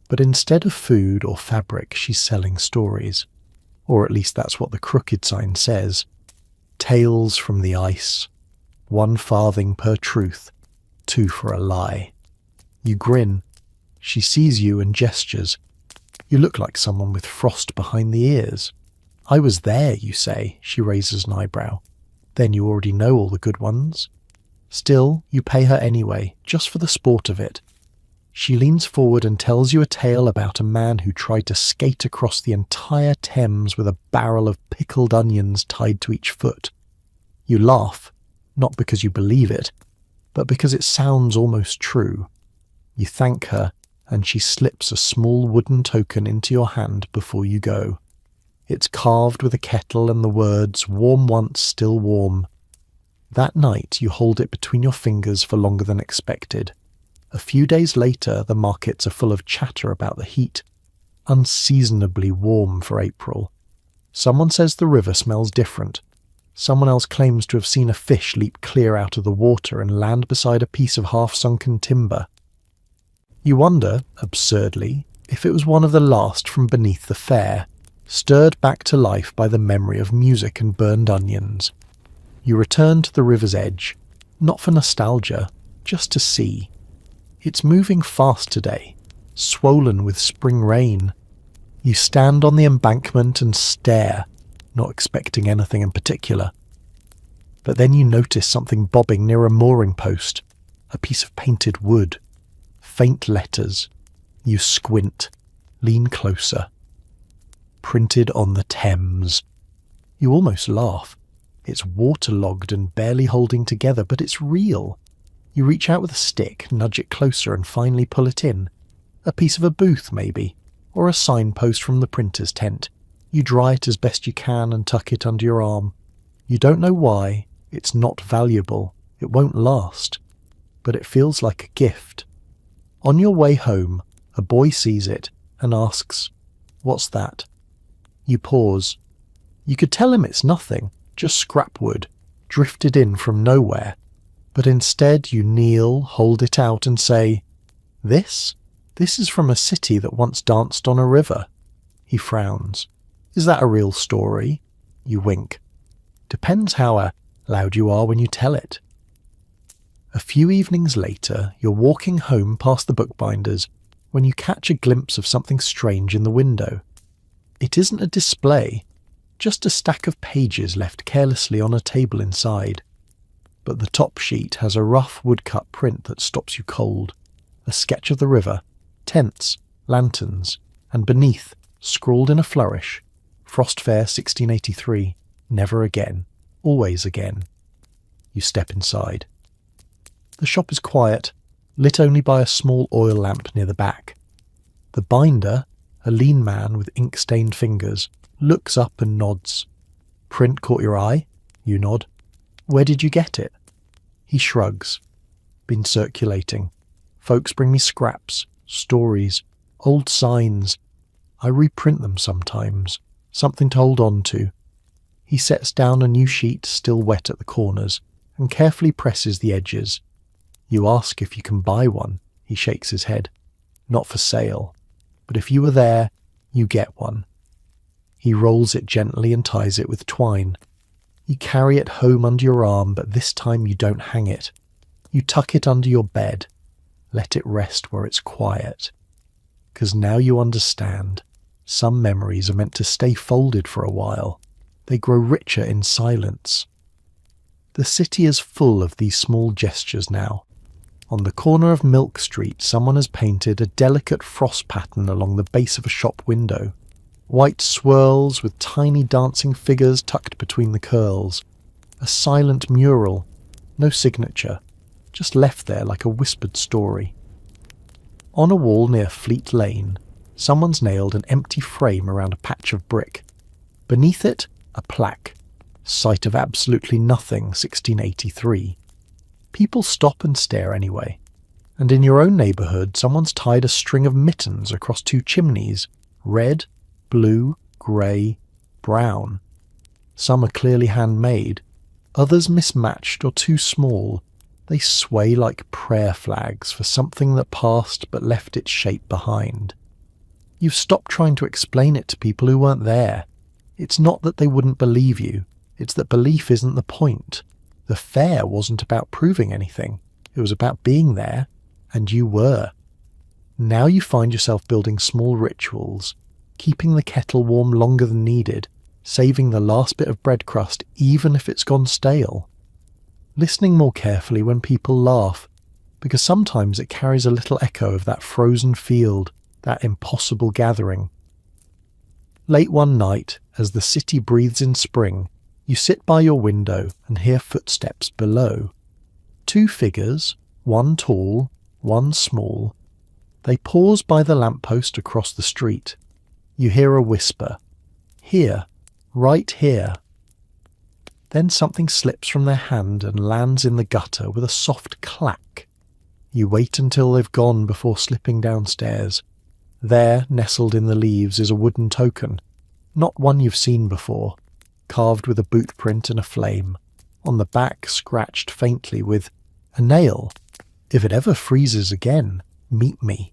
But instead of food or fabric, she's selling stories. Or at least that's what the crooked sign says. Tales from the ice. 1 farthing per truth, 2 for a lie. You grin. She sees you and gestures. You look like someone with frost behind the ears. I was there, you say. She raises an eyebrow. Then you already know all the good ones. Still, you pay her anyway, just for the sport of it. She leans forward and tells you a tale about a man who tried to skate across the entire Thames with a barrel of pickled onions tied to each foot. You laugh, not because you believe it, but because it sounds almost true. You thank her, and she slips a small wooden token into your hand before you go. It's carved with a kettle and the words, "Warm once, still warm." That night you hold it between your fingers for longer than expected. A few days later the markets are full of chatter about the heat. Unseasonably warm for April. Someone says the river smells different. Someone else claims to have seen a fish leap clear out of the water and land beside a piece of half-sunken timber. You wonder, absurdly, if it was one of the last from beneath the fair, stirred back to life by the memory of music and burned onions. You return to the river's edge, not for nostalgia, just to see. It's moving fast today, swollen with spring rain. You stand on the embankment and stare, not expecting anything in particular. But then you notice something bobbing near a mooring post, a piece of painted wood, faint letters. You squint, lean closer. Printed on the Thames. You almost laugh. It's waterlogged and barely holding together, but it's real. You reach out with a stick, nudge it closer and finally pull it in. A piece of a booth, maybe, or a signpost from the printer's tent. You dry it as best you can and tuck it under your arm. You don't know why. It's not valuable. It won't last. But it feels like a gift. On your way home, a boy sees it and asks, "What's that?" You pause. You could tell him it's nothing, just scrap wood, drifted in from nowhere. But instead you kneel, hold it out and say, This is from a city that once danced on a river." He frowns. "Is that a real story?" You wink. "Depends how loud you are when you tell it." A few evenings later, you're walking home past the bookbinders when you catch a glimpse of something strange in the window. It isn't a display, just a stack of pages left carelessly on a table inside. But the top sheet has a rough woodcut print that stops you cold, a sketch of the river, tents, lanterns, and beneath, scrawled in a flourish, Frost Fair 1683, never again, always again. You step inside. The shop is quiet, lit only by a small oil lamp near the back. The binder, a lean man with ink-stained fingers, looks up and nods. "Print caught your eye?" You nod. "Where did you get it?" He shrugs. "Been circulating. Folks bring me scraps, stories, old signs. I reprint them sometimes, something to hold on to." He sets down a new sheet still wet at the corners and carefully presses the edges. You ask if you can buy one. He shakes his head. Not for sale. But if you were there, you get one. He rolls it gently and ties it with twine. You carry it home under your arm, but this time you don't hang it. You tuck it under your bed. Let it rest where it's quiet. 'Cause now you understand. Some memories are meant to stay folded for a while. They grow richer in silence. The city is full of these small gestures now. On the corner of Milk Street, someone has painted a delicate frost pattern along the base of a shop window. White swirls with tiny dancing figures tucked between the curls. A silent mural. No signature. Just left there like a whispered story. On a wall near Fleet Lane, someone's nailed an empty frame around a patch of brick. Beneath it, a plaque. Site of absolutely nothing, 1683. People stop and stare anyway. And in your own neighbourhood, someone's tied a string of mittens across 2 chimneys. Red, blue, grey, brown. Some are clearly handmade. Others mismatched or too small. They sway like prayer flags for something that passed but left its shape behind. You've stopped trying to explain it to people who weren't there. It's not that they wouldn't believe you. It's that belief isn't the point. The fair wasn't about proving anything. It was about being there, and you were. Now you find yourself building small rituals, keeping the kettle warm longer than needed, saving the last bit of bread crust even if it's gone stale. Listening more carefully when people laugh, because sometimes it carries a little echo of that frozen field, that impossible gathering. Late one night, as the city breathes in spring, you sit by your window and hear footsteps below. 2 figures, one tall, one small. They pause by the lamppost across the street. You hear a whisper. Here, right here. Then something slips from their hand and lands in the gutter with a soft clack. You wait until they've gone before slipping downstairs. There, nestled in the leaves, is a wooden token. Not one you've seen before. Carved with a boot print and a flame. On the back, scratched faintly with a nail. If it ever freezes again, meet me.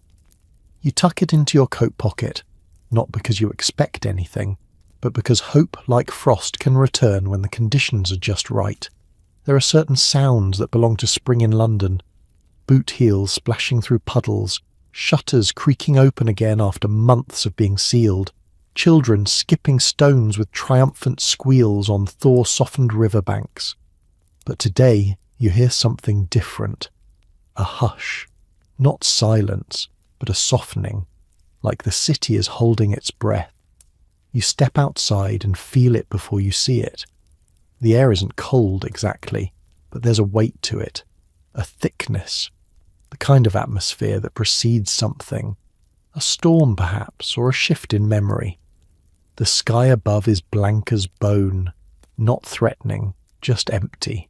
You tuck it into your coat pocket, not because you expect anything, but because hope, like frost, can return when the conditions are just right. There are certain sounds that belong to spring in London. Boot heels splashing through puddles, shutters creaking open again after months of being sealed, children skipping stones with triumphant squeals on thaw-softened riverbanks. But today you hear something different. A hush. Not silence, but a softening, like the city is holding its breath. You step outside and feel it before you see it. The air isn't cold exactly, but there's a weight to it, a thickness, the kind of atmosphere that precedes something, a storm perhaps, or a shift in memory. The sky above is blank as bone, not threatening, just empty.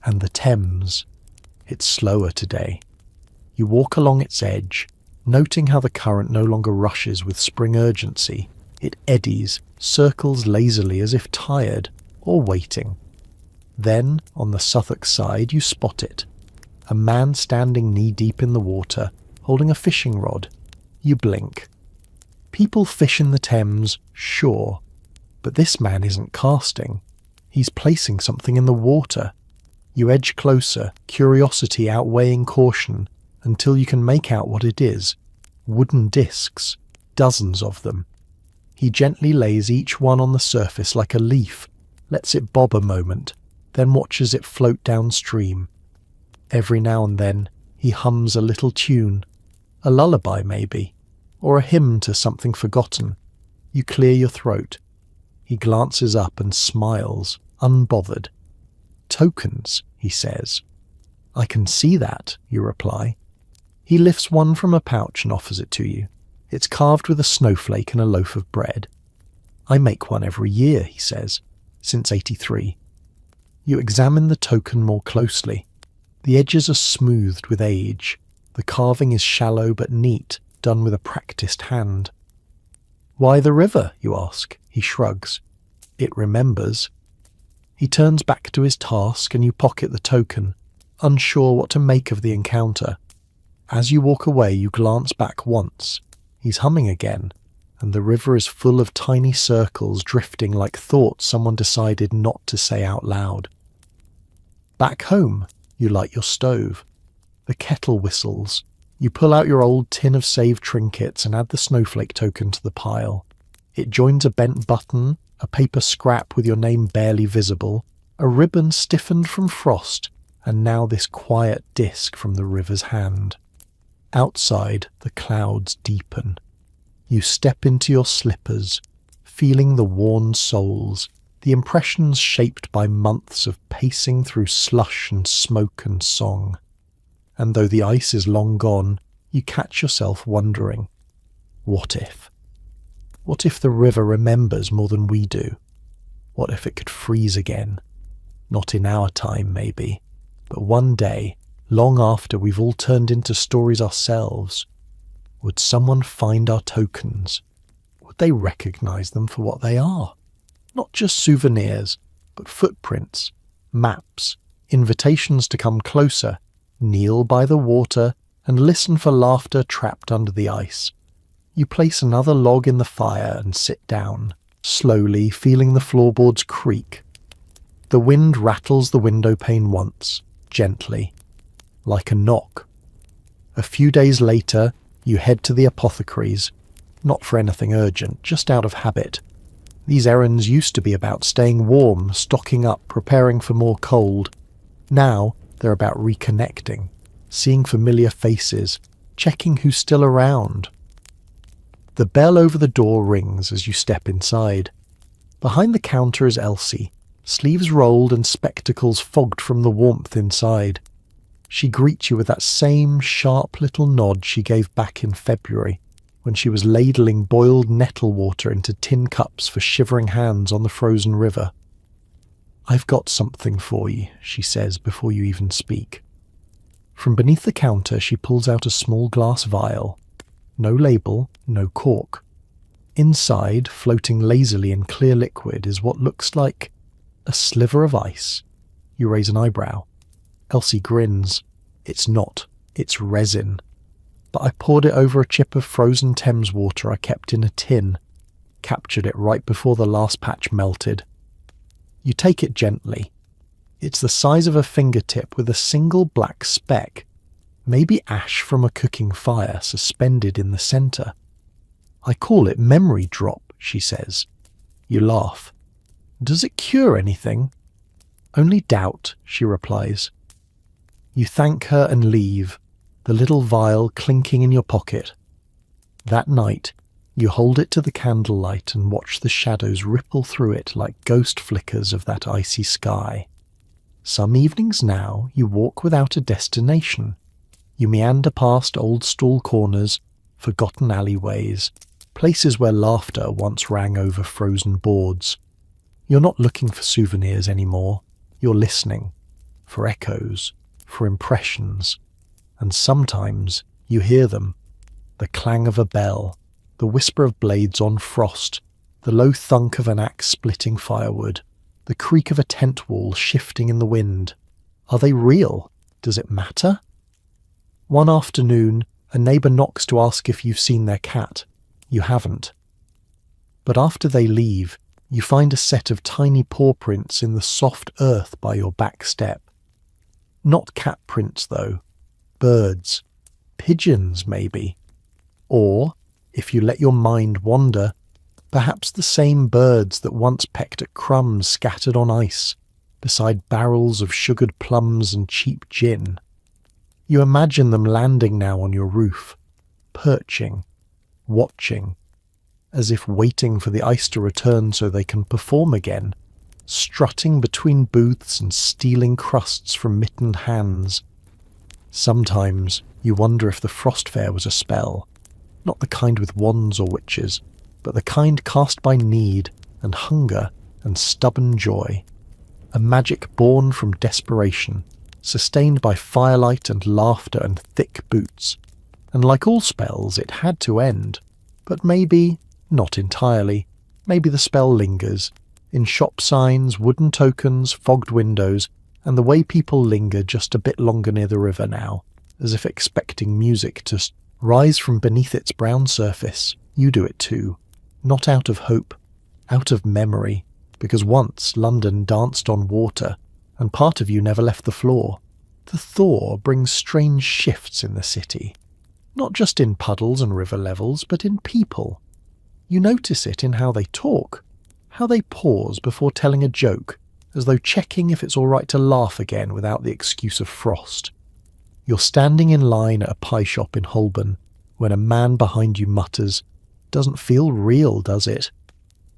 And the Thames, it's slower today. You walk along its edge, noting how the current no longer rushes with spring urgency. It eddies, circles lazily as if tired or waiting. Then, on the Southwark side, you spot it. A man standing knee-deep in the water, holding a fishing rod. You blink. People fish in the Thames, sure, but this man isn't casting. He's placing something in the water. You edge closer, curiosity outweighing caution, until you can make out what it is. Wooden discs, dozens of them. He gently lays each one on the surface like a leaf, lets it bob a moment, then watches it float downstream. Every now and then, he hums a little tune, a lullaby maybe, or a hymn to something forgotten. You clear your throat. He glances up and smiles, unbothered. "Tokens," he says. "I can see that," you reply. He lifts one from a pouch and offers it to you. It's carved with a snowflake and a loaf of bread. "I make one every year," he says, "since '83. You examine the token more closely. The edges are smoothed with age. The carving is shallow but neat, done with a practiced hand. "Why the river?" you ask. He shrugs. "It remembers." He turns back to his task and you pocket the token. unsure what to make of the encounter. As you walk away, you glance back once. He's humming again, and the river is full of tiny circles drifting like thoughts someone decided not to say out loud. Back home, you light your stove. The kettle whistles. You pull out your old tin of saved trinkets and add the snowflake token to the pile. It joins a bent button, a paper scrap with your name barely visible, a ribbon stiffened from frost, and now this quiet disc from the river's hand. Outside, the clouds deepen. You step into your slippers, feeling the worn soles, the impressions shaped by months of pacing through slush and smoke and song. And though the ice is long gone, you catch yourself wondering, what if? What if the river remembers more than we do? What if it could freeze again? Not in our time, maybe, but one day, long after we've all turned into stories ourselves, would someone find our tokens? Would they recognize them for what they are? Not just souvenirs, but footprints, maps, invitations to come closer, kneel by the water, and listen for laughter trapped under the ice. You place another log in the fire and sit down, slowly feeling the floorboards creak. The wind rattles the window pane once, gently, like a knock. A few days later, you head to the apothecary's, not for anything urgent, just out of habit. These errands used to be about staying warm, stocking up, preparing for more cold. Now, they're about reconnecting, seeing familiar faces, checking who's still around. The bell over the door rings as you step inside. Behind the counter is Elsie, sleeves rolled and spectacles fogged from the warmth inside. She greets you with that same sharp little nod she gave back in February, when she was ladling boiled nettle water into tin cups for shivering hands on the frozen river. "I've got something for you," she says before you even speak. From beneath the counter she pulls out a small glass vial. No label, no cork. Inside, floating lazily in clear liquid, is what looks like a sliver of ice. You raise an eyebrow. Elsie grins. "It's not. It's resin. But I poured it over a chip of frozen Thames water I kept in a tin. Captured it right before the last patch melted." You take it gently. It's the size of a fingertip with a single black speck, maybe ash from a cooking fire suspended in the centre. "I call it memory drop," she says. You laugh. "Does it cure anything?" "Only doubt," she replies. You thank her and leave, the little vial clinking in your pocket. That night, you hold it to the candlelight and watch the shadows ripple through it like ghost flickers of that icy sky. Some evenings now, you walk without a destination. You meander past old stall corners, forgotten alleyways, places where laughter once rang over frozen boards. You're not looking for souvenirs anymore. You're listening, for echoes, for impressions. And sometimes you hear them. The clang of a bell, the whisper of blades on frost, the low thunk of an axe splitting firewood, the creak of a tent wall shifting in the wind. Are they real? Does it matter? One afternoon, a neighbour knocks to ask if you've seen their cat. You haven't. But after they leave, you find a set of tiny paw prints in the soft earth by your back step. Not cat prints, though. Birds. Pigeons, maybe. Or, if you let your mind wander, perhaps the same birds that once pecked at crumbs scattered on ice, beside barrels of sugared plums and cheap gin. You imagine them landing now on your roof, perching, watching, as if waiting for the ice to return so they can perform again, strutting between booths and stealing crusts from mittened hands. Sometimes you wonder if the frost fair was a spell, not the kind with wands or witches, but the kind cast by need and hunger and stubborn joy, a magic born from desperation, sustained by firelight and laughter and thick boots. And like all spells, it had to end. But maybe not entirely. Maybe the spell lingers, in shop signs, wooden tokens, fogged windows, and the way people linger just a bit longer near the river now, as if expecting music to rise from beneath its brown surface. You do it too, not out of hope, out of memory, because once London danced on water, and part of you never left the floor. The thaw brings strange shifts in the city, not just in puddles and river levels, but in people. You notice it in how they talk, how they pause before telling a joke, as though checking if it's all right to laugh again without the excuse of frost. You're standing in line at a pie shop in Holborn when a man behind you mutters, "Doesn't feel real, does it?"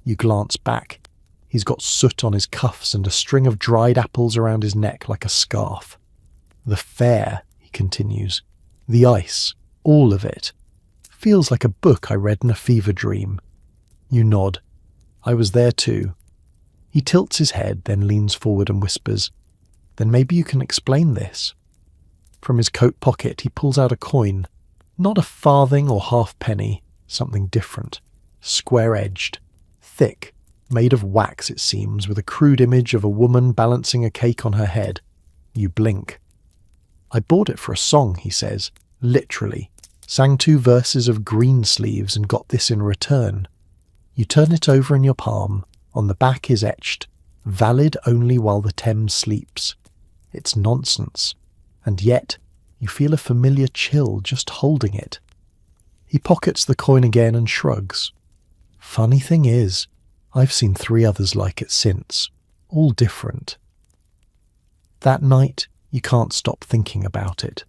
You glance back. He's got soot on his cuffs and a string of dried apples around his neck like a scarf. "The fair," he continues. "The ice, all of it. Feels like a book I read in a fever dream." You nod. "I was there too." He tilts his head, then leans forward and whispers, "Then maybe you can explain this." From his coat pocket he pulls out a coin, not a farthing or halfpenny, something different, square-edged, thick, made of wax it seems, with a crude image of a woman balancing a cake on her head. You blink. "I bought it for a song," he says, literally. "Sang 2 verses of Greensleeves and got this in return." You turn it over in your palm. On the back is etched, "Valid only while the Thames sleeps." It's nonsense, and yet you feel a familiar chill just holding it. He pockets the coin again and shrugs. "Funny thing is, I've seen 3 others like it since, all different." That night, you can't stop thinking about it,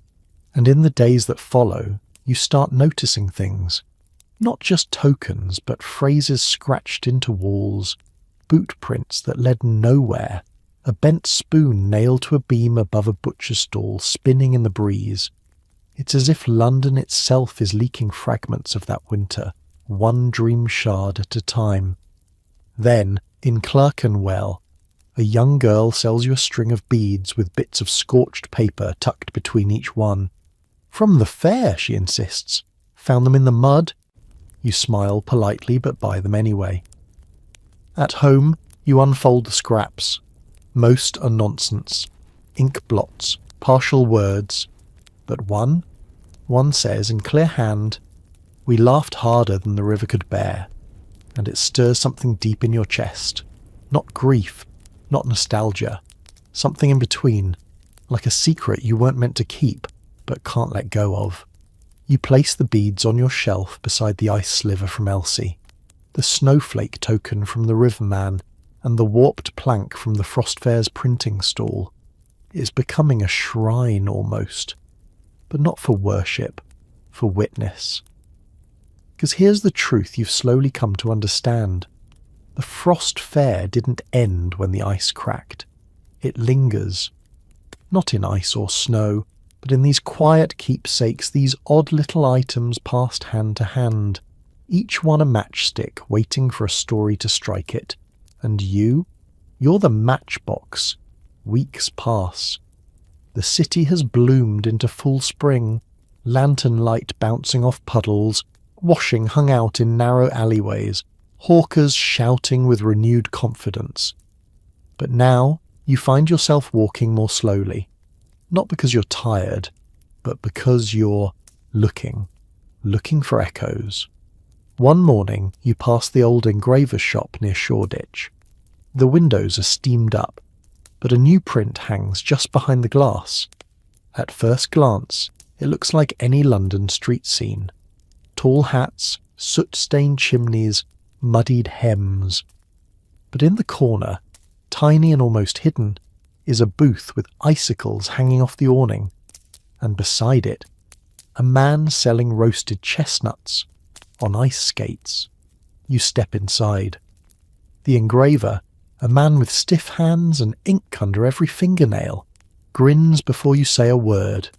and in the days that follow, you start noticing things. Not just tokens, but phrases scratched into walls, boot prints that led nowhere, a bent spoon nailed to a beam above a butcher's stall spinning in the breeze. It's as if London itself is leaking fragments of that winter, one dream shard at a time. Then, in Clerkenwell, a young girl sells you a string of beads with bits of scorched paper tucked between each one. "From the fair," she insists. "Found them in the mud?" You smile politely but buy them anyway. At home, you unfold the scraps. Most are nonsense, ink blots, partial words. But one says in clear hand, "We laughed harder than the river could bear," and it stirs something deep in your chest. Not grief, not nostalgia, something in between, like a secret you weren't meant to keep, but can't let go of. You place the beads on your shelf beside the ice sliver from Elsie, the snowflake token from the riverman, and the warped plank from the Frost Fair's printing stall. It is becoming a shrine almost, but not for worship, for witness. Because here's the truth you've slowly come to understand. The Frost Fair didn't end when the ice cracked. It lingers. Not in ice or snow, but in these quiet keepsakes, these odd little items passed hand to hand, each one a matchstick waiting for a story to strike it. And you're the matchbox. Weeks pass. The city has bloomed into full spring, lantern light bouncing off puddles, washing hung out in narrow alleyways, hawkers shouting with renewed confidence. But now you find yourself walking more slowly, not because you're tired, but because you're looking for echoes. One morning you pass the old engraver's shop near Shoreditch. The windows are steamed up, but a new print hangs just behind the glass. At first glance, it looks like any London street scene. Tall hats, soot-stained chimneys, muddied hems. But in the corner, tiny and almost hidden, is a booth with icicles hanging off the awning, and beside it, a man selling roasted chestnuts on ice skates. You step inside. The engraver, a man with stiff hands and ink under every fingernail, grins before you say a word.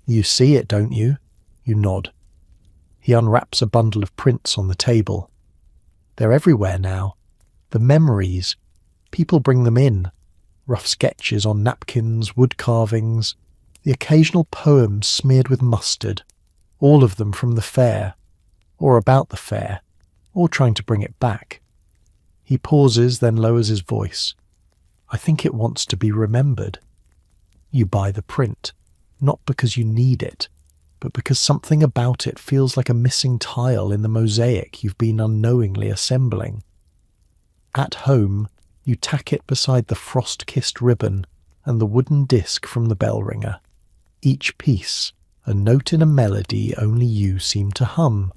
"You see it, don't you?" You nod. He unwraps a bundle of prints on the table. They're everywhere now. The memories. People bring them in. Rough sketches on napkins, wood carvings, the occasional poem smeared with mustard, all of them from the fair, or about the fair, or trying to bring it back. He pauses, then lowers his voice. I think it wants to be remembered. You buy the print, not because you need it, but because something about it feels like a missing tile in the mosaic you've been unknowingly assembling. At home, you tack it beside the frost-kissed ribbon and the wooden disc from the bell ringer. Each piece, a note in a melody only you seem to hum.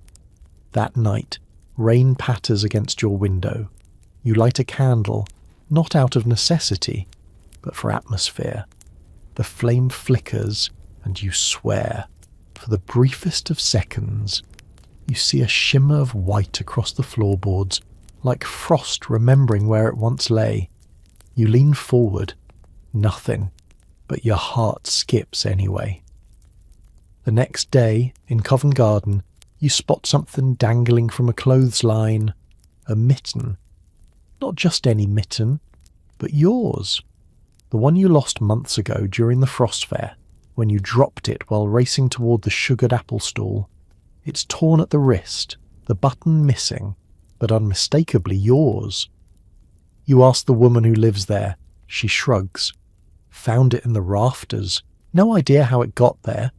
That night, rain patters against your window. You light a candle, not out of necessity, but for atmosphere. The flame flickers, and you swear. For the briefest of seconds, you see a shimmer of white across the floorboards, like frost remembering where it once lay. You lean forward. Nothing, but your heart skips anyway. The next day, in Covent Garden, you spot something dangling from a clothesline. A mitten. Not just any mitten, but yours. The one you lost months ago during the Frost Fair, when you dropped it while racing toward the sugared apple stall. It's torn at the wrist, the button missing, but unmistakably yours. You ask the woman who lives there. She shrugs. Found it in the rafters. No idea how it got there.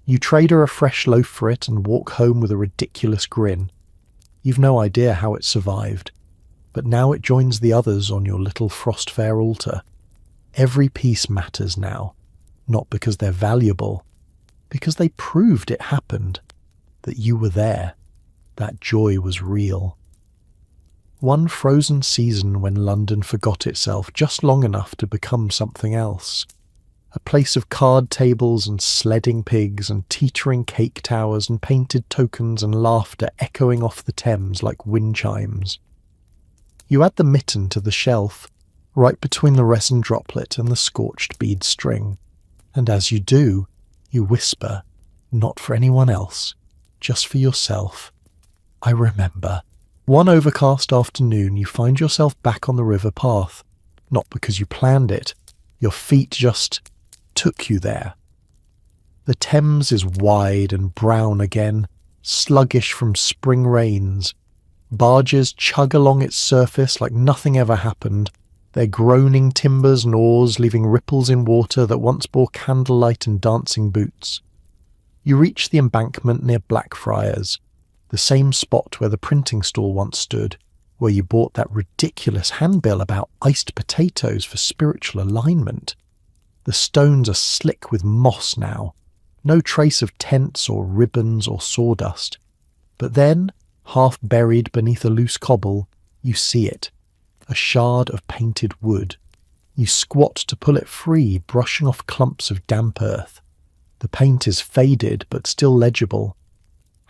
You trade her a fresh loaf for it and walk home with a ridiculous grin. You've no idea how it survived, but now it joins the others on your little Frost Fair altar. Every piece matters now, not because they're valuable, because they proved it happened, that you were there, that joy was real. One frozen season when London forgot itself just long enough to become something else. A place of card tables and sledding pigs and teetering cake towers and painted tokens and laughter echoing off the Thames like wind chimes. You add the mitten to the shelf, right between the resin droplet and the scorched bead string. And as you do, you whisper, not for anyone else, just for yourself. I remember. One overcast afternoon you find yourself back on the river path, not because you planned it. Your feet just took you there. The Thames is wide and brown again, sluggish from spring rains. Barges chug along its surface like nothing ever happened, their groaning timbers and oars leaving ripples in water that once bore candlelight and dancing boots. You reach the embankment near Blackfriars, the same spot where the printing stall once stood, where you bought that ridiculous handbill about iced potatoes for spiritual alignment. The stones are slick with moss now, no trace of tents or ribbons or sawdust. But then, half buried beneath a loose cobble, you see it, a shard of painted wood. You squat to pull it free, brushing off clumps of damp earth. The paint is faded but still legible.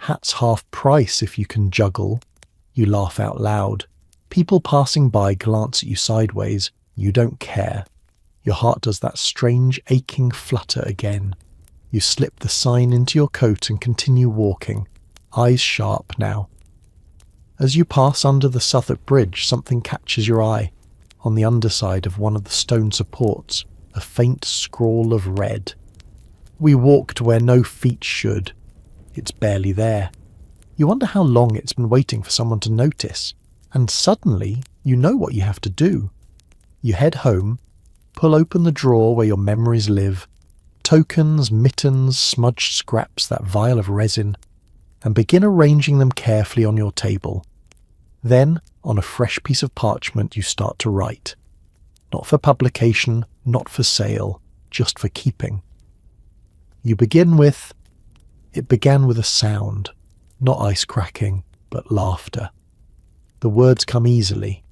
Hat's half price if you can juggle. You laugh out loud. People passing by glance at you sideways. You don't care. Your heart does that strange aching flutter again. You slip the sign into your coat and continue walking, eyes sharp now. As you pass under the Southwark Bridge, something catches your eye. On the underside of one of the stone supports, a faint scrawl of red. We walked where no feet should. It's barely there. You wonder how long it's been waiting for someone to notice, and suddenly you know what you have to do. You head home, pull open the drawer where your memories live, tokens, mittens, smudged scraps, that vial of resin, and begin arranging them carefully on your table. Then, on a fresh piece of parchment, you start to write. Not for publication, not for sale, just for keeping. You begin with, it began with a sound, not ice cracking, but laughter. The words come easily.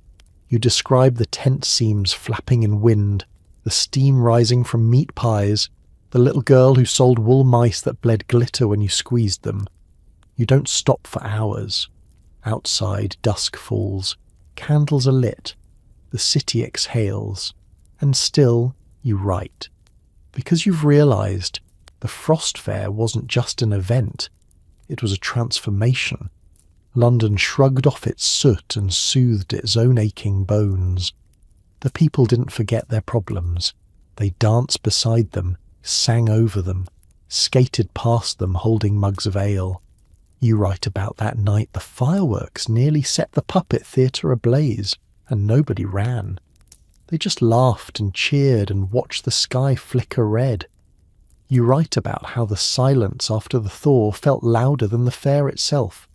You describe the tent seams flapping in wind, the steam rising from meat pies, the little girl who sold wool mice that bled glitter when you squeezed them. You don't stop for hours. Outside, dusk falls. Candles are lit. The city exhales. And still, you write. Because you've realised the Frost Fair wasn't just an event. It was a transformation. London shrugged off its soot and soothed its own aching bones. The people didn't forget their problems. They danced beside them, sang over them, skated past them holding mugs of ale. You write about that night the fireworks nearly set the puppet theatre ablaze, and nobody ran. They just laughed and cheered and watched the sky flicker red. You write about how the silence after the thaw felt louder than the fair itself,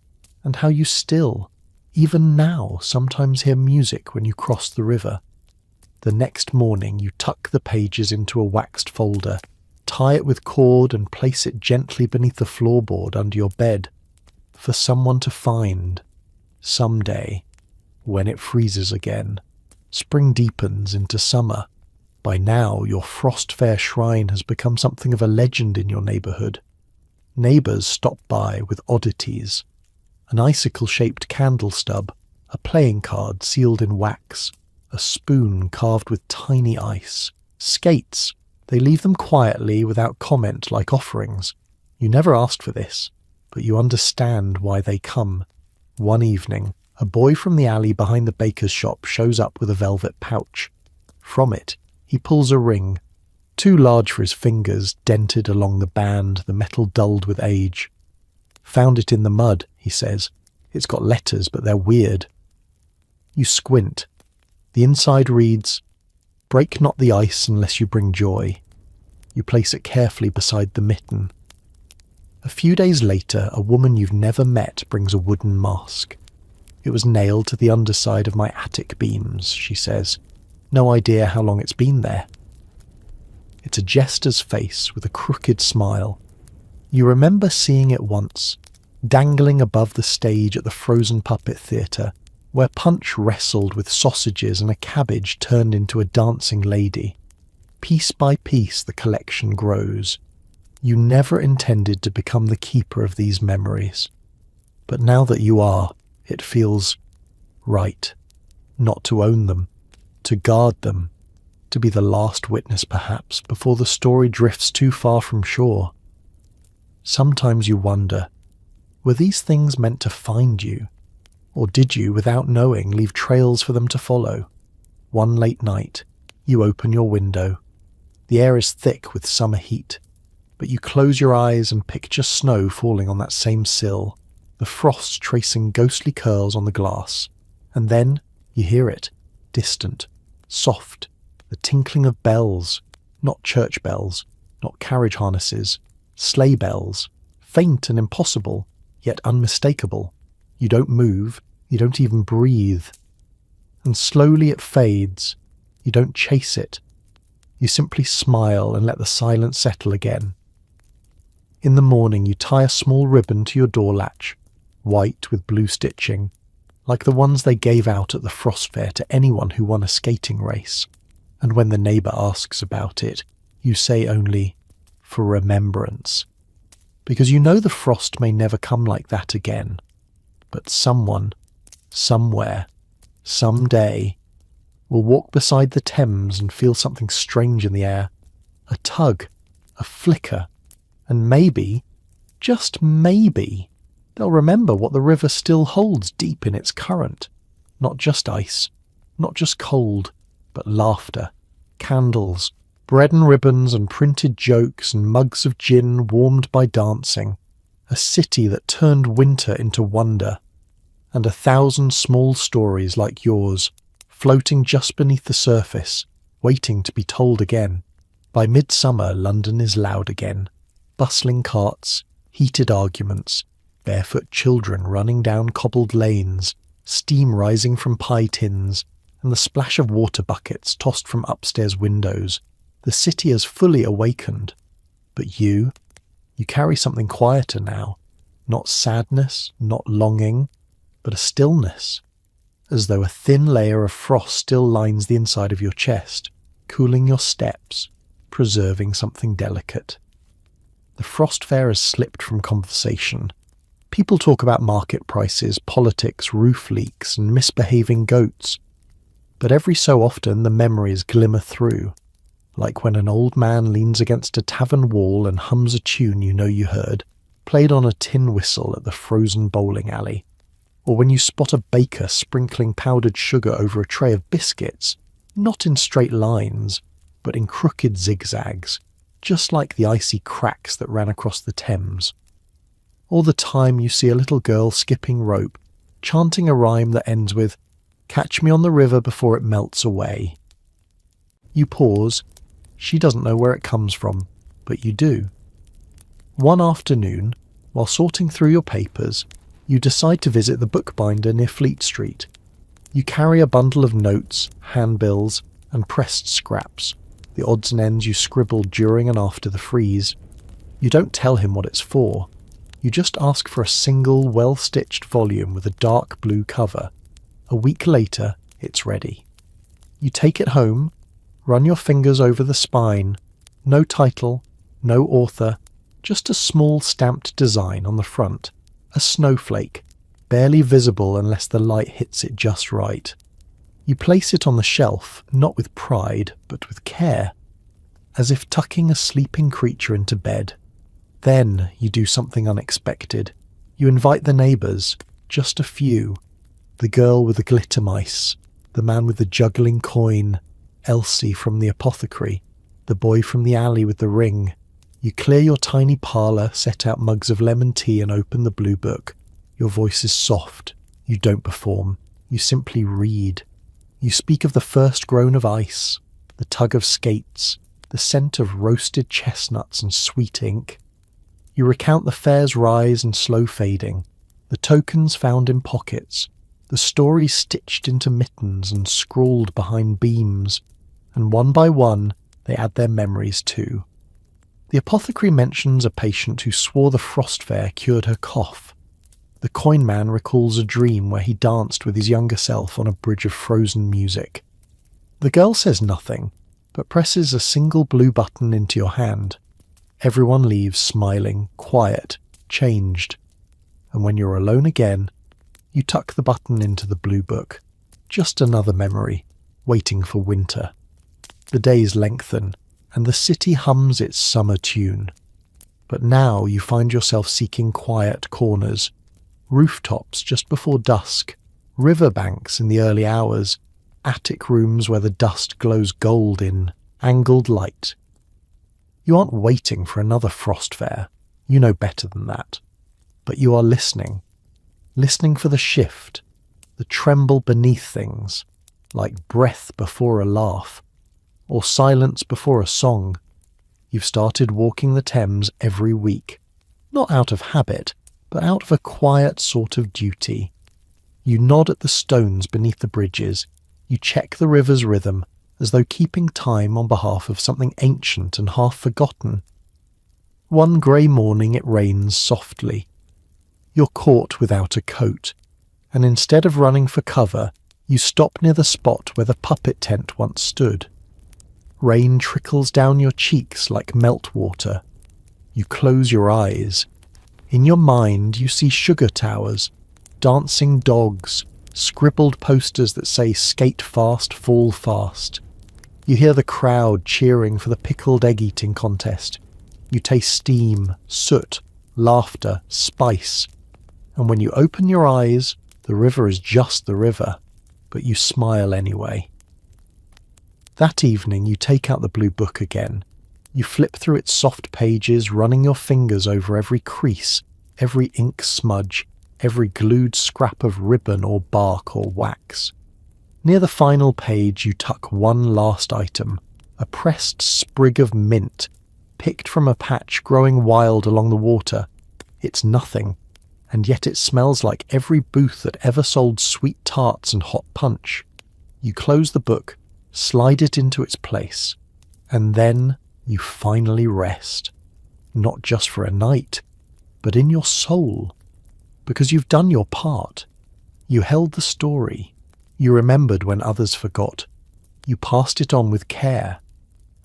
and how you still, even now, sometimes hear music when you cross the river. The next morning you tuck the pages into a waxed folder, tie it with cord and place it gently beneath the floorboard under your bed, for someone to find, someday, when it freezes again. Spring deepens into summer. By now your frost-fair shrine has become something of a legend in your neighbourhood. Neighbours stop by with oddities. An icicle-shaped candle stub, a playing card sealed in wax, a spoon carved with tiny ice, skates. They leave them quietly without comment like offerings. You never asked for this, but you understand why they come. One evening, a boy from the alley behind the baker's shop shows up with a velvet pouch. From it, he pulls a ring, too large for his fingers, dented along the band, the metal dulled with age. Found it in the mud, he says. It's got letters, but they're weird. You squint. The inside reads, "Break not the ice unless you bring joy." You place it carefully beside the mitten. A few days later, a woman you've never met brings a wooden mask. "It was nailed to the underside of my attic beams," she says. "No idea how long it's been there." It's a jester's face with a crooked smile. You remember seeing it once, dangling above the stage at the Frozen Puppet Theatre, where Punch wrestled with sausages and a cabbage turned into a dancing lady. Piece by piece the collection grows. You never intended to become the keeper of these memories. But now that you are, it feels right. Not to own them, to guard them, to be the last witness perhaps before the story drifts too far from shore. Sometimes you wonder, were these things meant to find you? Or did you, without knowing, leave trails for them to follow? One late night, you open your window. The air is thick with summer heat, but you close your eyes and picture snow falling on that same sill, the frost tracing ghostly curls on the glass. And then you hear it, distant, soft, the tinkling of bells, not church bells, not carriage harnesses, sleigh bells, faint and impossible, yet unmistakable. You don't move, you don't even breathe. And slowly it fades. You don't chase it. You simply smile and let the silence settle again. In the morning you tie a small ribbon to your door latch, white with blue stitching, like the ones they gave out at the Frost Fair to anyone who won a skating race. And when the neighbour asks about it, you say only, "For remembrance." Because you know the frost may never come like that again. But someone, somewhere, someday, will walk beside the Thames and feel something strange in the air. A tug, a flicker, and maybe, just maybe, they'll remember what the river still holds deep in its current. Not just ice, not just cold, but laughter, candles, bread and ribbons and printed jokes and mugs of gin warmed by dancing. A city that turned winter into wonder, and 1,000 small stories like yours, floating just beneath the surface, waiting to be told again. By midsummer, London is loud again. Bustling carts, heated arguments, barefoot children running down cobbled lanes, steam rising from pie tins, and the splash of water buckets tossed from upstairs windows. The city has fully awakened. But you carry something quieter now. Not sadness, not longing, but a stillness, as though a thin layer of frost still lines the inside of your chest, cooling your steps, preserving something delicate. The Frost Fair has slipped from conversation. People talk about market prices, politics, roof leaks, and misbehaving goats. But every so often the memories glimmer through, like when an old man leans against a tavern wall and hums a tune you know you heard, played on a tin whistle at the frozen bowling alley, or when you spot a baker sprinkling powdered sugar over a tray of biscuits, not in straight lines, but in crooked zigzags, just like the icy cracks that ran across the Thames. All the time you see a little girl skipping rope, chanting a rhyme that ends with, "Catch me on the river before it melts away." You pause. She doesn't know where it comes from, but you do. One afternoon, while sorting through your papers, you decide to visit the bookbinder near Fleet Street. You carry a bundle of notes, handbills, and pressed scraps, the odds and ends you scribbled during and after the freeze. You don't tell him what it's for. You just ask for a single, well-stitched volume with a dark blue cover. A week later, it's ready. You take it home, run your fingers over the spine. No title, no author, just a small stamped design on the front. A snowflake, barely visible unless the light hits it just right. You place it on the shelf, not with pride, but with care, as if tucking a sleeping creature into bed. Then you do something unexpected. You invite the neighbours, just a few. The girl with the glitter mice, the man with the juggling coin, Elsie from the apothecary, the boy from the alley with the ring. You clear your tiny parlour, set out mugs of lemon tea and open the blue book. Your voice is soft. You don't perform. You simply read. You speak of the first groan of ice, the tug of skates, the scent of roasted chestnuts and sweet ink. You recount the fair's rise and slow fading, the tokens found in pockets, the stories stitched into mittens and scrawled behind beams, and one by one they add their memories too. The apothecary mentions a patient who swore the frost fair cured her cough. The coin man recalls a dream where he danced with his younger self on a bridge of frozen music. The girl says nothing, but presses a single blue button into your hand. Everyone leaves smiling, quiet, changed. And when you're alone again, you tuck the button into the blue book. Just another memory, waiting for winter. The days lengthen, and the city hums its summer tune. But now you find yourself seeking quiet corners, rooftops just before dusk, riverbanks in the early hours, attic rooms where the dust glows gold in angled light. You aren't waiting for another frost fair. You know better than that. But you are listening for the shift, the tremble beneath things, like breath before a laugh, or silence before a song. You've started walking the Thames every week, not out of habit, but out of a quiet sort of duty. You nod at the stones beneath the bridges. You check the river's rhythm, as though keeping time on behalf of something ancient and half forgotten. One grey morning it rains softly. You're caught without a coat, and instead of running for cover, you stop near the spot where the puppet tent once stood. Rain trickles down your cheeks like meltwater. You close your eyes. In your mind you see sugar towers, dancing dogs, scribbled posters that say skate fast, fall fast. You hear the crowd cheering for the pickled egg eating contest. You taste steam, soot, laughter, spice. And when you open your eyes, the river is just the river, but you smile anyway. That evening you take out the blue book again. You flip through its soft pages, running your fingers over every crease, every ink smudge, every glued scrap of ribbon or bark or wax. Near the final page you tuck one last item, a pressed sprig of mint, picked from a patch growing wild along the water. It's nothing, and yet it smells like every booth that ever sold sweet tarts and hot punch. You close the book, slide it into its place, and then you finally rest. Not just for a night, but in your soul. Because you've done your part. You held the story. You remembered when others forgot. You passed it on with care.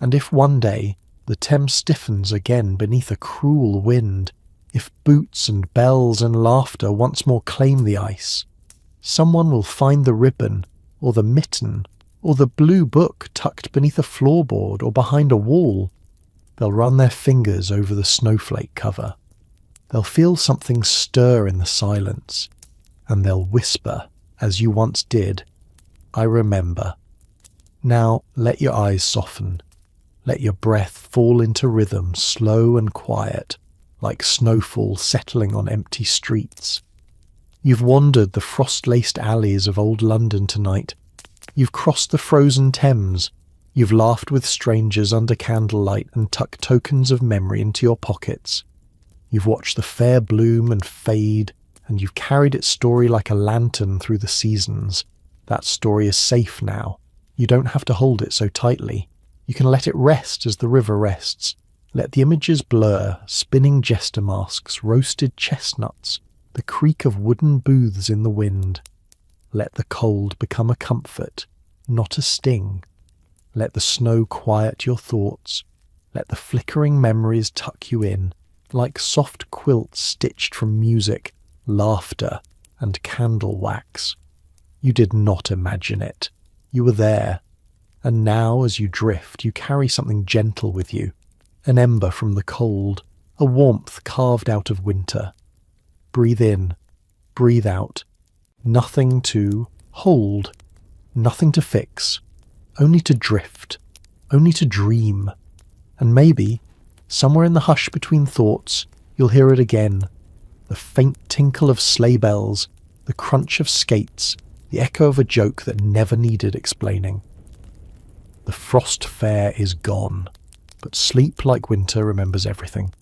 And if one day the Thames stiffens again beneath a cruel wind, if boots and bells and laughter once more claim the ice, someone will find the ribbon, or the mitten, or the blue book tucked beneath a floorboard or behind a wall. They'll run their fingers over the snowflake cover. They'll feel something stir in the silence, and they'll whisper, as you once did, "I remember." Now let your eyes soften. Let your breath fall into rhythm, slow and quiet, like snowfall settling on empty streets. You've wandered the frost-laced alleys of old London tonight. You've crossed the frozen Thames. You've laughed with strangers under candlelight and tucked tokens of memory into your pockets. You've watched the fair bloom and fade, and you've carried its story like a lantern through the seasons. That story is safe now. You don't have to hold it so tightly. You can let it rest as the river rests. Let the images blur, spinning jester masks, roasted chestnuts, the creak of wooden booths in the wind. Let the cold become a comfort, not a sting. Let the snow quiet your thoughts. Let the flickering memories tuck you in, like soft quilts stitched from music, laughter, and candle wax. You did not imagine it. You were there. And now, as you drift, you carry something gentle with you. An ember from the cold, a warmth carved out of winter. Breathe in, breathe out. Nothing to hold, nothing to fix, only to drift, only to dream. And maybe, somewhere in the hush between thoughts, you'll hear it again. The faint tinkle of sleigh bells, the crunch of skates, the echo of a joke that never needed explaining. The frost fair is gone, but sleep like winter remembers everything.